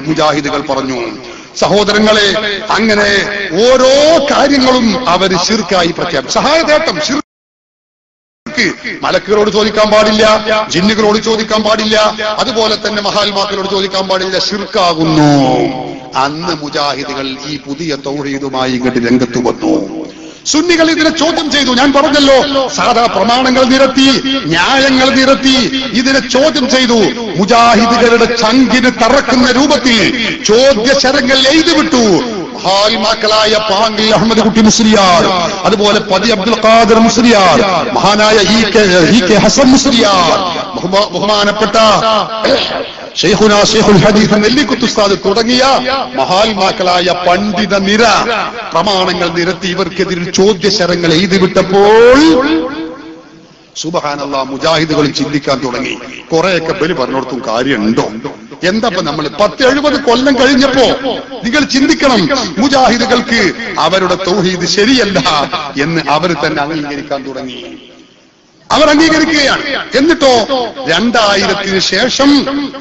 മുജാഹിദുകൾ പറഞ്ഞു. സഹോദരങ്ങളെ, അങ്ങനെ ഓരോ കാര്യങ്ങളും അവർ ശിർക്കായി പ്രഖ്യാപിച്ചു. സഹായതേട്ടം ശിർക്ക്. മലക്കുകളോട് ചോദിക്കാൻ പാടില്ല, ജിന്നുകളോട് ചോദിക്കാൻ പാടില്ല, അതുപോലെ തന്നെ മഹാത്മാക്കളോട് ചോദിക്കാൻ പാടില്ല, ശിർക്കാകുന്നു. അന്ന് മുജാഹിദുകൾ ഈ പുതിയ തൗഹീദുമായി ഇങ്ങോട്ട് രംഗത്ത് വന്നു. സുന്നികൾ ഇതിനെ ചോദ്യം ചെയ്തു. ഞാൻ പറഞ്ഞല്ലോ, സാധാ പ്രമാണങ്ങൾ നിരത്തി, ന്യായങ്ങൾ നിരത്തി, ഇതിനെ ചോദ്യം ചെയ്തു. മുജാഹിദുകളുടെ ചങ്കിന് തറക്കുന്ന രൂപത്തിൽ ചോദ്യശരങ്ങൾ എഴുതിവിട്ടു. മഹാത്മാക്കളായ പാങ്കിൽ അഹമ്മദ് കുട്ടി മുസ്ലിയാർ, അതുപോലെ പതി അബ്ദുൽ ഖാദിർ മുസ്ലിയാർ, മഹാനായ ഇ കെ ഹസൻ മുസ്ലിയാർ, ബഹുമാനപ്പെട്ട ഷെയ്ഖുന ഷെയ്ഖുൽ ഹദീസ് നെല്ലിക്കുത്ത് ഉസ്താദ് തുടങ്ങിയ മഹാത്മാക്കളായ പണ്ഡിത നിര പ്രമാണങ്ങൾ നിരത്തി ഇവർക്കെതിരിൽ ചോദ്യശരങ്ങൾ എഴുതിവിട്ടപ്പോൾ സുബ്ഹാനല്ലാഹ്, മുജാഹിദുകൾ ചിന്തിക്കാൻ തുടങ്ങി. കുറെയൊക്കെ ബലി പറഞ്ഞോടത്തും കാര്യമുണ്ടോ? എന്താ നമ്മൾ 10-70 കൊല്ലം കഴിഞ്ഞപ്പോ നിങ്ങൾ ചിന്തിക്കണം, മുജാഹിദുകൾക്ക് അവരുടെ തൗഹീദ് ശരിയല്ല എന്ന് അവർ തന്നെ അംഗീകരിക്കാൻ തുടങ്ങി. അവർ അംഗീകരിക്കുകയാണ്. എന്നിട്ടോ 2000-ന് ശേഷം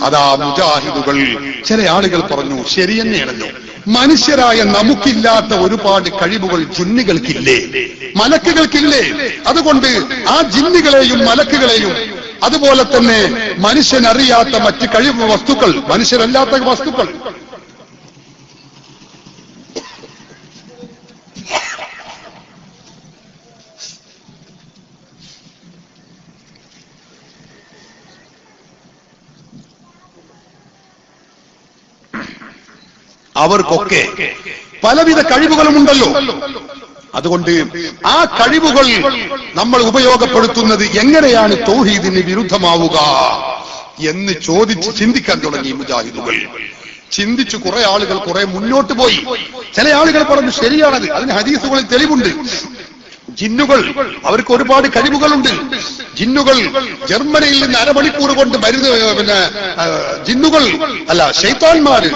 അതാ മുജാഹിദുകൾ, ചില ആളുകൾ പറഞ്ഞു, ശരി തന്നെയാണല്ലോ, മനുഷ്യരായ നമുക്കില്ലാത്ത ഒരുപാട് കഴിവുകൾ ജിന്നുകൾക്കില്ലേ, മലക്കുകൾക്കില്ലേ? അതുകൊണ്ട് ആ ജിന്നുകളെയും മലക്കുകളെയും, അതുപോലെ തന്നെ മനുഷ്യനറിയാത്ത മറ്റ് കഴിവ് വസ്തുക്കൾ, മനുഷ്യരല്ലാത്ത വസ്തുക്കൾ, അവർക്കൊക്കെ പലവിധ കഴിവുകളുമുണ്ടല്ലോ. അതുകൊണ്ട് ആ കഴിവുകൾ നമ്മൾ ഉപയോഗപ്പെടുത്തുന്നത് എങ്ങനെയാണ് തൗഹീദിന് വിരുദ്ധമാവുക എന്ന് ചോദിച്ച് ചിന്തിക്കാൻ തുടങ്ങി മുജാഹിദുകൾ. ചിന്തിച്ചു കുറെ ആളുകൾ കുറെ മുന്നോട്ട് പോയി. ചില ആളുകൾ പറഞ്ഞു ശരിയാണത്, അതിന് ഹദീസുകളിൽ തെളിവുണ്ട്. ജിന്നുകൾ അവർക്ക് ഒരുപാട് കഴിവുകളുണ്ട്. ജിന്നുകൾ ജർമ്മനിയിൽ നിന്ന് അരമണിക്കൂർ കൊണ്ട് ജിന്നുകൾ അല്ല ശൈത്താന്മാര്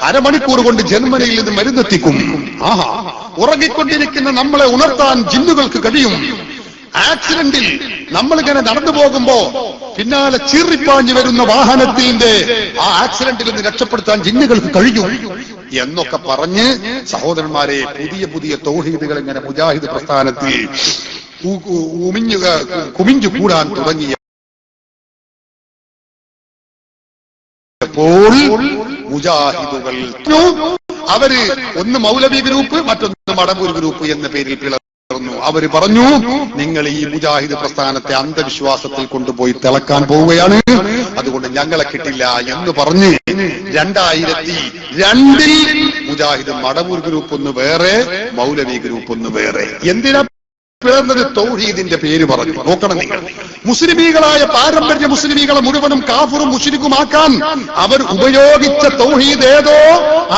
അരമണിക്കൂർ കൊണ്ട് ജർമ്മനിയിൽ നിന്ന് മരുന്നെത്തിക്കും. ആഹാ, ഉറങ്ങിക്കൊണ്ടിരിക്കുന്ന നമ്മളെ ഉണർത്താൻ ജിന്നുകൾക്ക് കഴിയും. ആക്സിഡന്റിൽ നമ്മളിങ്ങനെ നടന്നു പോകുമ്പോ പിന്നാലെ ചീറിപ്പാഞ്ഞു വരുന്ന വാഹനത്തിന്റെ ആ ആക്സിഡന്റിൽ നിന്ന് രക്ഷപ്പെടുത്താൻ ജിന്നുകൾക്ക് കഴിയും എന്നൊക്കെ പറഞ്ഞ് സഹോദരന്മാരെ പുതിയ പുതിയ തൗഹീദുകൾ ഇങ്ങനെ മുജാഹിദ് പ്രസ്ഥാനത്തിൽ കുമിഞ്ഞു കൂടാൻ തുടങ്ങിയപ്പോൾ മുജാഹിദുകൾ അവര് ഒന്ന് മൗലവി ഗ്രൂപ്പ് മറ്റൊന്ന് മടവൂർ ഗ്രൂപ്പ് എന്ന പേരിൽ പിളർന്നു. അവര് പറഞ്ഞു നിങ്ങൾ ഈ മുജാഹിദ് പ്രസ്ഥാനത്തെ അന്ധവിശ്വാസത്തിൽ കൊണ്ടുപോയി തിളക്കാൻ പോവുകയാണ്, അതുകൊണ്ട് ഞങ്ങളെ കിട്ടില്ല എന്ന് പറഞ്ഞ് 2002 മുജാഹിദ് മടവൂർ ഗ്രൂപ്പ് ഒന്ന് വേറെ മൗലവി ഗ്രൂപ്പ് ഒന്ന് വേറെ. എന്തിനാ പിളർന്നത്? തൗഹീദിന്റെ പേര് പറഞ്ഞു. നോക്കണം നിങ്ങൾ, മുസ്ലിമീകളായ പാരമ്പര്യ മുസ്ലിമീകളെ മുഴുവനും കാഫിറും മുശ്രിക്കുമാക്കാൻ അവർ ഉപയോഗിച്ച തൗഹീദ് ഏതോ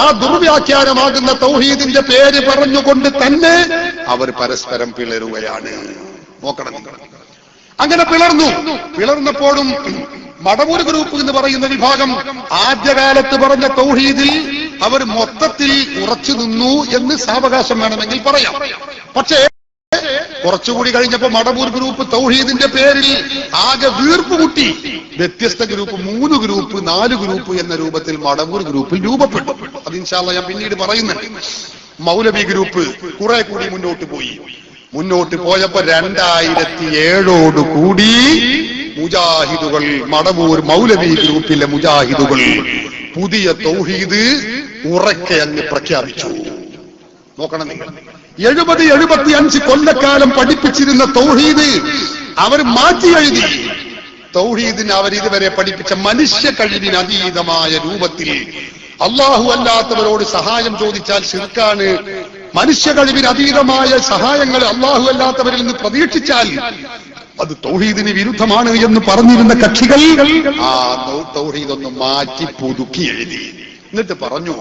ആ ദുർവ്യാഖ്യാനമാകുന്ന തൗഹീദിന്റെ പേര് പറഞ്ഞുകൊണ്ട് തന്നെ അവർ പരസ്പരം പിളരുകയാണ്. നോക്കണം നിങ്ങൾ. അങ്ങനെ പിളർന്നപ്പോഴും മടവൂർ ഗ്രൂപ്പ് എന്ന് പറയുന്ന വിഭാഗം ആദ്യകാലത്ത് പറഞ്ഞ തൗഹീദിൽ അവർ മൊത്തത്തിൽ ഉറച്ചു നിന്നു എന്ന് സാവകാശം വേണമെങ്കിൽ പറയാം. പക്ഷേ കുറച്ചുകൂടി കഴിഞ്ഞപ്പോ മടവൂർ ഗ്രൂപ്പ് തൗഹീദിന്റെ പേരിൽ ആകെ വീർപ്പുമുട്ടി. വ്യത്യസ്ത ഗ്രൂപ്പ് 3 ഗ്രൂപ്പ് 4 ഗ്രൂപ്പ് എന്ന രൂപത്തിൽ മടവൂർ ഗ്രൂപ്പിൽ രൂപപ്പെട്ടു. അത് ഇൻഷാ അല്ലാഹ് ഞാൻ പിന്നീട് പറയുന്നുണ്ട്. മൗലവി ഗ്രൂപ്പ് കുറെ കൂടി മുന്നോട്ട് പോയപ്പോ 2007 കൂടി മുജാഹിദുകൾ മടവൂർ മൗലവി ഗ്രൂപ്പിലെ മുജാഹിദുകൾ പുതിയ തൗഹീദ് ഉറക്കെ അങ്ങ് പ്രഖ്യാപിച്ചു. നോക്കണം നിങ്ങൾ, 70-75 കൊല്ലക്കാലം പഠിപ്പിച്ചിരുന്ന തൗഹീദ് അവർ മാറ്റി എഴുതി. തൗഹീദിന് അവർ ഇതുവരെ പഠിപ്പിച്ച മനുഷ്യ കഴിവിന് അതീതമായ രൂപത്തിൽ അള്ളാഹു അല്ലാത്തവരോട് സഹായം ചോദിച്ചാൽ ശിർക്കാണ്, മനുഷ്യ കഴിവിന് അതീതമായ സഹായങ്ങൾ അള്ളാഹു അല്ലാത്തവരിൽ നിന്ന് പ്രതീക്ഷിച്ചാൽ അത് തൗഹീദിന് വിരുദ്ധമാണ് എന്ന് പറഞ്ഞിരുന്ന കക്ഷികൾ ആ തൗഹീദ് ഒന്ന് മാറ്റി പുതുക്കി എഴുതി. എന്നിട്ട് പറഞ്ഞു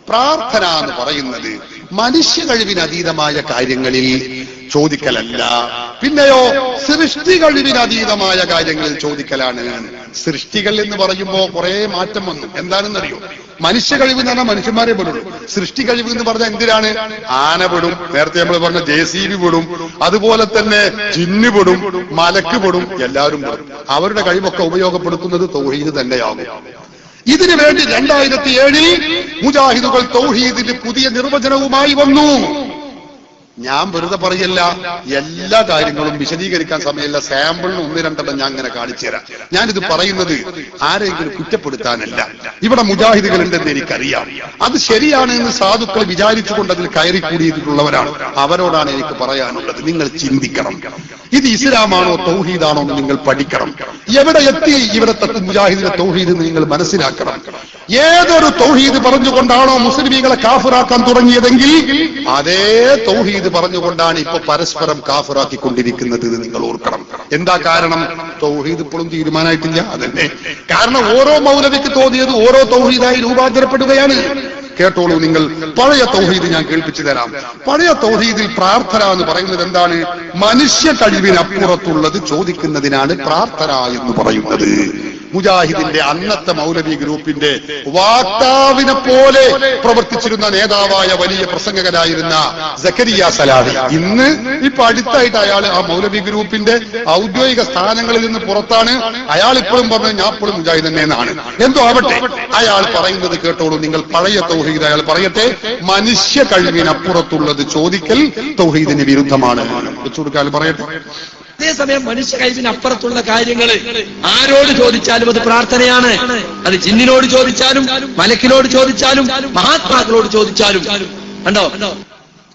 പ്രാർത്ഥന എന്ന് പറയുന്നത് മനുഷ്യ കഴിവിന് അതീതമായ കാര്യങ്ങളിൽ ചോദിക്കലല്ല, പിന്നെയോ സൃഷ്ടി കഴിവിന് അതീതമായ കാര്യങ്ങളിൽ ചോദിക്കലാണ്. സൃഷ്ടികൾ എന്ന് പറയുമ്പോ കുറെ മാറ്റം വന്നു. എന്താണെന്നറിയോ? മനുഷ്യ കഴിവ് എന്ന് പറഞ്ഞാൽ മനുഷ്യന്മാരെ പെടുള്ളൂ. സൃഷ്ടി കഴിവ് എന്ന് പറഞ്ഞാൽ എന്തിനാണ്? ആന പെടും, നേരത്തെ നമ്മൾ പറഞ്ഞ JCB പെടും, അതുപോലെ തന്നെ ജിന്ന് പെടും, മലക്ക് പെടും, എല്ലാവരും പെടും. അവരുടെ കഴിവൊക്കെ ഉപയോഗപ്പെടുത്തുന്നത് തൗഹീദ് തന്നെയാകും. ഇതിനു വേണ്ടി 2007 മുജാഹിദുകൾ തൗഹീദിന്റെ പുതിയ നിർവചനവുമായി വന്നു. ഞാൻ വെറുതെ പറയല്ല, എല്ലാ കാര്യങ്ങളും വിശദീകരിക്കാൻ സമയമില്ല. സാമ്പിളിന് 1-2 ഞാൻ അങ്ങനെ കാണിച്ചു തരാം. ഞാനിത് പറയുന്നത് ആരെങ്കിലും കുറ്റപ്പെടുത്താനല്ല. ഇവിടെ മുജാഹിദുകൾ ഉണ്ടെന്ന് എനിക്കറിയാം. അത് ശരിയാണ് എന്ന് സാധുക്കൾ വിചാരിച്ചുകൊണ്ട് അതിൽ കയറി കൂടിയിട്ടുള്ളവരാണ്. അവരോടാണ് എനിക്ക് പറയാനുള്ളത്. നിങ്ങൾ ചിന്തിക്കണം, ഇത് ഇസ്ലാമാണോ തൗഹീദാണോ എന്ന് നിങ്ങൾ പഠിക്കണം. എവിടെ എത്തി ഇവിടത്തെ മുജാഹിദിന്റെ തൗഹീദ് എന്ന് നിങ്ങൾ മനസ്സിലാക്കണം. ഏതൊരു തൗഹീദ് പറഞ്ഞുകൊണ്ടാണോ മുസ്ലിമീങ്ങളെ കാഫിറാക്കാൻ തുടങ്ങിയതെങ്കിൽ അതേ തൗഹീദ് പറഞ്ഞുകൊണ്ടാണ് ഇപ്പൊ പരസ്പരം കാഫിറാക്കിക്കൊണ്ടിരിക്കുന്നത് എന്ന് നിങ്ങൾ ഓർക്കണം. എന്താ കാരണം? തൗഹീദ് ഇപ്പോഴും തീരുമാനമായിട്ടില്ല. അതന്നെ കാരണം. ഓരോ മൗലവിക്ക് തോന്നിയത് ഓരോ തൗഹീദായി രൂപാന്തരപ്പെടുകയാണ്. കേട്ടോളൂ നിങ്ങൾ, പഴയ തൗഹീദ് ഞാൻ കേൾപ്പിച്ചു തരാം. പഴയ തൗഹീദിൽ പ്രാർത്ഥന എന്ന് പറയുന്നത് എന്താണ്? മനുഷ്യ കഴിവിനപ്പുറത്തുള്ളത് ചോദിക്കുന്നതിനാണ് പ്രാർത്ഥന എന്ന് പറയുന്നത്. മുജാഹിദിന്റെ അന്നത്തെ മൗലവി ഗ്രൂപ്പിന്റെ വാക്താവിനെ പോലെ പ്രവർത്തിച്ചിരുന്ന നേതാവായ വലിയ പ്രസംഗകനായിരുന്ന സക്കരിയ സലാഹി ഇപ്പൊ അടുത്തായിട്ട് അയാൾ ആ മൗലവി ഗ്രൂപ്പിന്റെ ഔദ്യോഗിക സ്ഥാനങ്ങളിൽ നിന്ന് പുറത്താണ്. അയാൾ ഇപ്പോഴും പറഞ്ഞു ഞാൻ ഇപ്പോഴും മുജാഹിദ് തന്നെ എന്നാണ്. എന്തോ ആവട്ടെ, അയാൾ പറയുന്നത് കേട്ടോളൂ നിങ്ങൾ. പഴയ തൗഹീദ് അയാൾ പറയട്ടെ, മനുഷ്യ കഴിവിനപ്പുറത്തുള്ളത് ചോദിക്കൽ തൗഹീദിന് വിരുദ്ധമാണ്. വെച്ചുകൊടുക്കാൻ പറയട്ടെ. അതേസമയം മനുഷ്യ കഴിവിന് അപ്പുറത്തുള്ള കാര്യങ്ങൾ ആരോട് ചോദിച്ചാലും അത് പ്രാർത്ഥനയാണ്. അത് ജിന്നിനോട് ചോദിച്ചാലും മലക്കിനോട് ചോദിച്ചാലും മഹാത്മാക്കളോട് ചോദിച്ചാലും കണ്ടോ,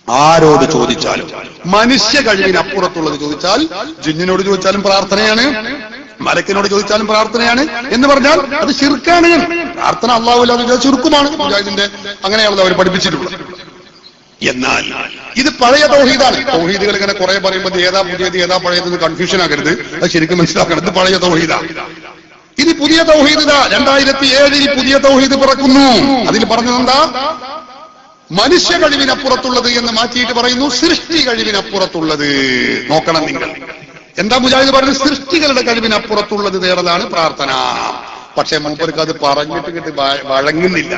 ആരോട് ചോദിച്ചാലും മനുഷ്യ കഴിവിനപ്പുറത്തുള്ളത് ചോദിച്ചാൽ ജിന്നിനോട് ചോദിച്ചാലും പ്രാർത്ഥനയാണ്, മലക്കിനോട് ചോദിച്ചാലും പ്രാർത്ഥനയാണ് എന്ന് പറഞ്ഞാൽ അത് ശിർക്കാണ്. പ്രാർത്ഥന അള്ളാഹുവില്ലാതെ ചുരുക്കമാണ് മുജാഹിദിന്റെ, അങ്ങനെയാണല്ലോ അവർ പഠിപ്പിച്ചിട്ടുള്ളത്. എന്നാൽ ഇത് പഴയ തൗഹീദാണ്. തൗഹീദുകൾ ഇങ്ങനെ കുറെ പറയുമ്പോൾ ഏതാ പുതിയത് ഏതാ പഴയതെന്ന് കൺഫ്യൂഷൻ ആകരുത്, അത് ശരിക്കും മനസ്സിലാക്കണം. ഇത് പഴയ തൗഹീദാണ്. ഇത് പുതിയ തൗഹീദ്. 2007 പുതിയ തൗഹീദ് പിറക്കുന്നു. അതിൽ പറഞ്ഞതെന്താ? മനുഷ്യ കഴിവിനപ്പുറത്തുള്ളത് എന്ന് മാറ്റിയിട്ട് പറയുന്നു സൃഷ്ടി കഴിവിനപ്പുറത്തുള്ളത്. നോക്കണം നിങ്ങൾ. എന്താ മുജാഹിദ് പറഞ്ഞത്? സൃഷ്ടികളുടെ കഴിവിനപ്പുറത്തുള്ളത് തേടലാണ് പ്രാർത്ഥന. പക്ഷെ മൂപ്പർക്ക് അത് പറഞ്ഞിട്ട് വഴങ്ങുന്നില്ല.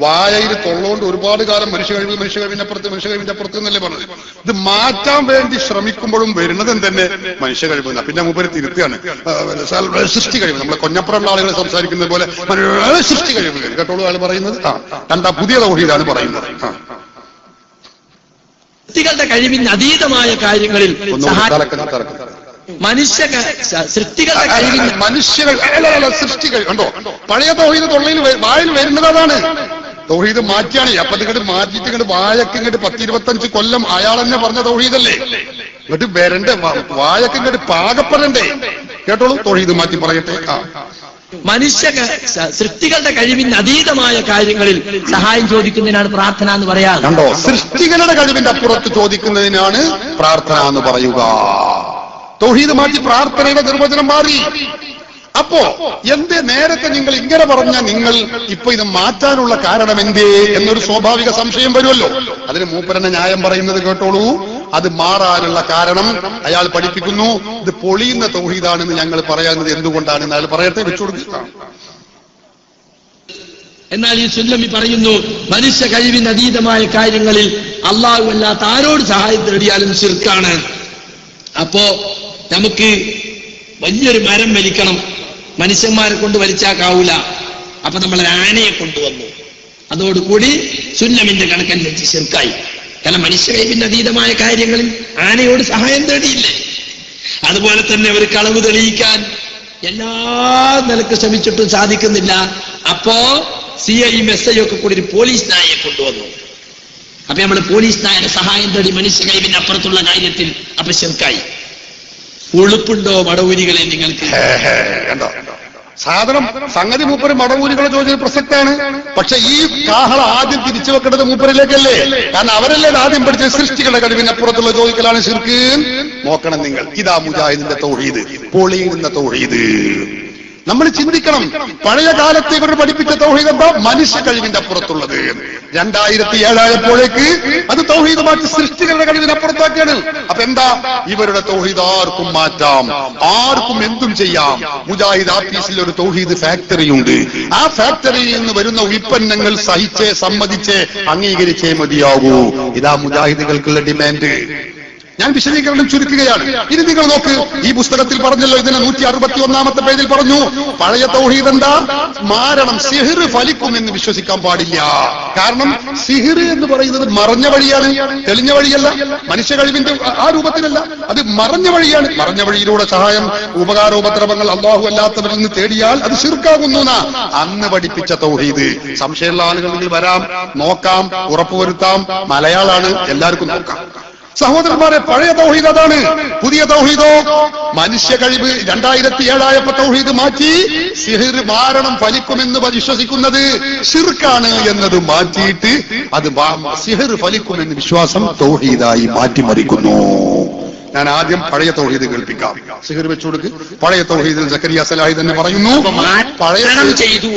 വായയിൽ തൊള്ളോണ്ട് ഒരുപാട് കാലം മനുഷ്യ കഴിവിന്റെ അപ്പുറത്ത് എന്നല്ലേ പറഞ്ഞത്. ഇത് മാറ്റാൻ വേണ്ടി ശ്രമിക്കുമ്പോഴും വരുന്നത് തന്നെ മനുഷ്യ കഴിവ്. പിന്നെ മൂപ്പര് തിരുത്തിയാണ് സൃഷ്ടി കഴിവ്. നമ്മളെ കൊഞ്ഞപ്പുറമുള്ള ആളുകൾ സംസാരിക്കുന്നത് പോലെ സൃഷ്ടി കഴിവ് കേട്ടോളൂ ആൾ പറയുന്നത്. കണ്ട പുതിയ തൗഹീദാണ് പറയുന്നത്. സൃഷ്ടികളുടെ കഴിവിന് അതീതമായ കാര്യങ്ങളിൽ സൃഷ്ടികളുടെ കഴിവിന് സൃഷ്ടികൾ കണ്ടോ? പഴയ തൗഹീദ് തൊള്ളയിൽ വായിൽ വരുന്നത് അതാണ്. തൗഹീദ് മാറ്റിയാണ്. അപ്പൊ ഇങ്ങോട്ട് മാറ്റിയിട്ട് ഇങ്ങോട്ട് വായക്ക് ഇങ്ങോട്ട് 10-25 കൊല്ലം അയാൾ തന്നെ പറഞ്ഞ തൗഹീദല്ലേ. ഇങ്ങോട്ട് വരണ്ടേ, വായക്ക് ഇങ്ങോട്ട് പാകപ്പെടണ്ടേ. കേട്ടോളൂ, തൗഹീദ് മാറ്റി പറയട്ടെ. സൃഷ്ടികളുടെ കഴിവിന് അതീതമായ കാര്യങ്ങളിൽ സഹായം ചോദിക്കുന്നതിനാണ് പ്രാർത്ഥന എന്ന് പറയാം. കണ്ടോ? സൃഷ്ടികളുടെ കഴിവിന്റെ അപ്പുറത്ത് ചോദിക്കുന്നതിനാണ് പ്രാർത്ഥന എന്ന് പറയുക. തൗഹീദ് മാറ്റി പ്രാർത്ഥനയുടെ നിർവചനം മാറി. അപ്പോ എന്തേ നേരത്തെ നിങ്ങൾ ഇങ്ങനെ പറഞ്ഞ നിങ്ങൾ ഇപ്പൊ ഇത് മാറ്റാനുള്ള കാരണം എന്തേ എന്നൊരു സ്വാഭാവിക സംശയം വരുമല്ലോ. അതിന് മൂപ്പരനെ ന്യായം പറയുന്നത് കേട്ടോളൂ. അത് മാറാനുള്ള കാരണം അയാൾ പഠിപ്പിക്കുന്നു. ഇത് പൊളിയുന്ന തൗഹീദാണെന്ന് ഞങ്ങൾ പറയുന്നത് എന്തുകൊണ്ടാണെന്ന് അയാൾ പറയട്ടെ, വെച്ചുകൊടുക്കുക. എന്നാൽ ഈ സുല്ലമി പറയുന്നു മനുഷ്യ കഴിവിന് അതീതമായ കാര്യങ്ങളിൽ അള്ളാഹു അല്ലാത്ത ആരോട് സഹായം തേടിയാലും ശിർക്കാണ്. അപ്പോ നമുക്ക് വലിയൊരു മരം വലിക്കണം, മനുഷ്യന്മാരെ കൊണ്ട് വലിച്ചാക്കാവൂല. അപ്പൊ നമ്മൾ ആനയെ കൊണ്ടുവന്നു. അതോടുകൂടി സുന്നമിന്റെ കണക്കനുസരിച്ച് ശിർക്കായി. കാരണം മനുഷ്യ കഴിവിന്റെ അതീതമായ കാര്യങ്ങളിൽ ആനയോട് സഹായം തേടിയില്ലേ. അതുപോലെ തന്നെ ഒരു കളവ് തെളിയിക്കാൻ എല്ലാ നിലക്ക് ശ്രമിച്ചിട്ടും സാധിക്കുന്നില്ല. അപ്പോ CIയും SI ഒക്കെ കൂടി ഒരു പോലീസ് നായയെ കൊണ്ടുവന്നു. അപ്പൊ നമ്മൾ പോലീസ് നായയുടെ സഹായം തേടി മനുഷ്യ കഴിവിന്റെ അപ്പുറത്തുള്ള കാര്യത്തിൽ അപ്പൊ ശിർക്കായി. ഉളുപ്പുണ്ടോ മടവൂരികളെ നിങ്ങൾക്ക്? കണ്ടോ സാധനം സംഗതി മൂപ്പര് മടവൂരികളെ ചോദിച്ചത് പ്രസക്താണ്. പക്ഷെ ഈ കാഹള ആദ്യം തിരിച്ചു വെക്കേണ്ടത് മൂപ്പരിലേക്കല്ലേ. കാരണം അവരല്ലേ ആദ്യം പഠിച്ച സൃഷ്ടികളുടെ കഴിവിനപ്പുറത്തുള്ള ചോദിക്കലാണ് ശിർക്ക്. നോക്കണം നിങ്ങൾ. ഇതാ മുജാഹിദിന്റെ തൗഹീദ്, പൊളിയുന്ന തൗഹീദ്. നമ്മൾ ചിന്തിക്കണം. പഴയ കാലത്ത് ഇവർ പഠിപ്പിച്ച തൗഹീദ് എന്താ? മനുഷ്യ കഴിവിന്റെ അപ്പുറത്തുള്ളത്. 2007 ആയപ്പോഴേക്ക് അത് തൗഹീദ് മാറ്റി സൃഷ്ടികളുടെ കഴിവിനപ്പുറത്താക്കിയാണ്. അപ്പൊ എന്താ? ഇവരുടെ തൗഹീദ് ആർക്കും മാറ്റാം, ആർക്കും എന്തും ചെയ്യാം. മുജാഹിദ് ആഫീസിൽ ഒരു തൗഹീദ് ഫാക്ടറി ഉണ്ട്. ആ ഫാക്ടറിയിൽ നിന്ന് വരുന്ന ഉൽപ്പന്നങ്ങൾ സഹിച്ചേ സമ്മതിച്ചേ അംഗീകരിച്ചേ മതിയാകൂ. ഇതാ മുജാഹിദുകൾക്കുള്ള ഡിമാൻഡ്. ഞാൻ വിശദീകരണം ചുരുക്കുകയാണ്. ഇനി നിങ്ങൾ നോക്ക്, ഈ പുസ്തകത്തിൽ പറഞ്ഞല്ലോ, ഇതിന് 161-ാമത്തെ പേജിൽ പറഞ്ഞു പഴയ തൗഹീദ് എന്താ? മാരണം, സിഹിർ ഫലിക്കും എന്ന് വിശ്വസിക്കാൻ പാടില്ല. കാരണം സിഹിർ എന്ന് പറയുന്നത് മറഞ്ഞ വഴിയാണ്, തെളിഞ്ഞ വഴിയല്ല. മനുഷ്യ കഴിവിന്റെ ആ രൂപത്തിലല്ല, അത് മറഞ്ഞ വഴിയാണ്. മറഞ്ഞ വഴിയിലൂടെ സഹായം, ഉപകാരോപദ്രവങ്ങൾ അല്ലാഹു അല്ലാത്തവരിൽ നിന്ന് തേടിയാൽ അത് ശിർക്കാകുന്നു അന്ന് പഠിപ്പിച്ച തൗഹീദ്. സംശയമുള്ള ആളുകൾ വരാം, നോക്കാം, ഉറപ്പുവരുത്താം. മലയാളാണ്, എല്ലാവർക്കും നോക്കാം. സഹോദരന്മാരെ, പഴയ തൗഹീദ് അതാണ്. പുതിയ തൗഹീദോ മനുഷ്യ കഴിവ്. 2007 ആയപ്പോ തൗഹീദ് മാറ്റി സിഹിർ മാരണം ഫലിക്കുമെന്ന് വിശ്വസിക്കുന്നത് ശിർക്കാണ് എന്നത് മാറ്റിയിട്ട് അത് സിഹിർ ഫലിക്കുമെന്ന് വിശ്വാസം തൗഹീദായി മാറ്റിമറിക്കുന്നു. ഞാൻ ആദ്യം പഴയ തൗഹീദ് കേൾപ്പിക്കാം. സിഹിർ വെച്ചുകൊടുക്ക്. പഴയ തൗഹീദിൽ സക്കരിയ സലാഹി തന്നെ പറയുന്നു, പഴയ ചെയ്തു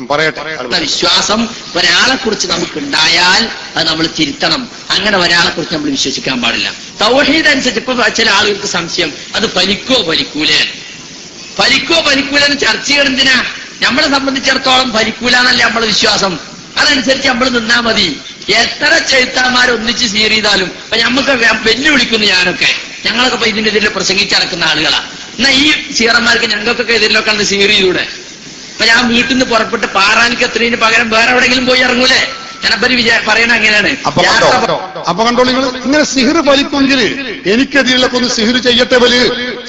പറയട്ടെ. വിശ്വാസം ഒരാളെ കുറിച്ച് നമുക്കുണ്ടായാൽ അത് നമ്മൾ തിരുത്തണം. അങ്ങനെ ഒരാളെ കുറിച്ച് നമ്മൾ വിശ്വസിക്കാൻ പാടില്ല. തൗഹീദ് അനുസരിച്ച് ഇപ്പൊ ചില ആളുകൾക്ക് സംശയം, അത് ഫലിക്കോ ഫലിക്കൂലേ, ഫലിക്കോ ഫലിക്കൂലെന്ന് ചർച്ച ചെയ്യണം. എന്തിനാ? നമ്മളെ സംബന്ധിച്ചിടത്തോളം ഫലിക്കൂലെന്നല്ല നമ്മളെ വിശ്വാസം. അതനുസരിച്ച് നമ്മൾ നിന്നാ മതി. എത്ര ചെഴുത്താന്മാർ ഒന്നിച്ച് സീർ ചെയ്താലും ഇപ്പൊ നമുക്ക് വെല്ലുവിളിക്കുന്നു. ഞങ്ങളൊക്കെ ഇപ്പൊ ഇതിന്റെ എതിരെ പ്രസംഗിച്ചടക്കുന്ന ആളുകളാ. എന്നാ ഈ സീറന്മാർക്ക് ഞങ്ങൾക്കൊക്കെ എതിരിലൊക്കെ ഉണ്ട് സീർ ചെയ്തൂടെ? അപ്പൊ ഞാൻ വീട്ടിൽ നിന്ന് പുറപ്പെട്ട് പാറാനിക്ക് എത്രയും പകരം വേറെ എവിടെയെങ്കിലും പോയി ഇറങ്ങൂലേ? ഞാനപ്പോ പറയണ അങ്ങനെയാണ്. അപ്പൊ കണ്ടോ നിങ്ങൾ, ഇങ്ങനെ സിഹിർ ഫലിക്കുമെങ്കിൽ എനിക്കെതിരിലൊക്കെ ഒന്ന് സിഹിർ ചെയ്യട്ടെ.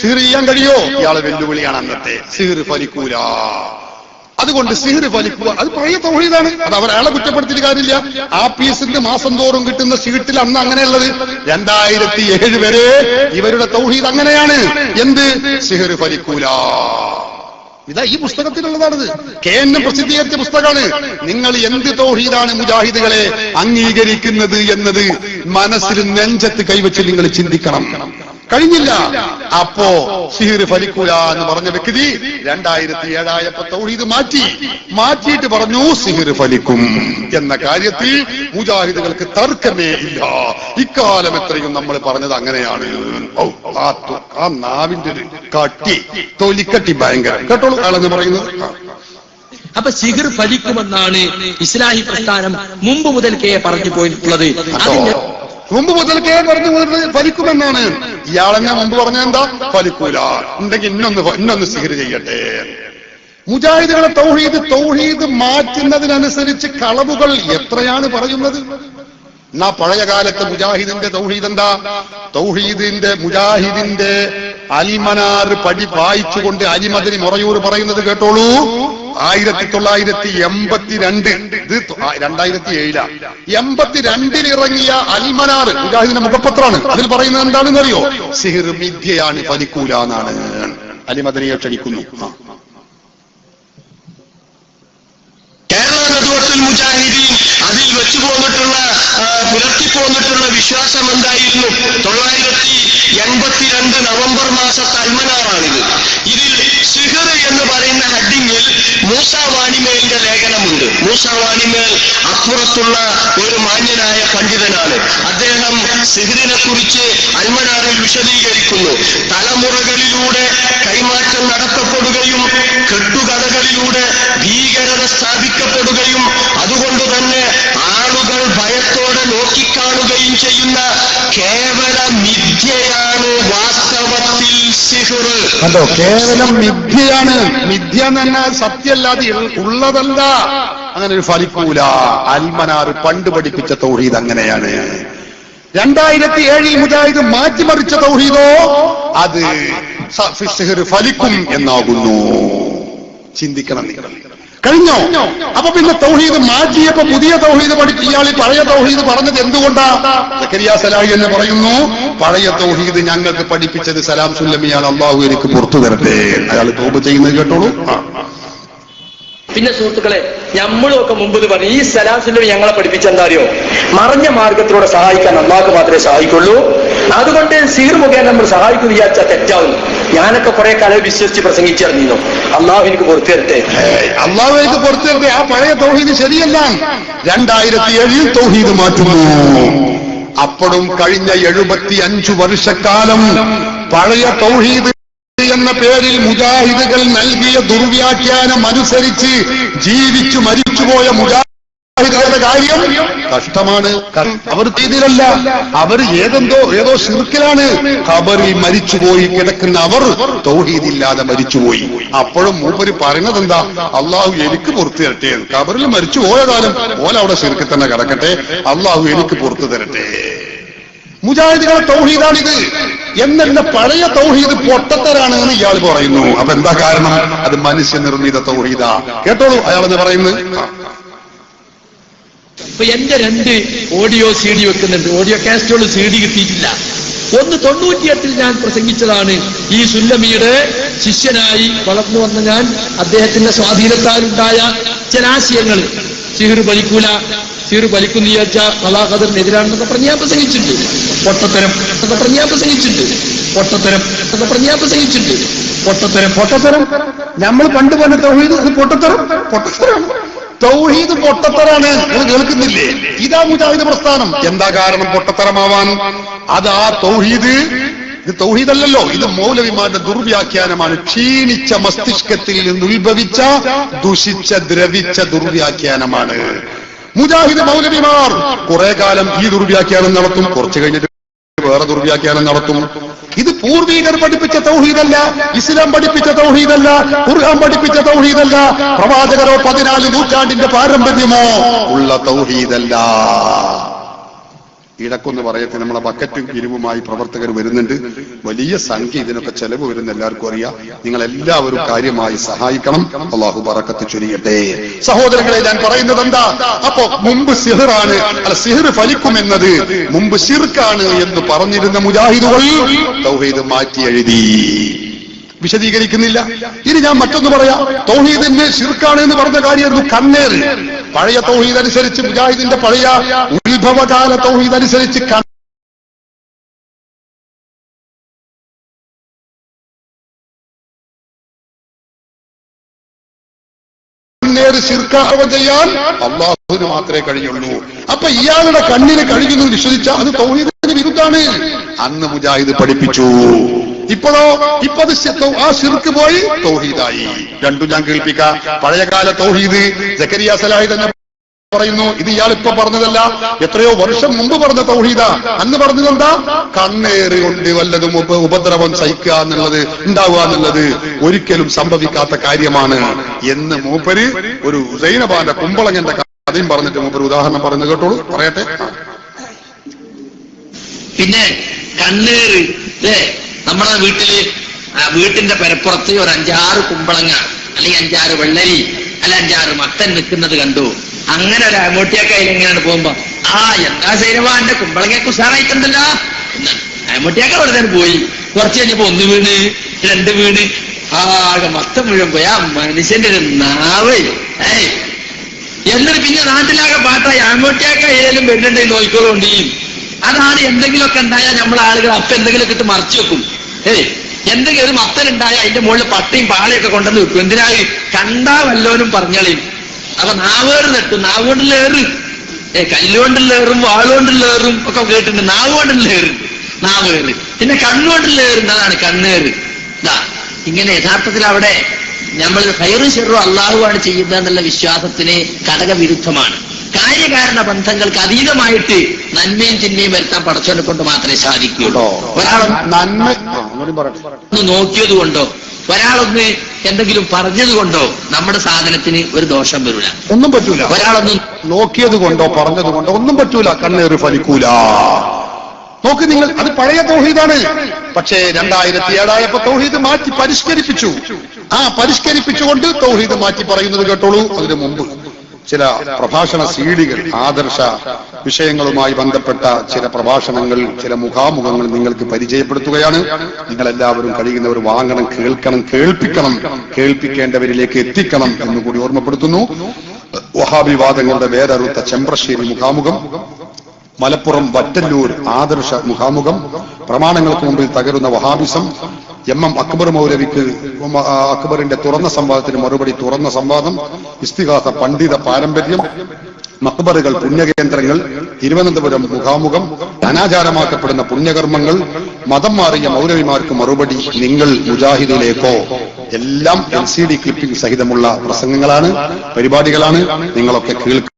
സിഹിർ ചെയ്യാൻ കഴിയോ? ഇയാളെ വെല്ലുവിളിയാണ് അന്നത്തെ. സിഹിർ ഫലിക്കൂല. അതുകൊണ്ട് സിഹിർ ഫലിക്കുക അത് പഴയ തൗഹീദാണ്. അത് അവരയാളെ കുറ്റപ്പെടുത്തിയിട്ട് കാര്യമില്ല. ആ പീസിന്റെ മാസം തോറും കിട്ടുന്ന ഷീട്ടിൽ അന്ന് അങ്ങനെയുള്ളത്. 2007 വരെ ഇവരുടെ തൗഹീദ് അങ്ങനെയാണ്. എന്ത്? സിഹിർ ഫലിക്കൂല. ഇതാ ഈ പുസ്തകത്തിലുള്ളതാണിത്. KNM പ്രസിദ്ധീകരിച്ച പുസ്തകമാണ്. നിങ്ങൾ എന്ത് തൗഹീദാണ് മുജാഹിദുകളെ അംഗീകരിക്കുന്നത് എന്നത് മനസ്സിൽ നെഞ്ചത്ത് കൈവച്ച് നിങ്ങൾ ചിന്തിക്കണം. കഴിഞ്ഞില്ല. അപ്പോ സിഹിർ ഫലിക്കൂല എന്ന് പറഞ്ഞ വ്യക്തി 2007 ആയപ്പോ തൗഹീദ് മാറ്റിയിട്ട് പറഞ്ഞു സിഹിർ ഫലിക്കും എന്ന കാര്യത്തിൽ മുജാഹിദുകൾക്ക് തർക്കമേ ഇല്ല. ഇക്കാലം എത്രയും നമ്മൾ പറഞ്ഞത് അങ്ങനെയാണ്. ആ നാവിന്റെ ഒരു കട്ടി, തൊലിക്കട്ടി ഭയങ്കര. കേട്ടോളൂ ആളെന്ന് പറയുന്നത്. അപ്പൊ സിഹിർ ഫലിക്കുമെന്നാണ് ഇസ്ലാഹി പ്രസ്ഥാനം മുമ്പ് മുതൽക്കേ പറഞ്ഞു പോയിട്ടുള്ളത്. മുമ്പ് മുതൽക്കേ പറഞ്ഞു ഫലിക്കുമെന്നാണ്. ഇയാളെന്നെ മുമ്പ് പറഞ്ഞ എന്താ? ഫലിക്കൂല, ഉണ്ടെങ്കിൽ ഇന്നൊന്ന് സിഹിർ ചെയ്യട്ടെ. മുജാഹിദുകളെ തൗഹീദ് മാറ്റുന്നതിനനുസരിച്ച് കളവുകൾ എത്രയാണ് പറയുന്നത്. എന്നാ പഴയ കാലത്ത് മുജാഹിദിന്റെ തൗഹീദ് എന്താ? മുജാഹിദിന്റെ അൽമനാർ വായിച്ചുകൊണ്ട് അലിമദനി മൊറയൂർ പറയുന്നത് കേട്ടോളൂ. 1982, ഇത് 2007, 82 ഇറങ്ങിയ അൽമനാർ മുജാഹിദിന്റെ മുഖപത്രമാണ്. അതിൽ പറയുന്നത് എന്താണെന്ന് അറിയോ? സിഹിർ മിഥ്യയാണ്, ഫലിക്കൂല എന്നാണ്. അലിമദനിയെ ക്ഷണിക്കുന്നു. മുജാഹിദീൻ അതിൽ വെച്ചു പുലർത്തിപ്പോന്നിട്ടുള്ള വിശ്വാസം എന്തായിരുന്നു? 982 നവംബർ മാസത്തെ അൽമനാറാണിത്. ഇതിൽ സിഹിർ എന്ന് പറയുന്ന ഹെഡിങ്ങിൽ മൂസാ വാണിമേലിന്റെ ലേഖനമുണ്ട്. മൂസാ വാണിമേൽ അപ്പുറത്തുള്ള ഒരു മാന്യനായ പണ്ഡിതനാണ്. അദ്ദേഹം സിഹിറിനെ കുറിച്ച് അൽമനാറിൽ വിശദീകരിക്കുന്നു. തലമുറകളിലൂടെ കൈമാറ്റം നടത്തപ്പെടുകയും കെട്ടുകഥകളിലൂടെ ഭീകരത സ്ഥാപിക്കപ്പെടുകയും അതുകൊണ്ട് തന്നെ ആളുകൾ ഭയത്തോടെ നോക്കിക്കാണുകയും ചെയ്യുന്ന കേവല മിഥ്യയാണ് വാസ്തവത്തിൽ സിഹിർ. അതോ കേവലം മിഥ്യയാണ്. മിഥ്യ എന്ന് പറഞ്ഞാൽ സത്യമല്ലാതെ ഉള്ളതല്ല. അങ്ങനെ ഒരു ഫലിക്കൂല. അൽമനാർ പണ്ട് പഠിപ്പിച്ച തൗഹീദ് അങ്ങനെയാണ്. 2007 മുജാഹിദ് മാറ്റിമറിച്ച തൗഹീദോ അത് സിഹിർ ഫലിക്കും എന്നാകുന്നു. ചിന്തിക്കണം നിങ്ങൾ. കഴിഞ്ഞോ? അപ്പൊ പിന്നെ തൗഹീദ് മാറ്റിയപ്പോ പുതിയ തൗഹീദ് ഇയാൾ പഴയ തൗഹീദ് പറഞ്ഞത് എന്തുകൊണ്ടാ? സക്കരിയ സലാഹി എന്ന് പറയുന്നു, പഴയ തൗഹീദ് ഞങ്ങൾക്ക് പഠിപ്പിച്ചത് സലാം സുല്ലമിയാണ്, അള്ളാഹു എനിക്ക് പുറത്തു തരട്ടെ. അയാൾ തൗബ ചെയ്യുന്നത് കേട്ടോളൂ. പിന്നെ സുഹൃത്തുക്കളെ, നമ്മളും ഒക്കെ മുമ്പ് പറഞ്ഞു ഈ സലാം സുല്ലമി ഞങ്ങളെ പഠിപ്പിച്ചെന്താ അറിയോ? മറഞ്ഞ മാർഗത്തിലൂടെ സഹായിക്കാൻ അള്ളാഹു മാത്രമേ സഹായിക്കുള്ളൂ. അതുകൊണ്ട് സിഹിർ മുഖേന നമ്മൾ സഹായിക്കും വിചാരിച്ചാൽ തെറ്റാവുന്നു. ഞാനൊക്കെ കുറെ കാലം വിശ്വസിച്ച് പ്രസംഗിച്ചിറങ്ങിയിരുന്നു. അള്ളാഹു എനിക്ക് പുറത്തു തരട്ടെ, അള്ളാഹു എനിക്ക് പുറത്തു തരട്ടെ. ആ പഴയ തൗഹീദ് ശരിയല്ല. 2007 തൗഹീദ് മാറ്റുന്നു. അപ്പോഴും കഴിഞ്ഞ 75 വർഷക്കാലം പഴയ തൗഹീദ് എന്ന പേരിൽ മുജാഹിദുകൾ നൽകിയ ദുർവ്യാഖ്യാനം അനുസരിച്ച് ജീവിച്ചു മരിച്ചുപോയ മുജാഹിദുകളുടെ കാര്യം കഷ്ടമാണ്. അവർ ചെയ്തില്ല, അവർ ഏതോ ശിർക്കിലാണ്. ഖബറിൽ മരിച്ചുപോയി കിടക്കുന്ന അവർ തൗഹീദില്ലാതെ മരിച്ചുപോയി. അപ്പോഴും മൂപ്പര് പറയുന്നത് എന്താ? അള്ളാഹു എനിക്ക് പുറത്തു തരട്ടെ. ഖബറിൽ മരിച്ചു പോയ കാലം പോലെ അവിടെ ശിർക്കിൽ തന്നെ കിടക്കട്ടെ, അള്ളാഹു എനിക്ക് പുറത്തു തരട്ടെ. മുജാഹിദുകളുടെ തൗഹീദാണിത് എന്നല്ല, പഴയ തൗഹീദ് പൊട്ടത്തരാണ് എന്ന് ഇയാൾ പറയുന്നു. അപ്പൊ എന്താ കാരണം? അത് മനുഷ്യനിർമ്മിത തൗഹീദാ. കേട്ടോളൂ അയാളെന്ന് പറയുന്നത്. ഇപ്പൊ എന്റെ 2 ഓഡിയോ CD വെക്കുന്നുണ്ട്. ഓഡിയോ കാസറ്റുകൾ CD കിട്ടിയിട്ടില്ല. ഒന്ന് 98 ഞാൻ പ്രസംഗിച്ചതാണ്. ഈ സുല്ലമിയുടെ ശിഷ്യനായി വളർന്നു വന്ന ഞാൻ അദ്ദേഹത്തിന്റെ സ്വാധീനത്താലുണ്ടായ ചില ആശയങ്ങൾ. സിഹിർ ഫലിക്കൂല, സിഹിർ ഫലിക്കുന്നു വിചാരിച്ചാൽ കലാഖദറിനെതിരാണെന്നൊക്കെ പറഞ്ഞ് ഞാൻ പ്രസംഗിച്ചിട്ടുണ്ട്. പൊട്ടത്തരം എന്നൊക്കെ പറഞ്ഞ് ഞാൻ പ്രസംഗിച്ചിട്ടുണ്ട്. പൊട്ടത്തരം നമ്മൾ പണ്ട് പറഞ്ഞ തൗഹീദ് പൊട്ടത്തരം. തൗഹീദ് പൊട്ടത്തരാണ്. നിങ്ങൾ കേൾക്കുന്നില്ലേ? ഇതാ മുജാഹിദ് പ്രസ്ഥാനം. എന്താ കാരണം പൊട്ടത്തരമാവാൻ? അതാ തൗഹീദ്. ഇത് തൗഹീദല്ലല്ലോ, ഇത് മൗലവിമാരുടെ ദുർവ്യാഖ്യാനമാണ്. ക്ഷീണിച്ച മസ്തിഷ്കത്തിൽ നിന്ന് ഉത്ഭവിച്ച ദുഷിച്ച ദ്രവിച്ച ദുർവ്യാഖ്യാനമാണ്. മുജാഹിദ് മൗലവിമാർ കുറെ കാലം ഈ ദുർവ്യാഖ്യാനം നടത്തും, കുറച്ചു കഴിഞ്ഞിട്ട് വേറെ ദുർവ്യാഖ്യാനം നടത്തും. ഇത് പൂർവീകർ പഠിപ്പിച്ച തൗഹീദല്ല, ഇസ്ലാം പഠിപ്പിച്ച തൗഹീദല്ല, ഖുർആൻ പഠിപ്പിച്ച തൗഹീദല്ല, പ്രവാചകരോ 14 നൂറ്റാണ്ടിന്റെ പാരമ്പര്യമോ ഉള്ള തൗഹീദല്ല. ഇടക്കൊന്ന് പറയട്ടെ, നമ്മളെ ബക്കറ്റും ഇരുവുമായി പ്രവർത്തകർ വരുന്നുണ്ട്. വലിയ സംഖ്യ ഇതിനൊക്കെ ചെലവ് വരുന്ന എല്ലാവർക്കും അറിയാം. നിങ്ങൾ എല്ലാവരും കാര്യമായി സഹായിക്കണം. അള്ളാഹു ബറക്കത്ത് ചൊരിയട്ടെ. സഹോദരങ്ങളെ, ഞാൻ പറയുന്നത് എന്താ? അപ്പോ മുമ്പ് സിഹിറാണ്, അല്ല സിഹിർ ഫലിക്കുമെന്നത് മുമ്പ് ശിർക്കാണ് എന്ന് പറഞ്ഞിരുന്ന മുജാഹിദുകൾ തൗഹീദ് മാറ്റി എഴുതി. വിശദീകരിക്കുന്നില്ല. ഇനി ഞാൻ മറ്റൊന്ന് പറയാം. തൗഹീദിന് ശിർക്കാണ് എന്ന് പറഞ്ഞ കാര്യമായിരുന്നു കണ്ണേറ്. പഴയ തൗഹീദ് അനുസരിച്ച്, മുജാഹിദിന്റെ പഴയ ഉത്ഭവകാല തൗഹീദ് അനുസരിച്ച് കണ്ണേറ് ശിർക്കാവം ചെയ്യാൻ അള്ളാഹുവിന് മാത്രമേ കഴിയുള്ളൂ. അപ്പൊ ഇയാളുടെ കണ്ണിന് കഴിയുന്നു വിശ്വസിച്ചാൽ അത് തൗഹീദിന് വിരുദ്ധാണ്. അന്ന് മുജാഹിദ് പഠിപ്പിച്ചു. ഇപ്പോഴോ ഇപ്പത് ആ ശിർക്ക് പോയി തൗഹീദായി. രണ്ടും ഞാൻ കേൾപ്പിക്കാം. പഴയകാല തൗഹീദ് സക്കരിയ സലാഹി തന്നെ പറയുന്നു, ഇത് ഇയാൾ ഇപ്പൊ പറഞ്ഞതല്ല, എത്രയോ വർഷം മുമ്പ് പറഞ്ഞ തൗഹീദാ. അന്ന് പറഞ്ഞതെന്താ? കണ്ണേറ് കൊണ്ട് വല്ലതും ഉപദ്രവം സഹിക്കുക എന്നുള്ളത്, ഉണ്ടാവുക എന്നുള്ളത് ഒരിക്കലും സംഭവിക്കാത്ത കാര്യമാണ് എന്ന് മൂപ്പര് ഒരു സൈനബാന്റെ കുമ്പളങ്ങന്റെ കഥയും പറഞ്ഞിട്ട് മൂപ്പര് ഉദാഹരണം പറയുന്നത് കേട്ടോളൂ, പറയട്ടെ. പിന്നെ കണ്ണേറ് നമ്മളെ വീട്ടിന്റെ പെരപ്പുറത്ത് ഒരു 5-6 കുമ്പളങ്ങ അല്ലെങ്കിൽ 5-6 വെള്ളരി അല്ല 5-6 മത്തൻ നിൽക്കുന്നത് കണ്ടു. അങ്ങനെ ഒരു അമോട്ടിയാക്കായി എങ്ങനെയാണ് പോകുമ്പോ, എന്താ സൈനവാ എന്റെ കുമ്പളങ്ങയൊക്കെ ഉഷാറായിട്ടുണ്ടല്ലോ എന്നാണ്. അമോട്ടിയാക്ക അവിടെ തന്നെ പോയി. കുറച്ച് കഴിഞ്ഞപ്പോ 1 വീണ് 2 വീണ് ആകെ മത്തം മുഴുവൻ പോയി. ആ മനുഷ്യന്റെ ഒരു നാവ് എന്നിട്ട് പിന്നെ നാട്ടിലാകെ പാട്ടായി. അമോട്ടിയാക്ക ഏതെങ്കിലും പെണ്ണുണ്ടെങ്കിൽ നോക്കിക്കോളുണ്ട്. അതാണ് എന്തെങ്കിലുമൊക്കെ ഉണ്ടായാൽ നമ്മളെ ആളുകൾ അപ്പൊ എന്തെങ്കിലുമൊക്കെ ഇട്ട് മറച്ചു വെക്കും. എന്തെങ്കിലും ഒരു മത്തനുണ്ടായാൽ അതിന്റെ മുകളിൽ പട്ടിയും പാളയൊക്കെ കൊണ്ടുവന്ന് വെക്കും. എന്തിനായി? കണ്ടാ വല്ലോനും പറഞ്ഞളയും. അപ്പൊ നാവേറ് തട്ടും. നാവുകൊണ്ടുള്ള ഏറ്, കല്ലുകൊണ്ടുള്ള ഏറും വാളുകൊണ്ടുള്ള ഏറും ഒക്കെ കേട്ടിട്ടുണ്ട്. നാവുകൊണ്ടുള്ള ഏറ് നാവേറ്. പിന്നെ കണ്ണുകൊണ്ടുള്ള ഏറുണ്ട്, അതാണ് കണ്ണേറ്. ഇങ്ങനെ യഥാർത്ഥത്തിൽ അവിടെ നമ്മൾ ഖൈറും ശർറും അള്ളാഹുവാണ് ചെയ്യുന്നതെന്നുള്ള വിശ്വാസത്തിന് ഘടകവിരുദ്ധമാണ്. കാര്യകാരണ ബന്ധങ്ങൾക്ക് അതീതമായിട്ട് നന്മയും തിന്മയും വരുത്താൻ പടച്ചവനെ കൊണ്ട് മാത്രമേ സാധിക്കുകയുള്ളൂ. ഒരാളൊന്ന് നോക്കിയത് കൊണ്ടോ ഒരാളൊന്ന് എന്തെങ്കിലും പറഞ്ഞത് കൊണ്ടോ നമ്മുടെ സാധനത്തിന് ഒരു ദോഷം വരില്ല, ഒന്നും പറ്റൂല. ഒരാളൊന്ന് നോക്കിയത് കൊണ്ടോ പറഞ്ഞത് കൊണ്ടോ ഒന്നും പറ്റൂല. കണ്ണേറ് ഫലിക്കൂല. നോക്ക് നിങ്ങൾ, അത് പഴയ തൗഹീദാണ്. പക്ഷേ 2007 തൗഹീദ് മാറ്റി പരിഷ്കരിപ്പിച്ചു. ആ പരിഷ്കരിപ്പിച്ചുകൊണ്ട് തൗഹീദ് മാറ്റി പറയുന്നത് കേട്ടോളൂ. അതിനു മുമ്പ് ചില പ്രഭാഷണ സീഡികൾ, ആദർശ വിഷയങ്ങളുമായി ബന്ധപ്പെട്ട ചില പ്രഭാഷണങ്ങൾ, ചില മുഖാമുഖങ്ങൾ നിങ്ങൾക്ക് പരിചയപ്പെടുത്തുകയാണ്. നിങ്ങളെല്ലാവരും കഴിയുന്നവർ വാങ്ങണം, കേൾക്കണം, കേൾപ്പിക്കണം, കേൾപ്പിക്കേണ്ടവരിലേക്ക് എത്തിക്കണം എന്നുകൂടി ഓർമ്മപ്പെടുത്തുന്നു. വഹാബിവാദങ്ങളുടെ വേരറുത്ത ചെമ്പ്രശ്ശേരി മുഖാമുഖം, മലപ്പുറം വറ്റല്ലൂർ ആദർശ മുഖാമുഖം, പ്രമാണങ്ങൾക്ക് മുമ്പിൽ തകരുന്ന വഹാബിസം, എം അക്ബർ മൗലവിക്ക് അക്ബറിന്റെ തുറന്ന സംവാദത്തിന് മറുപടി തുറന്ന സംവാദം, ഇസ്തിഗാസ പണ്ഡിത പാരമ്പര്യം, മക്ബറുകൾ പുണ്യകേന്ദ്രങ്ങൾ, തിരുവനന്തപുരം മുഖാമുഖം, അനാചാരമാക്കപ്പെടുന്ന പുണ്യകർമ്മങ്ങൾ, മതം മാറിയ മൗലവിമാർക്ക് മറുപടി, നിങ്ങൾ മുജാഹിദിലേക്കോ, എല്ലാം LCD ക്ലിപ്പിംഗ് സഹിതമുള്ള പ്രസംഗങ്ങളാണ്, പരിപാടികളാണ്. നിങ്ങളൊക്കെ കേൾക്കുക.